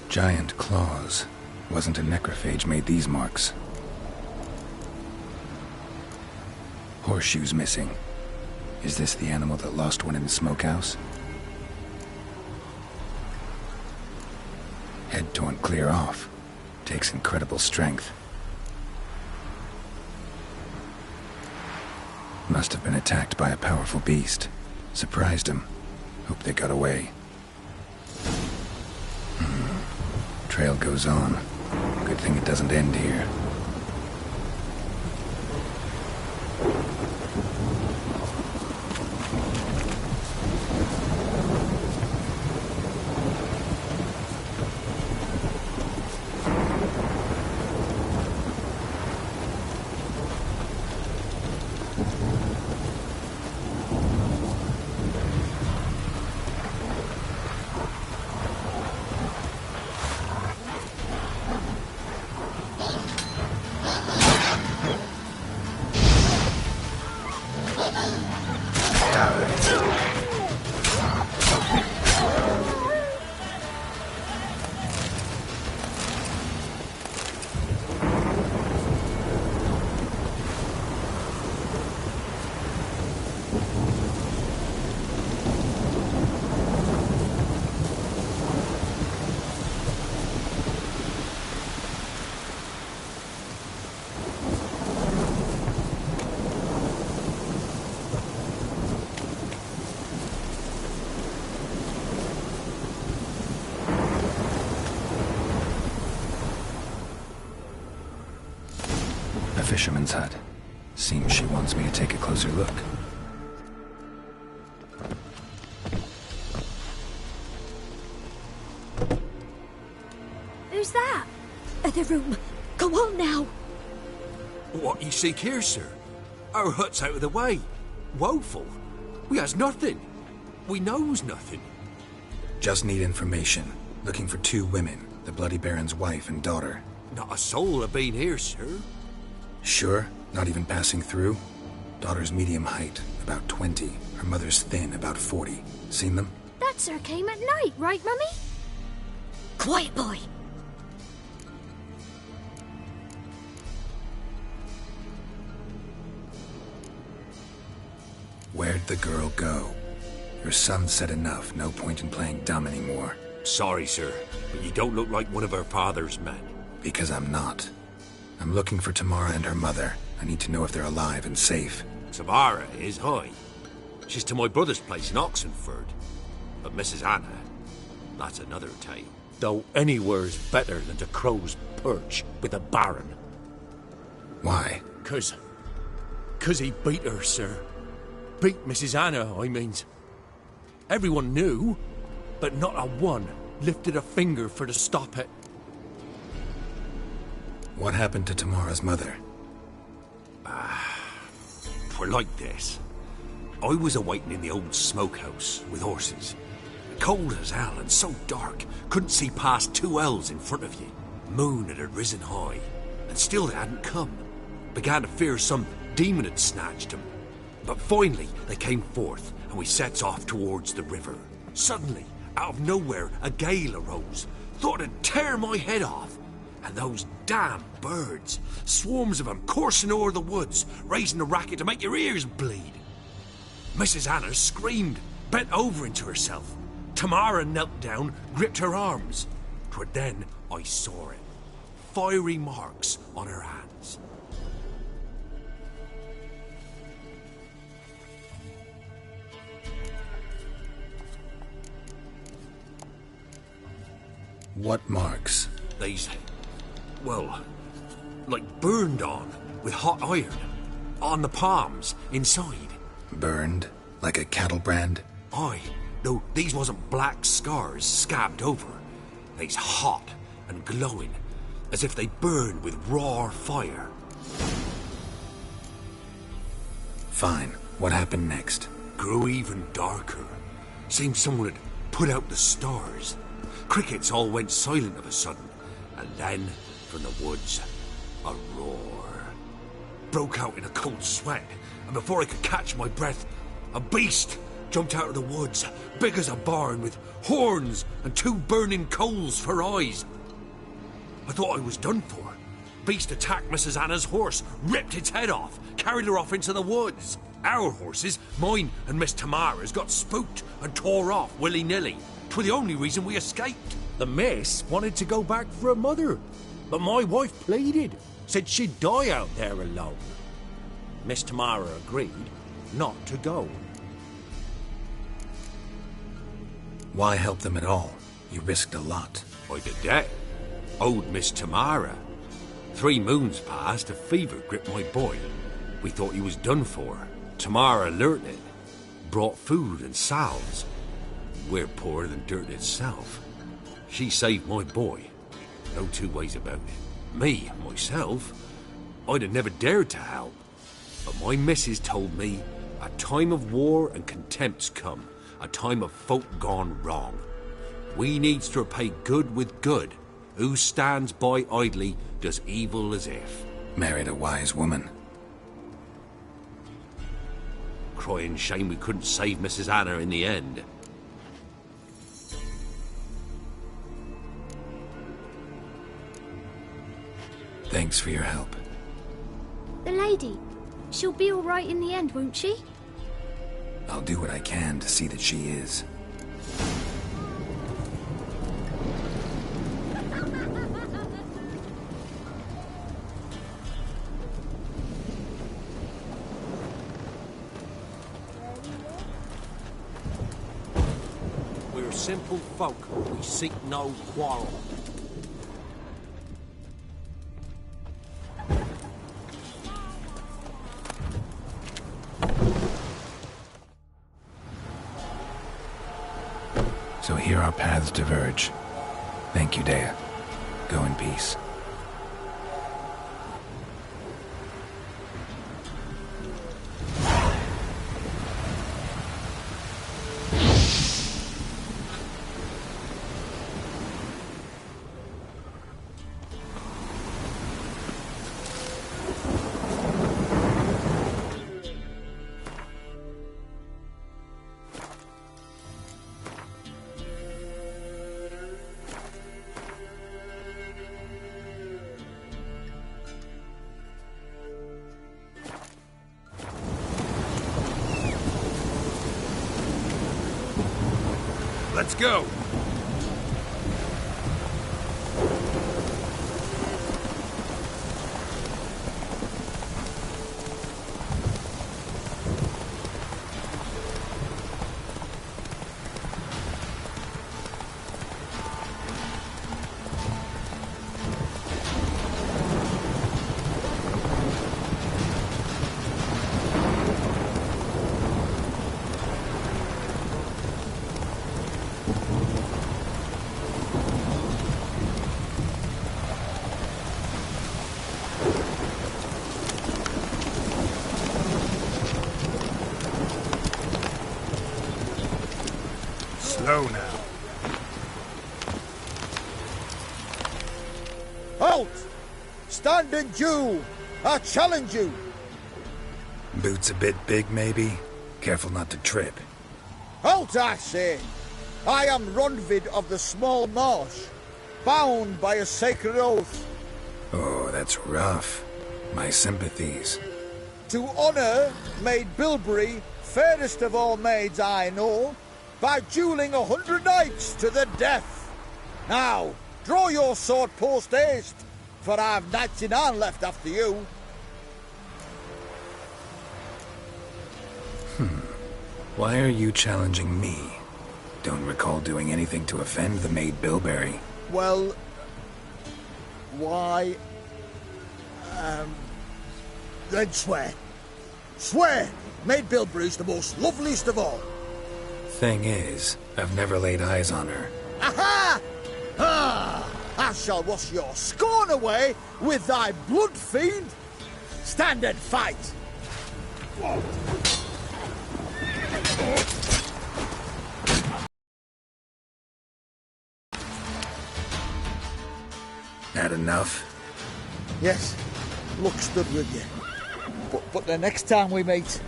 Giant claws. Wasn't a necrophage made these marks. Horseshoes missing. Is this the animal that lost one in the smokehouse? Head torn clear off. Takes incredible strength. Must have been attacked by a powerful beast. Surprised him. Hope they got away. Trail goes on. Good thing it doesn't end here. Fisherman's hut. Seems she wants me to take a closer look. Who's that? Other room. Go on now. What you seek here, sir? Our hut's out of the way. Woeful. We has nothing. We knows nothing. Just need information. Looking for 2 women. The Bloody Baron's wife and daughter. Not a soul have been here, sir. Sure? Not even passing through? Daughter's medium height, about 20. Her mother's thin, about 40. Seen them? That sir came at night, right, Mummy? Quiet, boy. Where'd the girl go? Your son said enough. No point in playing dumb anymore. Sorry, sir, but you don't look like one of our father's men. Because I'm not. I'm looking for Tamara and her mother. I need to know if they're alive and safe. Tamara is high. She's to my brother's place in Oxenford. But Mrs. Anna, that's another tale. Though anywhere's better than to Crow's Perch with a baron. Why? 'Cause he beat her, sir. Beat Mrs. Anna, I means. Everyone knew, but not a one lifted a finger for to stop it. What happened to Tamara's mother? For like this. I was awaiting in the old smokehouse with horses. Cold as hell and so dark, couldn't see past 2 ells in front of you. Moon had risen high, and still they hadn't come. Began to fear some demon had snatched them. But finally they came forth, and we sets off towards the river. Suddenly, out of nowhere, a gale arose. Thought it'd tear my head off. And those damn birds, swarms of them coursing o'er the woods, raising a racket to make your ears bleed. Mrs. Anna screamed, bent over into herself. Tamara knelt down, gripped her arms. 'Twere then I saw it. Fiery marks on her hands. What marks? These, well, like burned on with hot iron. On the palms, inside. Burned? Like a cattle brand? Aye, though these wasn't black scars scabbed over. They's hot and glowing, as if they burned with raw fire. Fine. What happened next? Grew even darker. Seemed someone had put out the stars. Crickets all went silent of a sudden, and then, from the woods, a roar. Broke out in a cold sweat, and before I could catch my breath, a beast jumped out of the woods, big as a barn, with horns and 2 burning coals for eyes. I thought I was done for. Beast attacked Mrs. Anna's horse, ripped its head off, carried her off into the woods. Our horses, mine and Miss Tamara's, got spooked and tore off willy-nilly. 'Twere the only reason we escaped. The miss wanted to go back for her mother, but my wife pleaded, said she'd die out there alone. Miss Tamara agreed not to go. Why help them at all? You risked a lot. I'd a debt. Owed Miss Tamara. 3 moons passed, a fever gripped my boy. We thought he was done for. Tamara learnt it. Brought food and salves. We're poorer than dirt itself. She saved my boy. No 2 ways about it. Me, myself, I'd have never dared to help. But my missus told me a time of war and contempt's come. A time of folk gone wrong. We needs to repay good with good. Who stands by idly does evil as if. Married a wise woman. Crying shame we couldn't save Mrs. Anna in the end. Thanks for your help. The lady, she'll be all right in the end, won't she? I'll do what I can to see that she is. We're simple folk. We seek no quarrel. So here our paths diverge. Thank you, Dea. Go in peace. Let's go! Go now. Halt! Stand in due! I challenge you! Boots a bit big, maybe? Careful not to trip. Halt, I say! I am Ronvid of the Small Marsh, bound by a sacred oath. Oh, that's rough. My sympathies. To honour Maid Bilberry, fairest of all maids I know, by duelling 100 knights to the death. Now, draw your sword post haste, for I've knights in hand left after you. Why are you challenging me? Don't recall doing anything to offend the Maid Bilberry. Well, why... then swear. Swear! Maid Bilberry's the most loveliest of all. Thing is, I've never laid eyes on her. Aha! Ah! I shall wash your scorn away with thy blood, fiend! Stand and fight! Had enough? Yes, luck stood with you. But the next time we meet...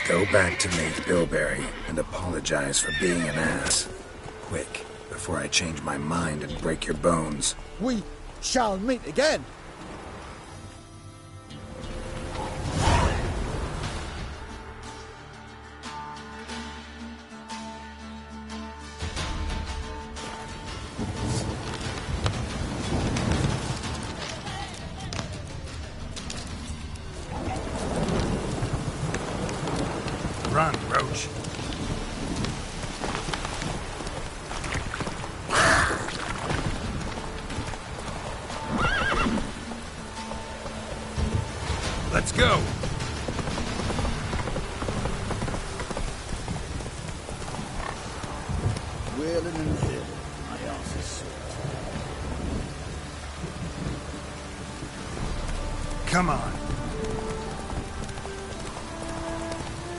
Go back to Maid Bilberry and apologize for being an ass. Quick, before I change my mind and break your bones. We shall meet again. Run, Roach. Let's go. Wheeling and dealing, my arse is sore. Come on.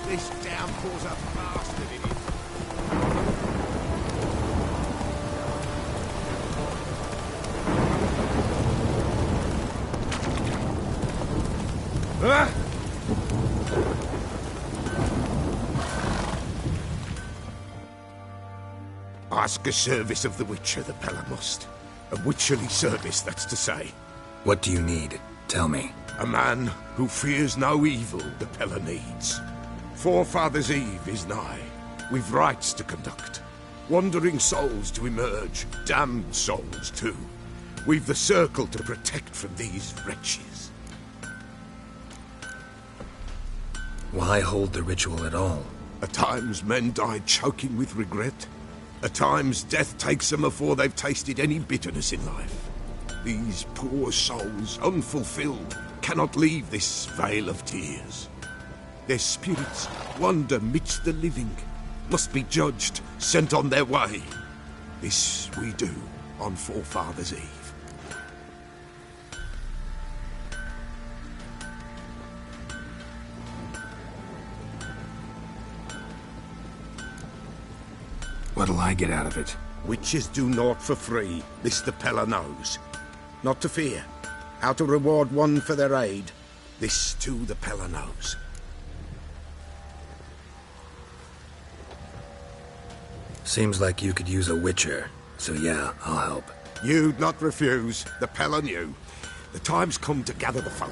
This downpour's a bastard, it is. Ah! Ask a service of the Witcher, the Pella must. A witcherly service, that's to say. What do you need? Tell me. A man who fears no evil the Pella needs. Forefathers' Eve is nigh. We've rites to conduct. Wandering souls to emerge. Damned souls, too. We've the circle to protect from these wretches. Why hold the ritual at all? At times men die choking with regret. At times death takes them before they've tasted any bitterness in life. These poor souls, unfulfilled, cannot leave this vale of tears. Their spirits wander midst the living, must be judged, sent on their way. This we do on Forefathers' Eve. What'll I get out of it? Witches do naught for free, this the Pella knows. Not to fear. How to reward one for their aid, this too the Pella knows. Seems like you could use a witcher, so yeah, I'll help. You'd not refuse, the Pella knew. The time's come to gather the folk.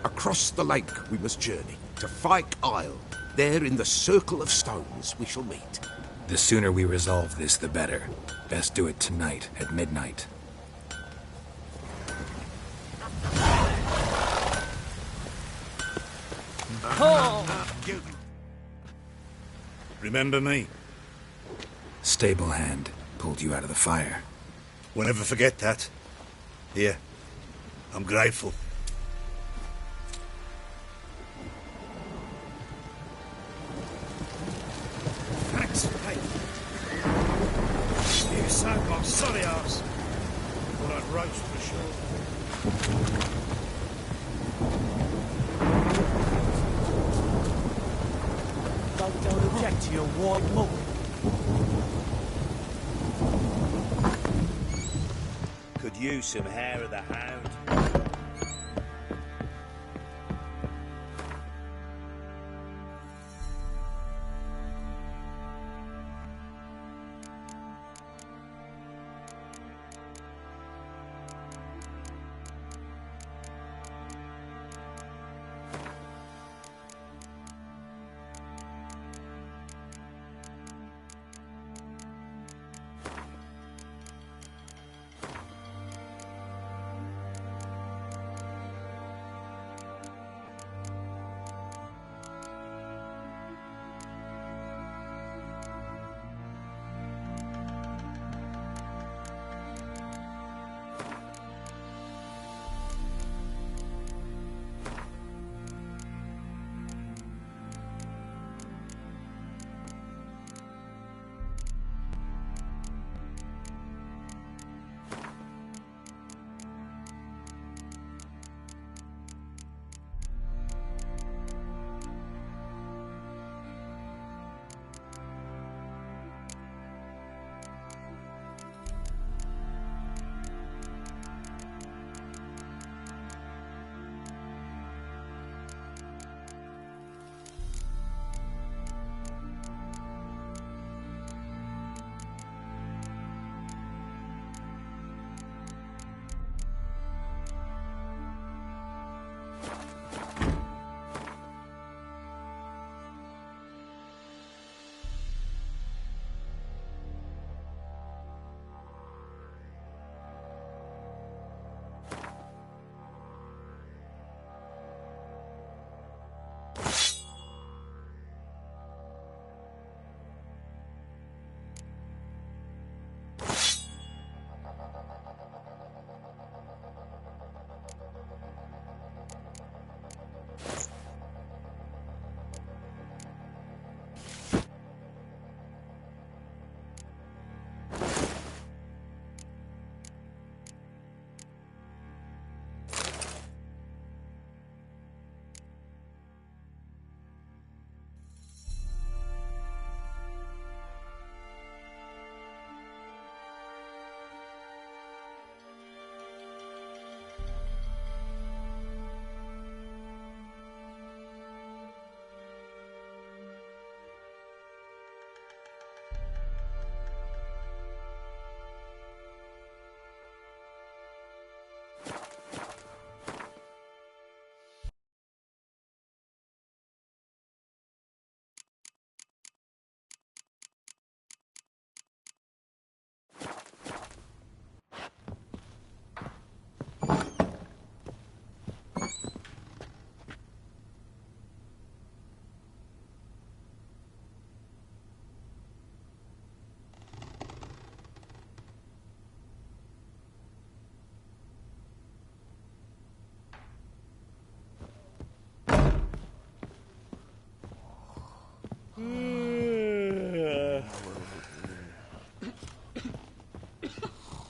Across the lake we must journey, to Fyke Isle. There in the circle of stones we shall meet. The sooner we resolve this, the better. Best do it tonight, at midnight. Remember me? Stable hand pulled you out of the fire. We'll never forget that. Here, I'm grateful. Thanks, mate. You saved my sorry ass. Well, I'd roast for sure. Don't object to your white mug. Could use some hair of the hound.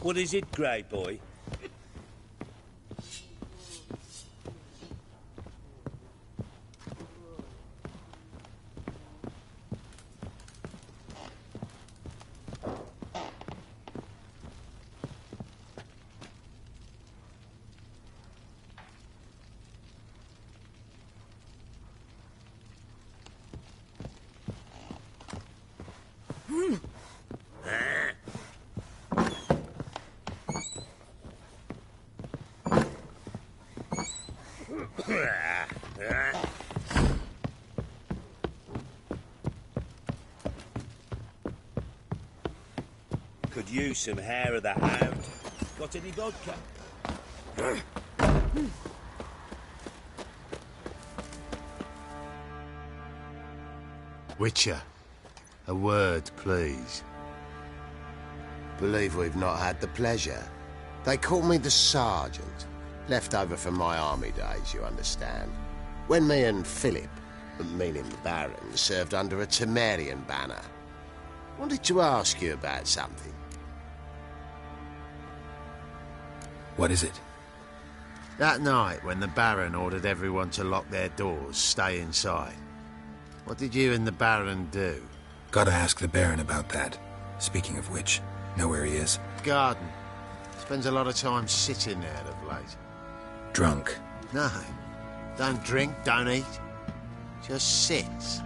What is it, Grey Boy? Could use some hair of the hound. Got any vodka? Witcher, a word, please. Believe we've not had the pleasure. They call me the Sergeant. Left over from my army days, you understand. When me and Philip, meaning the Baron, served under a Temerian banner. Wanted to ask you about something. What is it? That night, when the Baron ordered everyone to lock their doors, stay inside, what did you and the Baron do? Gotta ask the Baron about that. Speaking of which, know where he is? Garden. Spends a lot of time sitting there of late. Drunk. No. Don't drink, don't eat. Just sits.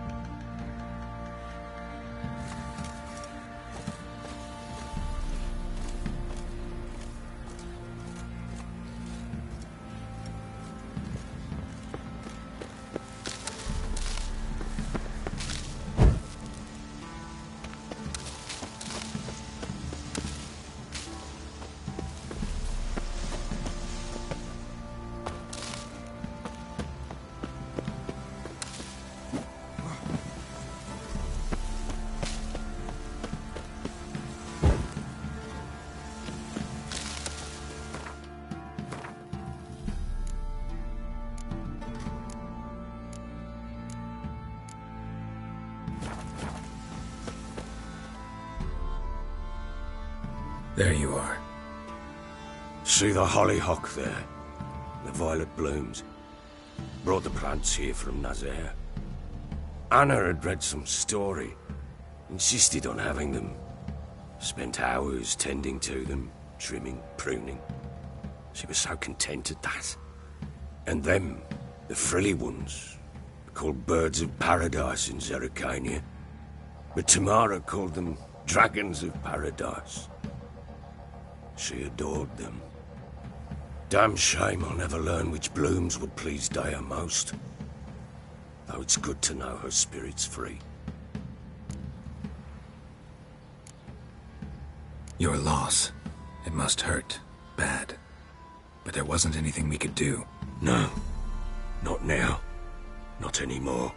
There you are. See the hollyhock there? The violet blooms. Brought the plants here from Nazaire. Anna had read some story. Insisted on having them. Spent hours tending to them, trimming, pruning. She was so content at that. And them, the frilly ones, called birds of paradise in Zerrikania. But Tamara called them dragons of paradise. She adored them. Damn shame I'll never learn which blooms would please Dea most. Though it's good to know her spirit's free. Your loss. It must hurt. Bad. But there wasn't anything we could do. No. Not now. Not anymore.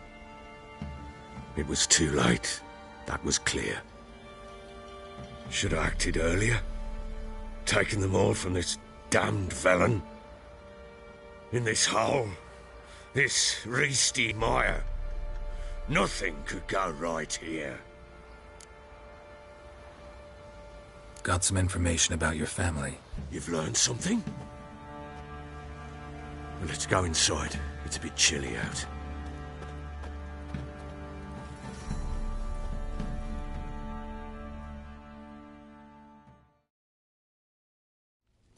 It was too late. That was clear. Should have acted earlier. Taken them all from this damned felon. In this hole. This reesty mire. Nothing could go right here. Got some information about your family. You've learned something? Well, let's go inside. It's a bit chilly out.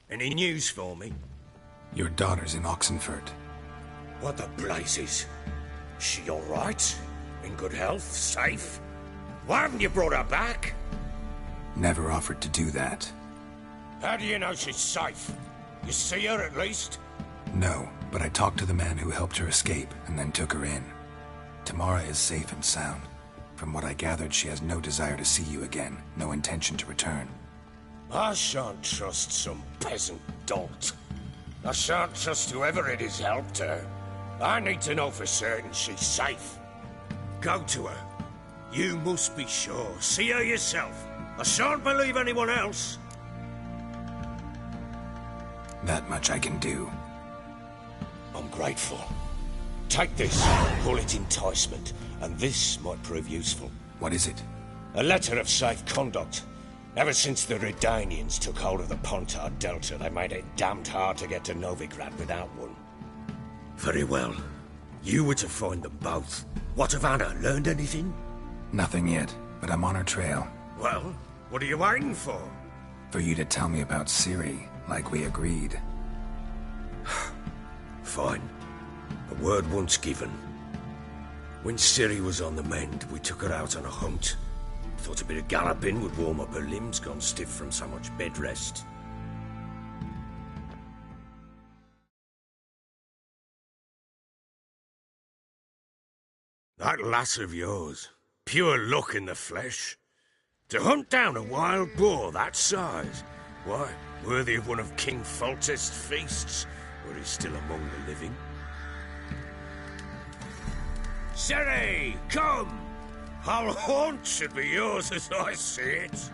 Any news for me? Your daughter's in Oxenfurt. What the blazes? She all right? In good health? Safe? Why haven't you brought her back? Never offered to do that. How do you know she's safe? You see her at least? No, but I talked to the man who helped her escape and then took her in. Tamara is safe and sound. From what I gathered, she has no desire to see you again, no intention to return. I shan't trust some peasant dolt. I shan't trust whoever it is helped her. I need to know for certain she's safe. Go to her. You must be sure. See her yourself. I shan't believe anyone else. That much I can do. I'm grateful. Take this, call it enticement, and this might prove useful. What is it? A letter of safe conduct. Ever since the Redanians took hold of the Pontard Delta, they made it damned hard to get to Novigrad without one. Very well. You were to find them both. What of Anna? Learned anything? Nothing yet, but I'm on her trail. Well, what are you waiting for? For you to tell me about Ciri, like we agreed. Fine. A word once given. When Ciri was on the mend, we took her out on a hunt. Thought a bit of galloping would warm up her limbs, gone stiff from so much bed rest. That lass of yours, pure luck in the flesh. To hunt down a wild boar that size, why, worthy of one of King Foltest's feasts, where he's still among the living. Ciri, come! Whole haunt should be yours as I see it.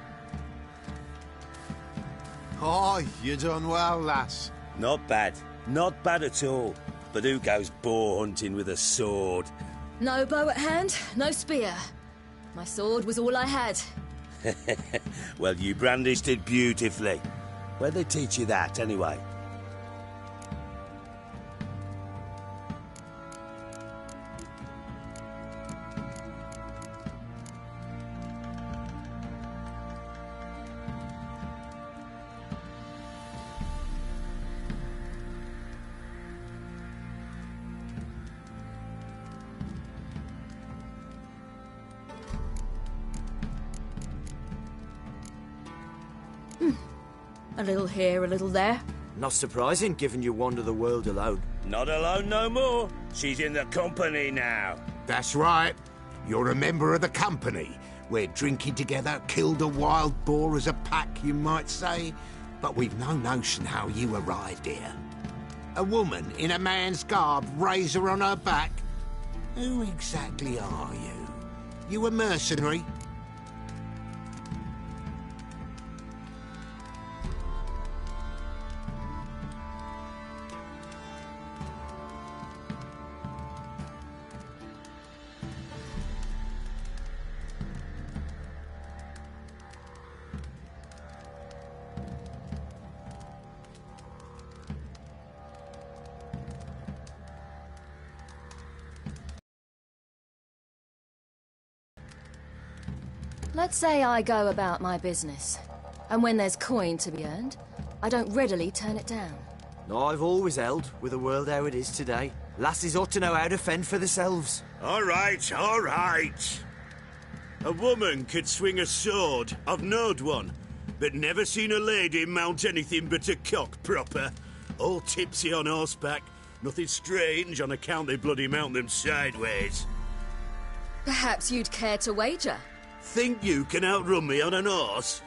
Oh, you done well, lass. Not bad. Not bad at all. But who goes boar hunting with a sword? No bow at hand, no spear. My sword was all I had. Well, you brandished it beautifully. Where'd they teach you that, anyway? A little here, a little there. Not surprising, given you wander the world alone. Not alone no more. She's in the company now. That's right. You're a member of the company. We're drinking together, killed a wild boar as a pack, you might say. But we've no notion how you arrived here. A woman in a man's garb, razor on her back. Who exactly are you? You a mercenary? Let's say I go about my business, and when there's coin to be earned, I don't readily turn it down. I've always held, with the world how it is today, lasses ought to know how to fend for themselves. All right, all right. A woman could swing a sword. I've knowed one, but never seen a lady mount anything but a cock proper. All tipsy on horseback. Nothing strange on account they bloody mount them sideways. Perhaps you'd care to wager? Think you can outrun me on an horse?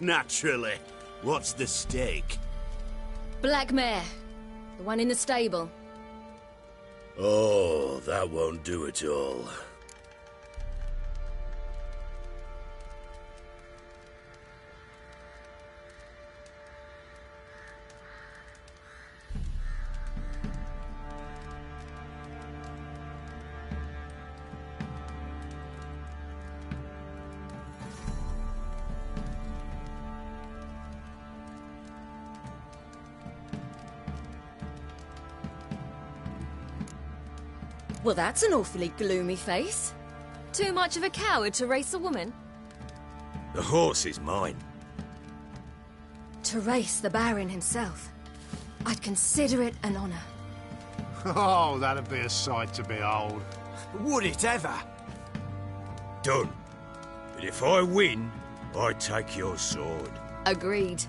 Naturally. What's the stake? Black mare. The one in the stable. Oh, that won't do it all. Well, that's an awfully gloomy face. Too much of a coward to race a woman? The horse is mine. To race the Baron himself. I'd consider it an honor. Oh, that'd be a sight to behold. Would it ever? Done. But if I win, I take your sword. Agreed.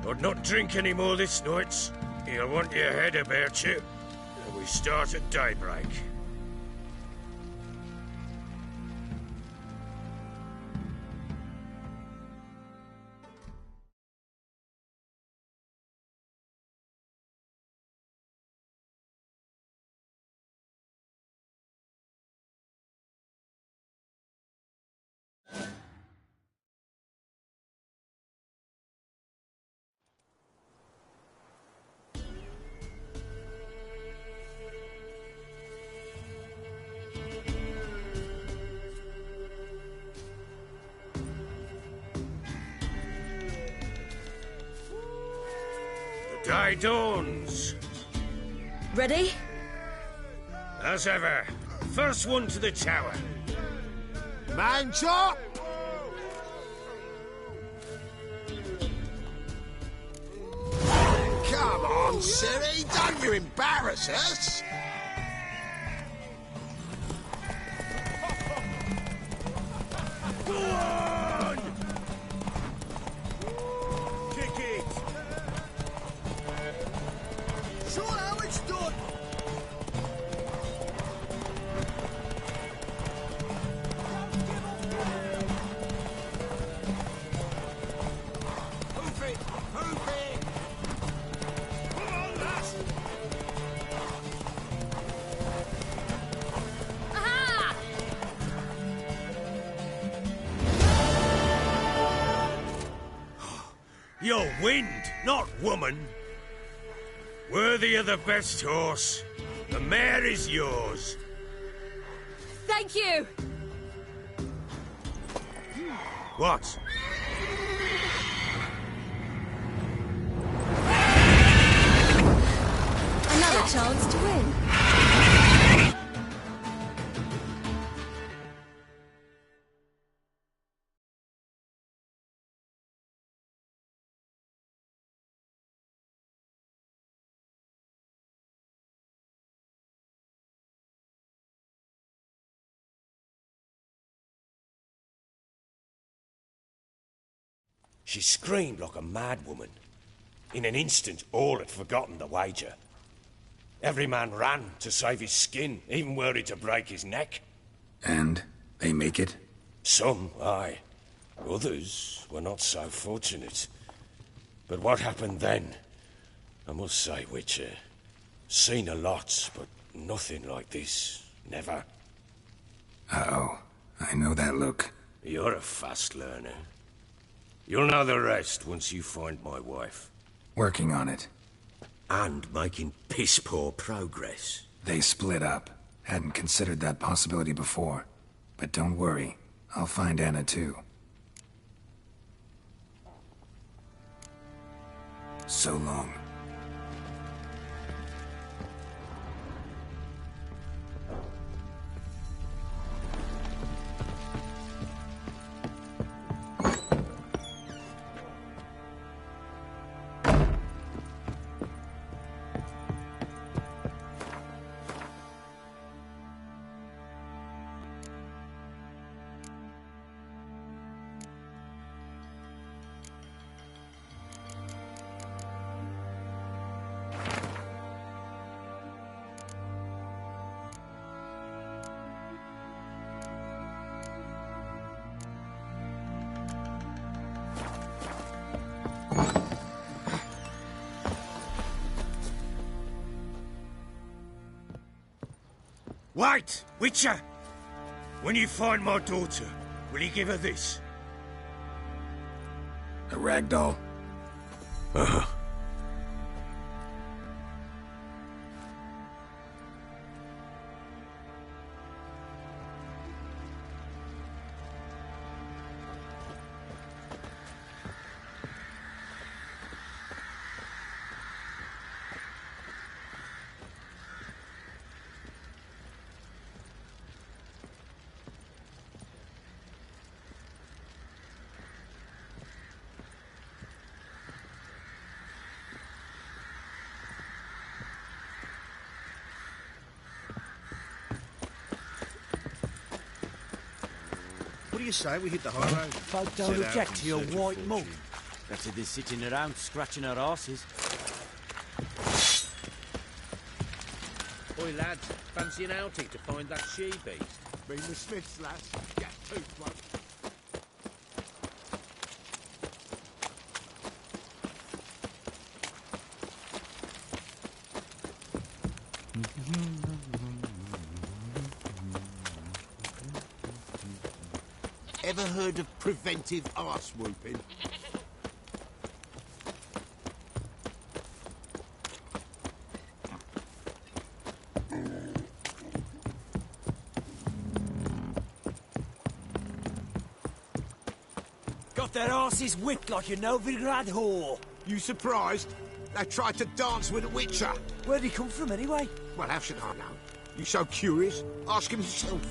I'd not drink any more this night. You'll want your head about you. And we start at daybreak. Day dawns. Ready? As ever. First one to the tower. Man chop! Come on, Siri, don't you embarrass us! Go on! Kick it! Show how it's done! Hoof it! Hoof it! Come on, lass! Aha! You're wind, not woman. Worthy of the best horse. The mare is yours. Thank you! What? Another chance to win. She screamed like a mad woman. In an instant, all had forgotten the wager. Every man ran to save his skin, even worried to break his neck. And they make it? Some, aye. Others were not so fortunate. But what happened then? I must say, Witcher, seen a lot, but nothing like this. Never. Uh-oh. I know that look. You're a fast learner. You'll know the rest once you find my wife. Working on it. And making piss-poor progress. They split up. Hadn't considered that possibility before. But don't worry. I'll find Anna too. So long. Wait, Witcher! When you find my daughter, will you give her this? A ragdoll? Uh-huh. What do you say we hit the high road? Folk don't object to your white mug. Better than sitting around scratching our asses. Oi, lads, fancy an outing to find that she-beast? Been the Smiths, lads. Get toothed one. Ever heard of preventive arse whooping? Got their asses whipped like a Novigrad whore. You surprised? They tried to dance with a Witcher. Where'd he come from anyway? Well, how should I know? You so curious? Ask him yourself.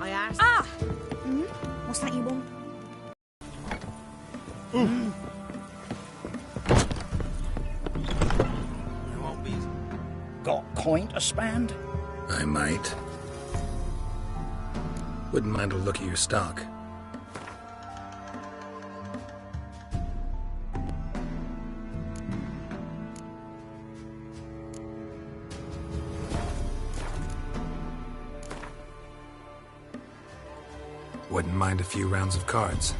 I asked... Ah! What's that you want? You won't be... Got coin to spend? I might. Wouldn't mind a look at your stock. Wouldn't mind a few rounds of cards.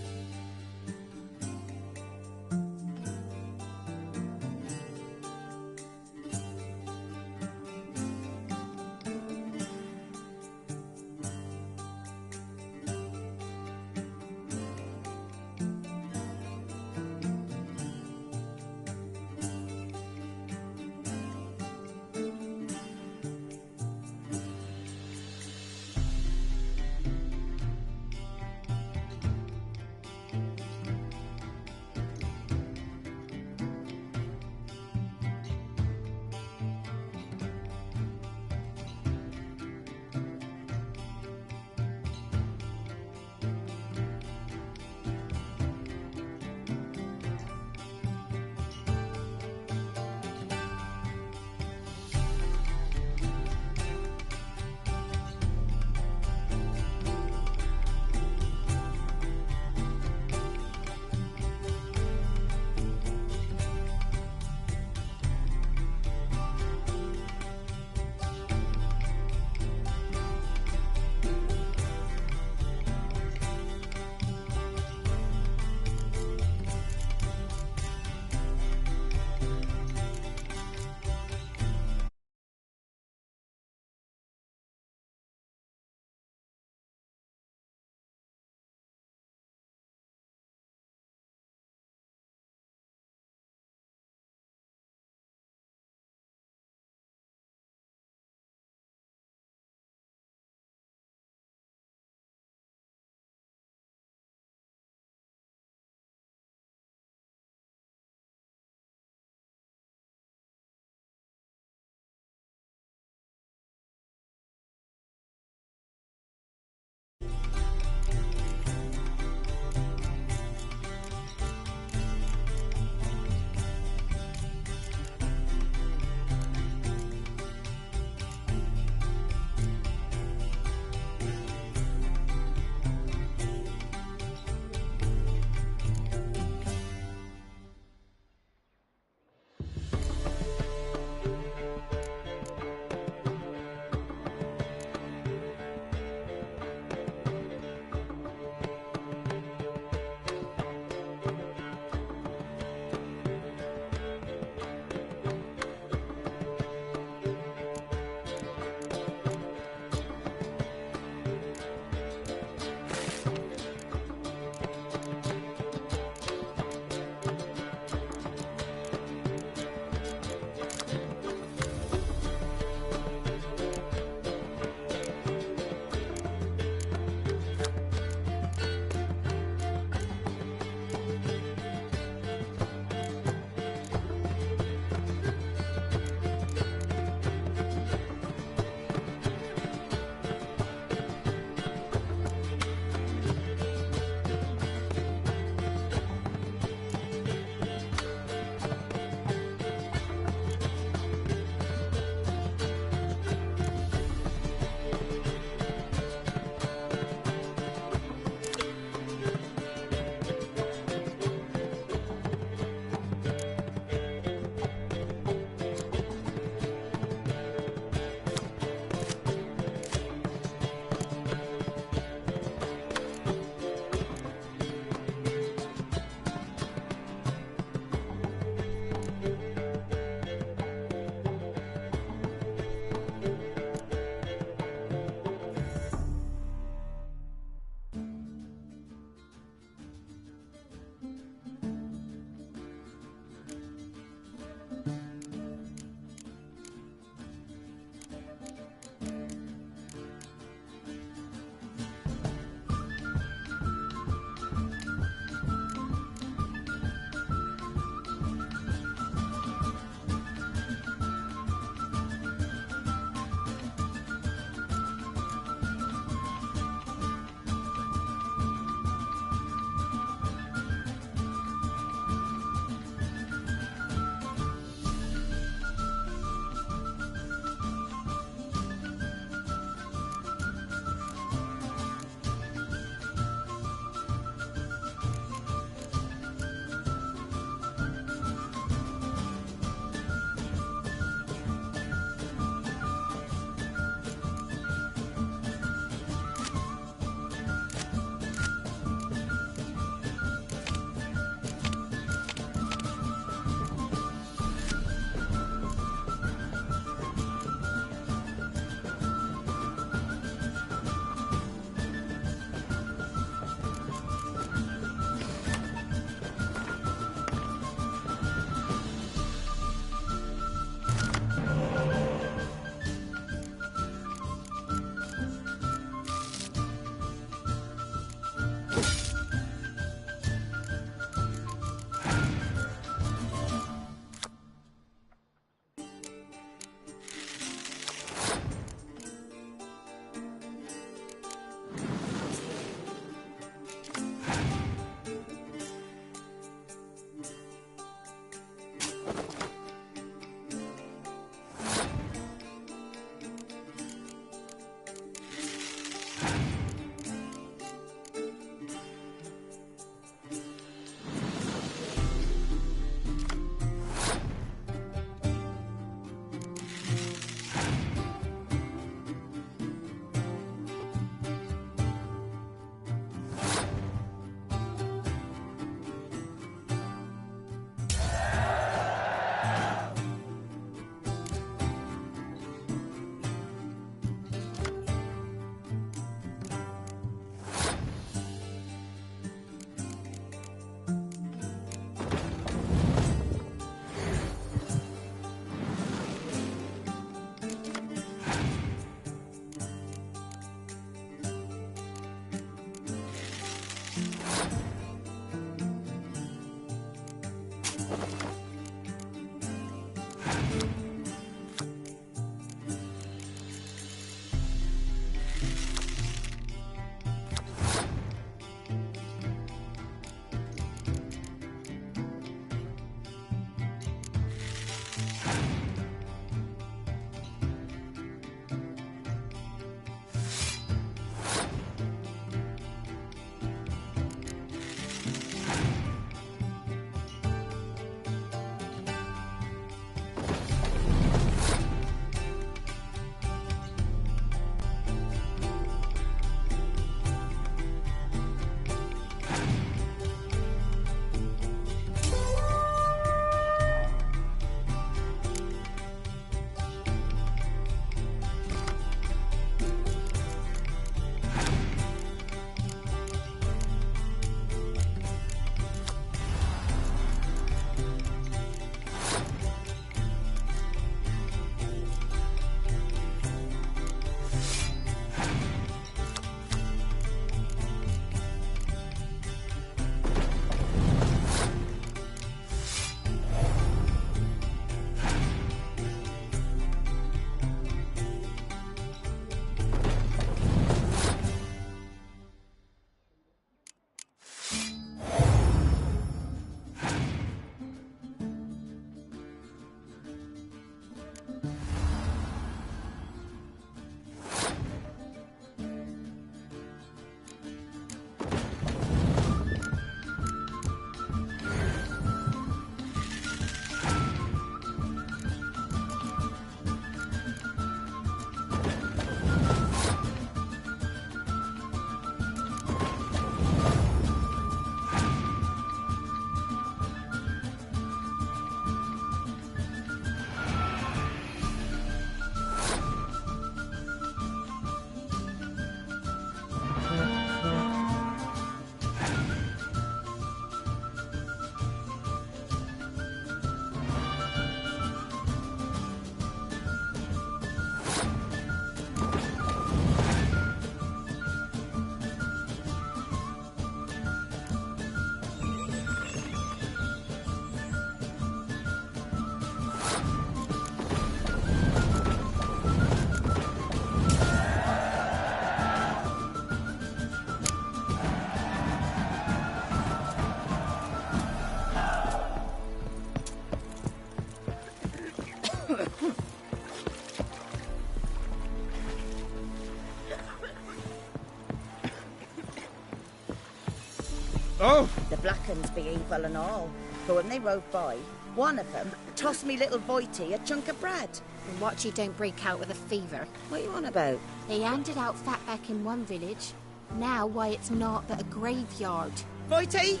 Oh! The black uns be evil and all, but when they rode by, one of them tossed me little Voighty a chunk of bread. And watch you don't break out with a fever. What you on about? They handed out fatback in one village. Now, why, it's naught but a graveyard. Voighty,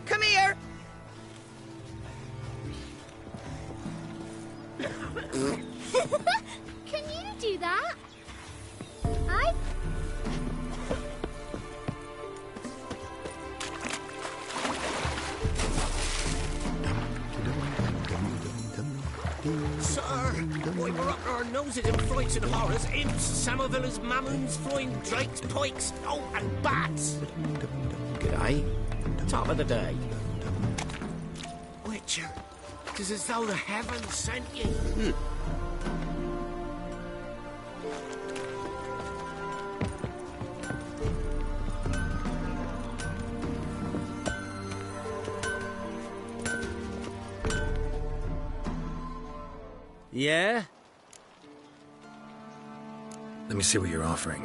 come here! Can you do that? Aye? Sir, why we're up our noses in frights and horrors, imps, Samovillers, mammons, flying drakes, pikes, oh, and bats. G'day. Top of the day. Witcher, 'tis as though the heavens sent you. Yeah? Let me see what you're offering.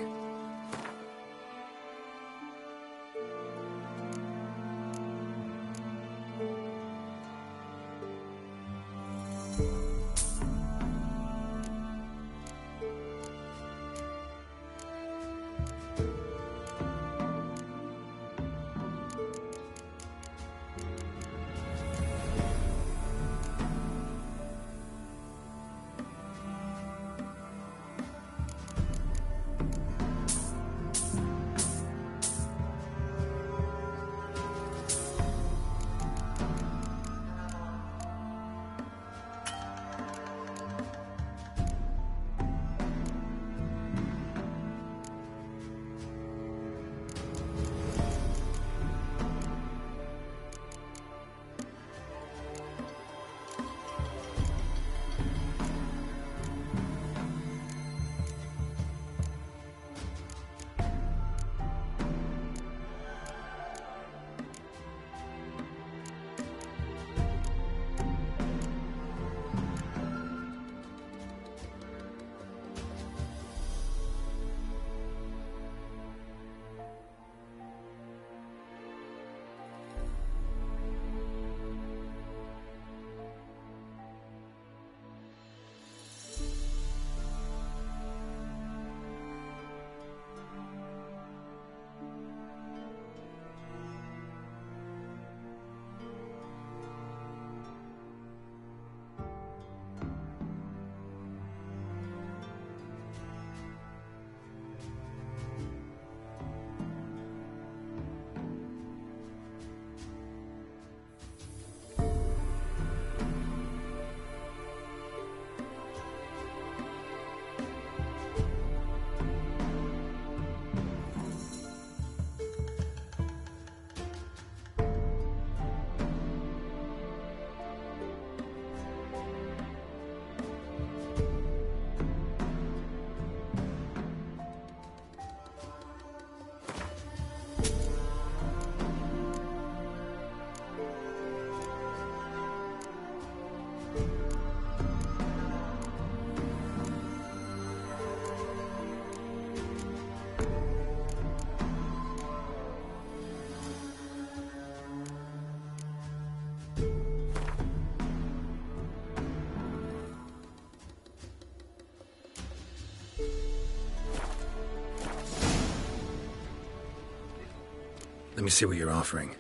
Let me see what you're offering.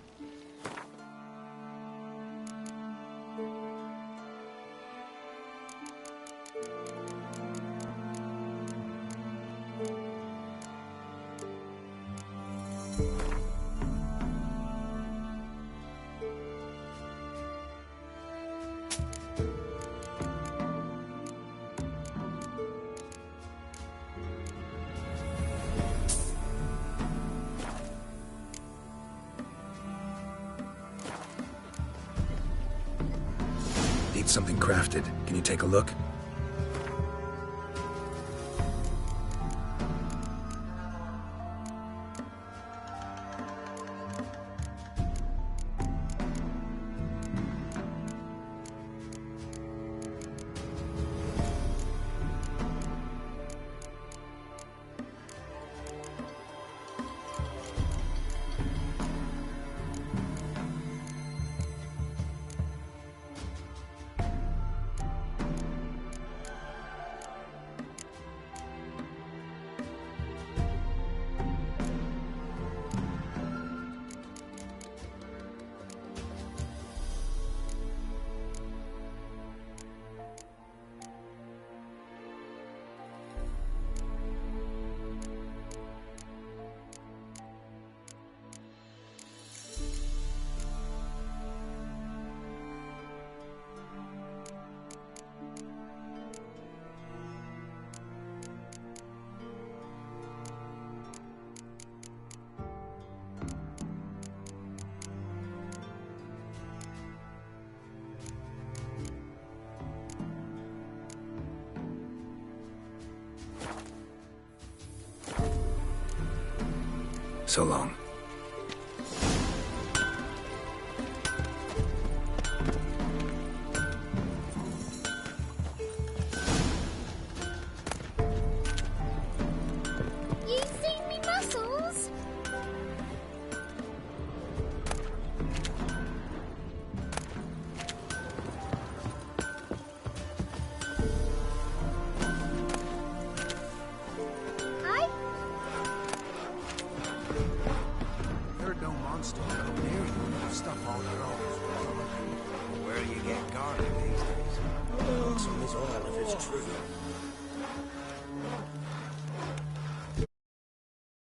Need something crafted. Can you take a look? So long. You seen me muscles? Hi. Heard no monster come near you. Stuff all your own. Where do you get garlic these days? Looks on this oil if it's true.